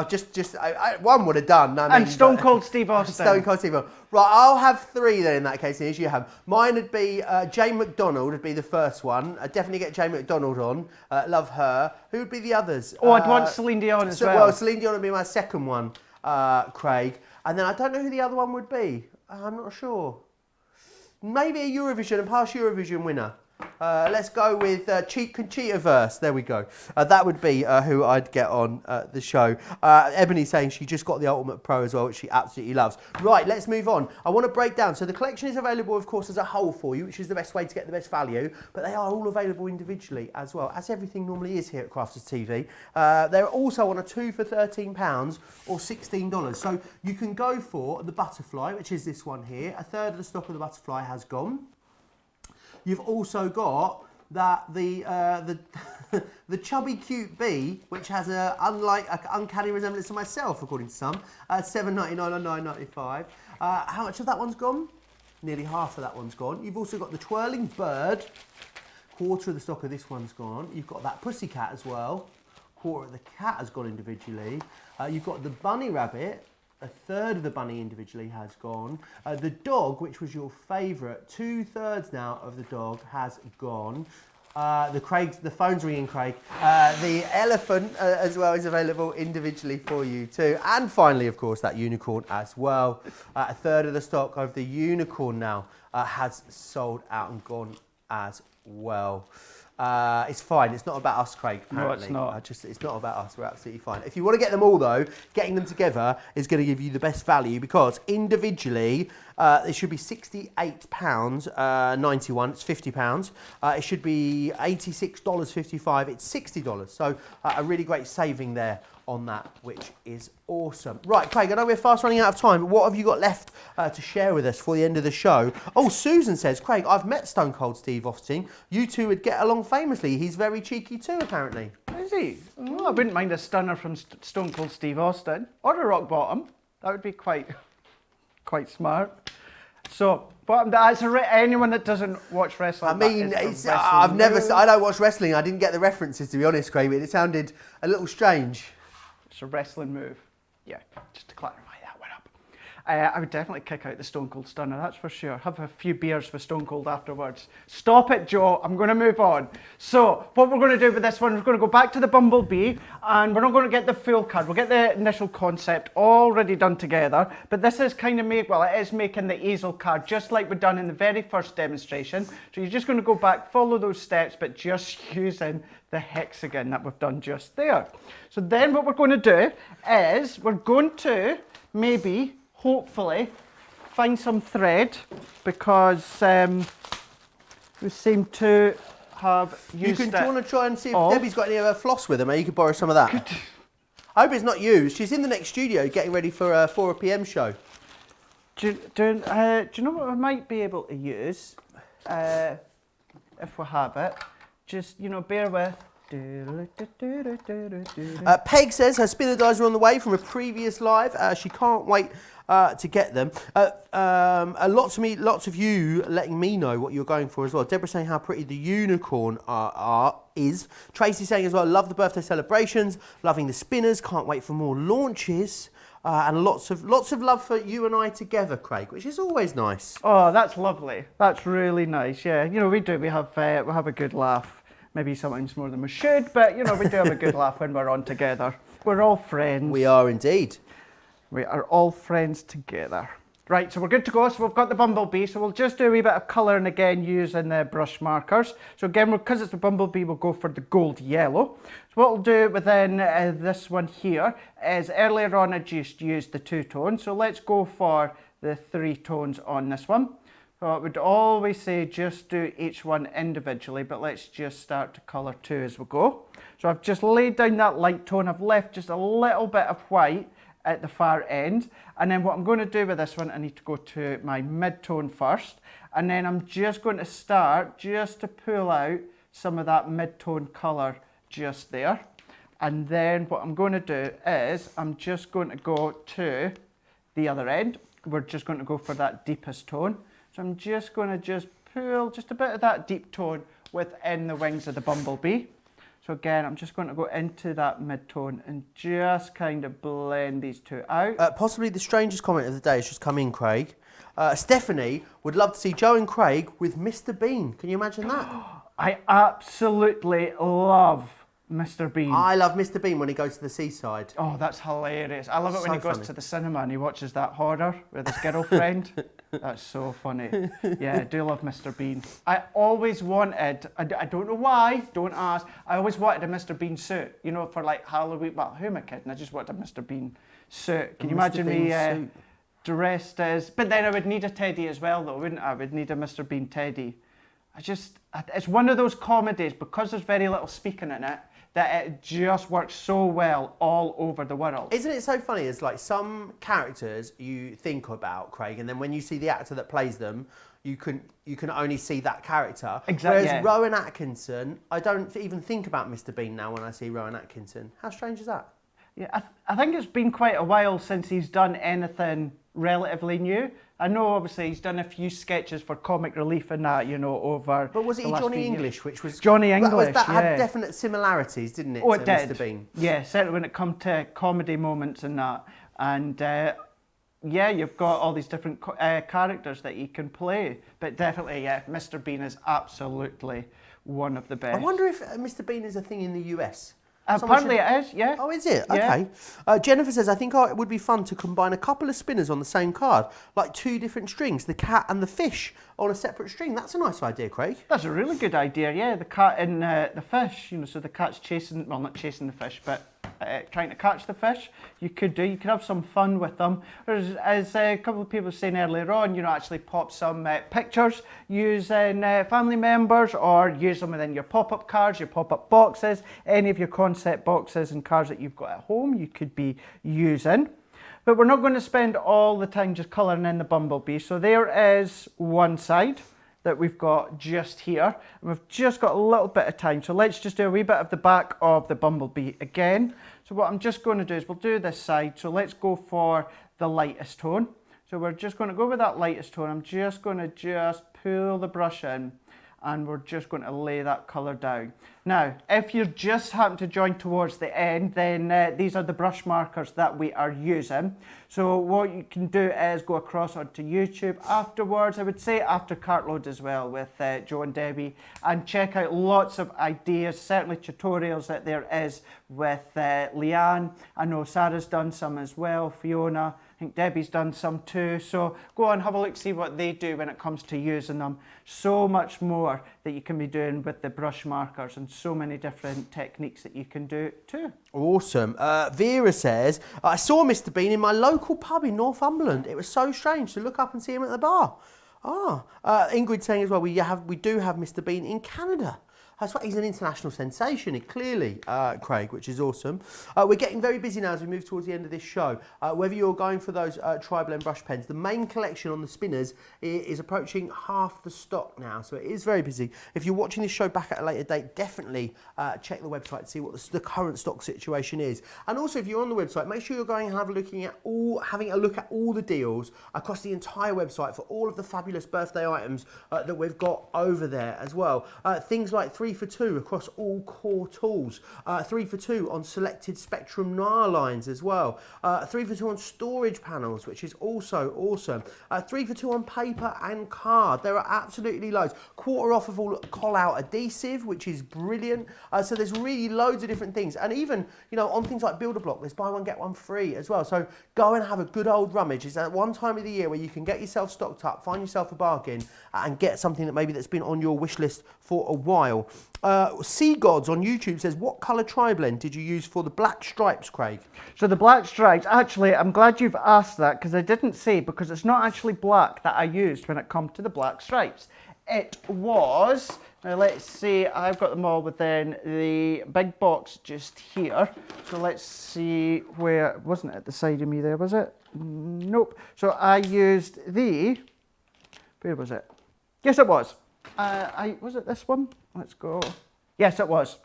[SPEAKER 4] one would have done. I mean,
[SPEAKER 5] and Stone Cold Steve Austin.
[SPEAKER 4] Stone Cold Steve Austin. Right, I'll have 3 then in that case, as you have. Mine would be Jane McDonald would be the first one. I'd definitely get Jane McDonald on. Love her. Who would be the others?
[SPEAKER 5] Oh, I'd want Celine Dion as well.
[SPEAKER 4] Well, Celine Dion would be my second one, Craig. And then I don't know who the other one would be. I'm not sure. Maybe a Eurovision, a past Eurovision winner. Let's go with Conchita-verse. There we go. That would be who I'd get on the show. Ebony's saying she just got the Ultimate Pro as well, which she absolutely loves. Right, let's move on. I want to break down. So the collection is available, of course, as a whole for you, which is the best way to get the best value. But they are all available individually as well, as everything normally is here at Crafters TV. They're also on a 2 for £13 or $16. So you can go for the butterfly, which is this one here. A third of the stock of the butterfly has gone. You've also got the chubby cute bee, which has an uncanny resemblance to myself, according to some. $7.99 or $9.95. How much of that one's gone? Nearly half of that one's gone. You've also got the twirling bird. Quarter of the stock of this one's gone. You've got that pussycat as well. Quarter of the cat has gone individually. You've got the bunny rabbit. A third of the bunny individually has gone. The dog, which was your favourite, 2/3 now of the dog has gone. The phone's ringing, Craig. The elephant as well is available individually for you too. And finally, of course, that unicorn as well. A third of the stock of the unicorn now has sold out and gone as well. It's fine. It's not about us, Craig, apparently.
[SPEAKER 5] No, it's not.
[SPEAKER 4] It's not about us. We're absolutely fine. If you want to get them all, though, getting them together is going to give you the best value because individually, it should be £68.91. It's £50. It should be $86.55. It's $60. So a really great saving there on that, which is awesome. Right, Craig, I know we're fast running out of time, but what have you got left to share with us for the end of the show? Oh, Susan says, Craig, I've met Stone Cold Steve Austin. You two would get along famously. He's very cheeky too, apparently.
[SPEAKER 5] Is he? Oh, I wouldn't mind a stunner from Stone Cold Steve Austin or a rock bottom. That would be quite smart. So, but that's anyone that doesn't watch wrestling.
[SPEAKER 4] I mean, I don't watch wrestling. I didn't get the references, to be honest, Craig. It sounded a little strange.
[SPEAKER 5] It's a wrestling move. Yeah, just to clarify that one up. I would definitely kick out the Stone Cold Stunner, that's for sure. Have a few beers with Stone Cold afterwards. Stop it, Joe. I'm going to move on. So, what we're going to do with this one, we're going to go back to the Bumblebee, and we're not going to get the full card. We'll get the initial concept already done together, but this is kind of it is making the Easel card, just like we've done in the very first demonstration. So you're just going to go back, follow those steps, but just using the hexagon that we've done just there. So then what we're going to do is we're going to maybe, hopefully, find some thread because we seem to have used it.
[SPEAKER 4] Do you want to try and see if Debbie's got any other floss with her? Maybe you could borrow some of that. I hope it's not used. She's in the next studio getting ready for a 4 p.m. show.
[SPEAKER 5] Do you know what we might be able to use if we have it? Just, bear with.
[SPEAKER 4] Peg says her spinner dies are on the way from a previous live. She can't wait to get them. Lots of you letting me know what you're going for as well. Deborah saying how pretty the unicorn is. Tracy saying as well, love the birthday celebrations, loving the spinners, can't wait for more launches. And lots of love for you and I together, Craig, which is always nice.
[SPEAKER 5] Oh, that's lovely. That's really nice. Yeah, you know, we have a good laugh. Maybe sometimes more than we should, but you know, we do have a good laugh when we're on together. We're all friends.
[SPEAKER 4] We are indeed.
[SPEAKER 5] We are all friends together. Right, so we're good to go. So we've got the Bumblebee. So we'll just do a wee bit of colouring again using the brush markers. So again, because it's a Bumblebee, we'll go for the gold yellow. So what we'll do within this one here is earlier on I just used the 2 tones. So let's go for the 3 tones on this one. So I would always say just do each one individually, but let's just start to colour 2 as we go. So I've just laid down that light tone. I've left just a little bit of white at the far end, and then what I'm going to do with this one, I need to go to my mid-tone first, and then I'm just going to start just to pull out some of that mid-tone colour just there. And then what I'm going to do is I'm just going to go to the other end. We're just going to go for that deepest tone. So I'm just going to pull just a bit of that deep tone within the wings of the Bumblebee. So again, I'm just going to go into that mid-tone and just kind of blend these 2 out.
[SPEAKER 4] Possibly the strangest comment of the day has just come in, Craig. Stephanie would love to see Joe and Craig with Mr. Bean. Can you imagine that?
[SPEAKER 5] I absolutely love Mr. Bean.
[SPEAKER 4] I love Mr. Bean when he goes to the seaside.
[SPEAKER 5] Oh, that's hilarious. I love it when he goes
[SPEAKER 4] funny.
[SPEAKER 5] to the cinema and he watches that horror with his girlfriend. That's so funny. Yeah, I do love Mr. Bean. I always wanted, I don't know why, don't ask, I always wanted a Mr. Bean suit, you know, for like Halloween. Well, who am I kidding? I just wanted a Mr. Bean suit. Can you imagine me dressed as, but then I would need a teddy as well though, wouldn't I? I would need a Mr. Bean teddy. It's one of those comedies, because there's very little speaking in it, that it just works so well all over the world.
[SPEAKER 4] Isn't it so funny? It's like some characters you think about, Craig, and then when you see the actor that plays them, you can only see that character.
[SPEAKER 5] Exactly.
[SPEAKER 4] Whereas Rowan Atkinson, I don't even think about Mr. Bean now when I see Rowan Atkinson. How strange is that?
[SPEAKER 5] Yeah, I think it's been quite a while since he's done anything relatively new. I know obviously he's done a few sketches for Comic Relief and that, you know, over.
[SPEAKER 4] But was it
[SPEAKER 5] the last
[SPEAKER 4] Johnny
[SPEAKER 5] few years.
[SPEAKER 4] English, which was
[SPEAKER 5] Johnny English?
[SPEAKER 4] That
[SPEAKER 5] yeah.
[SPEAKER 4] had definite similarities, didn't it?
[SPEAKER 5] Oh,
[SPEAKER 4] to
[SPEAKER 5] it did.
[SPEAKER 4] Mr. Bean.
[SPEAKER 5] Yeah, certainly when it comes to comedy moments and that, and yeah, you've got all these different characters that you can play. But definitely, yeah, Mr. Bean is absolutely one of the best.
[SPEAKER 4] I wonder if Mr. Bean is a thing in the US.
[SPEAKER 5] Apparently it is, yeah.
[SPEAKER 4] Oh, is it?
[SPEAKER 5] Yeah.
[SPEAKER 4] Okay. Jennifer says, I think it would be fun to combine a couple of spinners on the same card, like 2 different strings, the cat and the fish on a separate string. That's a nice idea, Craig.
[SPEAKER 5] That's a really good idea, yeah. The cat and the fish, you know, so the cat's chasing, well, not chasing the fish, but trying to catch the fish. You could have some fun with them. As a couple of people were saying earlier on, you know, actually pop some pictures using family members, or use them within your pop-up cards, your pop-up boxes, any of your concept boxes and cards that you've got at home you could be using. But we're not going to spend all the time just colouring in the Bumblebee. So there is one side that we've got just here, and we've just got a little bit of time. So let's just do a wee bit of the back of the Bumblebee again. So what I'm just going to do is we'll do this side. So let's go for the lightest tone. So we're just going to go with that lightest tone. I'm just going to pull the brush in, and we're just going to lay that colour down. Now, if you just happen to join towards the end, then these are the brush markers that we are using. So what you can do is go across onto YouTube afterwards, I would say after Cartload as well, with Joe and Debbie, and check out lots of ideas, certainly tutorials that there is with Leanne. I know Sarah's done some as well, Fiona. I think Debbie's done some too. So go on, have a look, see what they do when it comes to using them. So much more that you can be doing with the brush markers, and so many different techniques that you can do too.
[SPEAKER 4] Awesome. Vera says, I saw Mr. Bean in my local pub in Northumberland. It was so strange to look up and see him at the bar. Ingrid saying as well, we do have Mr. Bean in Canada. That's why he's an international sensation, clearly, Craig, which is awesome. We're getting very busy now as we move towards the end of this show. Whether you're going for those tri-blend brush pens, the main collection on the spinners is approaching half the stock now, so it is very busy. If you're watching this show back at a later date, definitely check the website to see what the current stock situation is. And also, if you're on the website, make sure you're going and having a look at all the deals across the entire website for all of the fabulous birthday items that we've got over there as well. Things like 3 for 2 across all core tools, 3 for 2 on selected Spectrum Noir lines as well, 3 for 2 on storage panels, which is also awesome, 3 for 2 on paper and card. There are absolutely loads. Quarter off of all call-out adhesive, which is brilliant. So there's really loads of different things, and even on things like Builder Block, there's buy one get one free as well. So go and have a good old rummage. It's that one time of the year where you can get yourself stocked up, find yourself a bargain, and get something that maybe that's been on your wish list for a while. Sea Gods on YouTube says, what colour tri-blend did you use for the black stripes, Craig?
[SPEAKER 5] So the black stripes, actually, I'm glad you've asked that, because I didn't say, because it's not actually black that I used when it comes to the black stripes. It was, now let's see, I've got them all within the big box just here. So let's see where, it wasn't at the side of me there, was it? Nope. So I used where was it? Yes, it was. Was it this one? Let's go. Yes, it was.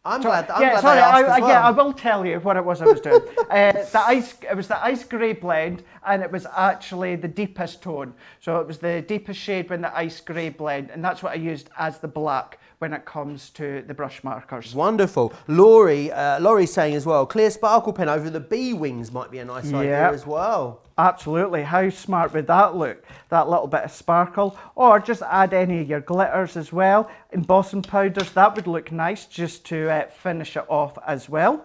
[SPEAKER 4] I'm glad I asked as well.
[SPEAKER 5] Yeah, I will tell you what it was I was doing. It was the ice grey blend, and it was actually the deepest tone. So it was the deepest shade when the ice grey blend, and that's what I used as the black when it comes to the brush markers.
[SPEAKER 4] Wonderful. Laurie's saying as well, clear sparkle pen over the bee wings might be a nice idea as well.
[SPEAKER 5] Absolutely. How smart would that look? That little bit of sparkle. Or just add any of your glitters as well. Embossing powders, that would look nice just to finish it off as well.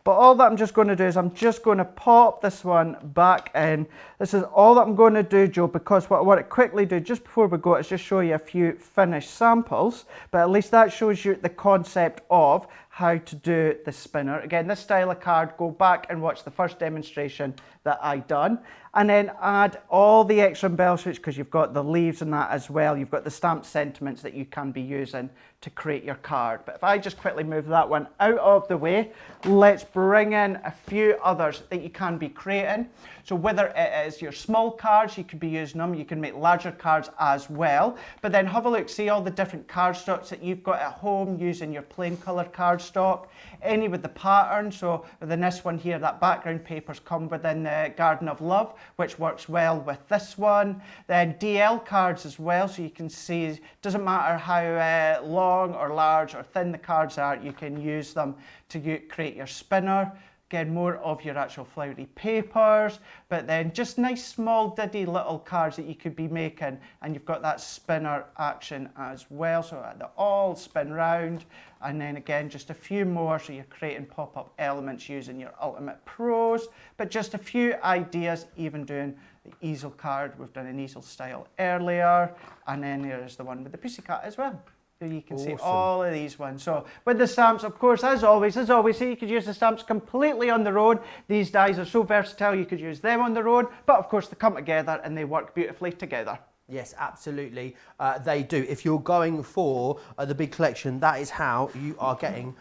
[SPEAKER 5] But all that I'm just going to do is I'm just going to pop this one back in. This is all that I'm going to do, Joe, because what I want to quickly do just before we go is just show you a few finished samples. But at least that shows you the concept of how to do the spinner. Again, this style of card, go back and watch the first demonstration that I done. And then add all the extra embellishments, because you've got the leaves and that as well. You've got the stamped sentiments that you can be using to create your card. But if I just quickly move that one out of the way, let's bring in a few others that you can be creating. So whether it is your small cards, you could be using them. You can make larger cards as well. But then have a look, see all the different cardstocks that you've got at home using your plain colour cardstock. Any with the pattern, so within this one here, that background papers come within the Garden of Love, which works well with this one. Then DL cards as well, so you can see, doesn't matter how long or large or thin the cards are, you can use them to create your spinner. Again, more of your actual flowery papers, but then just nice small diddy little cards that you could be making, and you've got that spinner action as well, so they all spin round. And then again, just a few more, so you're creating pop-up elements using your Ultimate Pros, but just a few ideas, even doing the easel card. We've done an easel style earlier, and then there's the one with the pussycat as well. So you can see all of these ones. So with the stamps, of course, as always, so you could use the stamps completely on their own. These dies are so versatile, you could use them on their own, but of course they come together and they work beautifully together.
[SPEAKER 4] Yes, absolutely, they do. If you're going for the big collection, that is how you are getting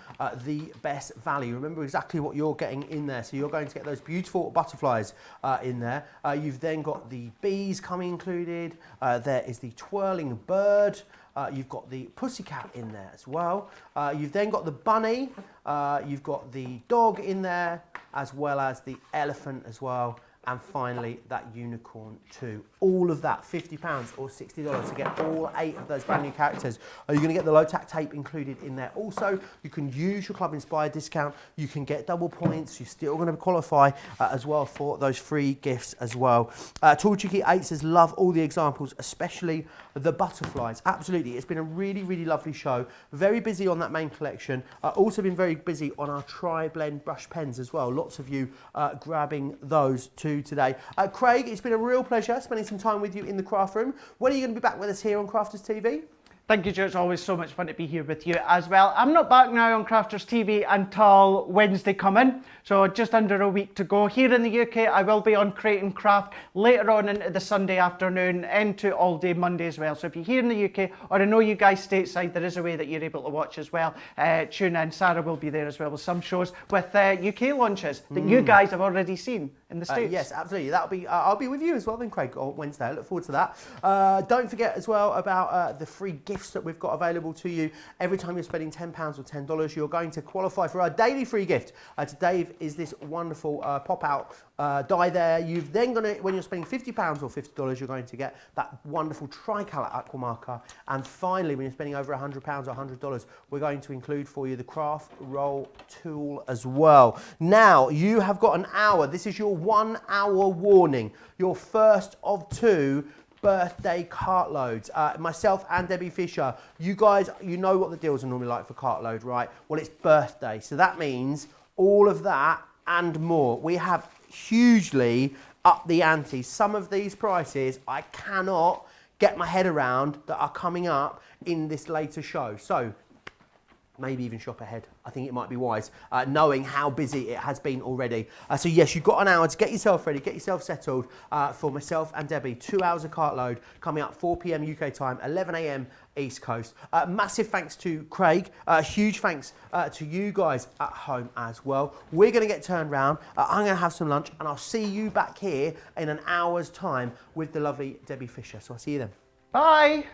[SPEAKER 4] the best value. Remember exactly what you're getting in there. So you're going to get those beautiful butterflies in there. You've then got the bees coming included. There is the twirling bird. You've got the pussycat in there as well. You've then got the bunny. You've got the dog in there, as well as the elephant as well. And finally, that unicorn too. All of that, £50 or $60 to get all 8 of those brand new characters. You're going to get the low-tack tape included in there. Also, you can use your Club Inspired discount. You can get double points. You're still going to qualify as well for those free gifts as well. Tall Cheeky 8 says, love all the examples, especially the butterflies. Absolutely. It's been a really, really lovely show. Very busy on that main collection. Also been very busy on our tri-blend brush pens as well. Lots of you grabbing those too today. Craig, it's been a real pleasure spending some time with you in the craft room. When are you going to be back with us here on Crafters TV?
[SPEAKER 5] Thank you, Joe. It's always so much fun to be here with you as well. I'm not back now on Crafters TV until Wednesday coming, so just under a week to go. Here in the UK, I will be on Create and Craft later on into the Sunday afternoon, into all day Monday as well. So if you're here in the UK, or I know you guys stateside, there is a way that you're able to watch as well. Tune in. Sarah will be there as well with some shows with UK launches that you guys have already seen in the States.
[SPEAKER 4] Yes, absolutely. That'll be. I'll be with you as well then, Craig, on Wednesday. I look forward to that. Don't forget as well about the free gifts that we've got available to you. Every time you're spending £10 or $10, you're going to qualify for our daily free gift. Today is this wonderful pop-out die there. You've then going to, when you're spending £50 or $50, you're going to get that wonderful tricolour aqua marker. And finally, when you're spending over £100 or $100, we're going to include for you the craft roll tool as well. Now, you have got an hour. This is your 1 hour warning. Your first of 2 birthday cart loads. Myself and Debbie Fisher, you guys, you know what the deals are normally like for cart load, right? Well, it's birthday, so that means all of that and more. We have hugely upped the ante. Some of these prices I cannot get my head around that are coming up in this later show. So maybe even shop ahead. I think it might be wise, knowing how busy it has been already. So yes, you've got an hour to get yourself ready, get yourself settled for myself and Debbie. 2 hours of cart load coming up 4 p.m. UK time, 11 a.m. East Coast. Massive thanks to Craig. Huge thanks to you guys at home as well. We're going to get turned round. I'm going to have some lunch, and I'll see you back here in an hour's time with the lovely Debbie Fisher. So I'll see you then.
[SPEAKER 5] Bye.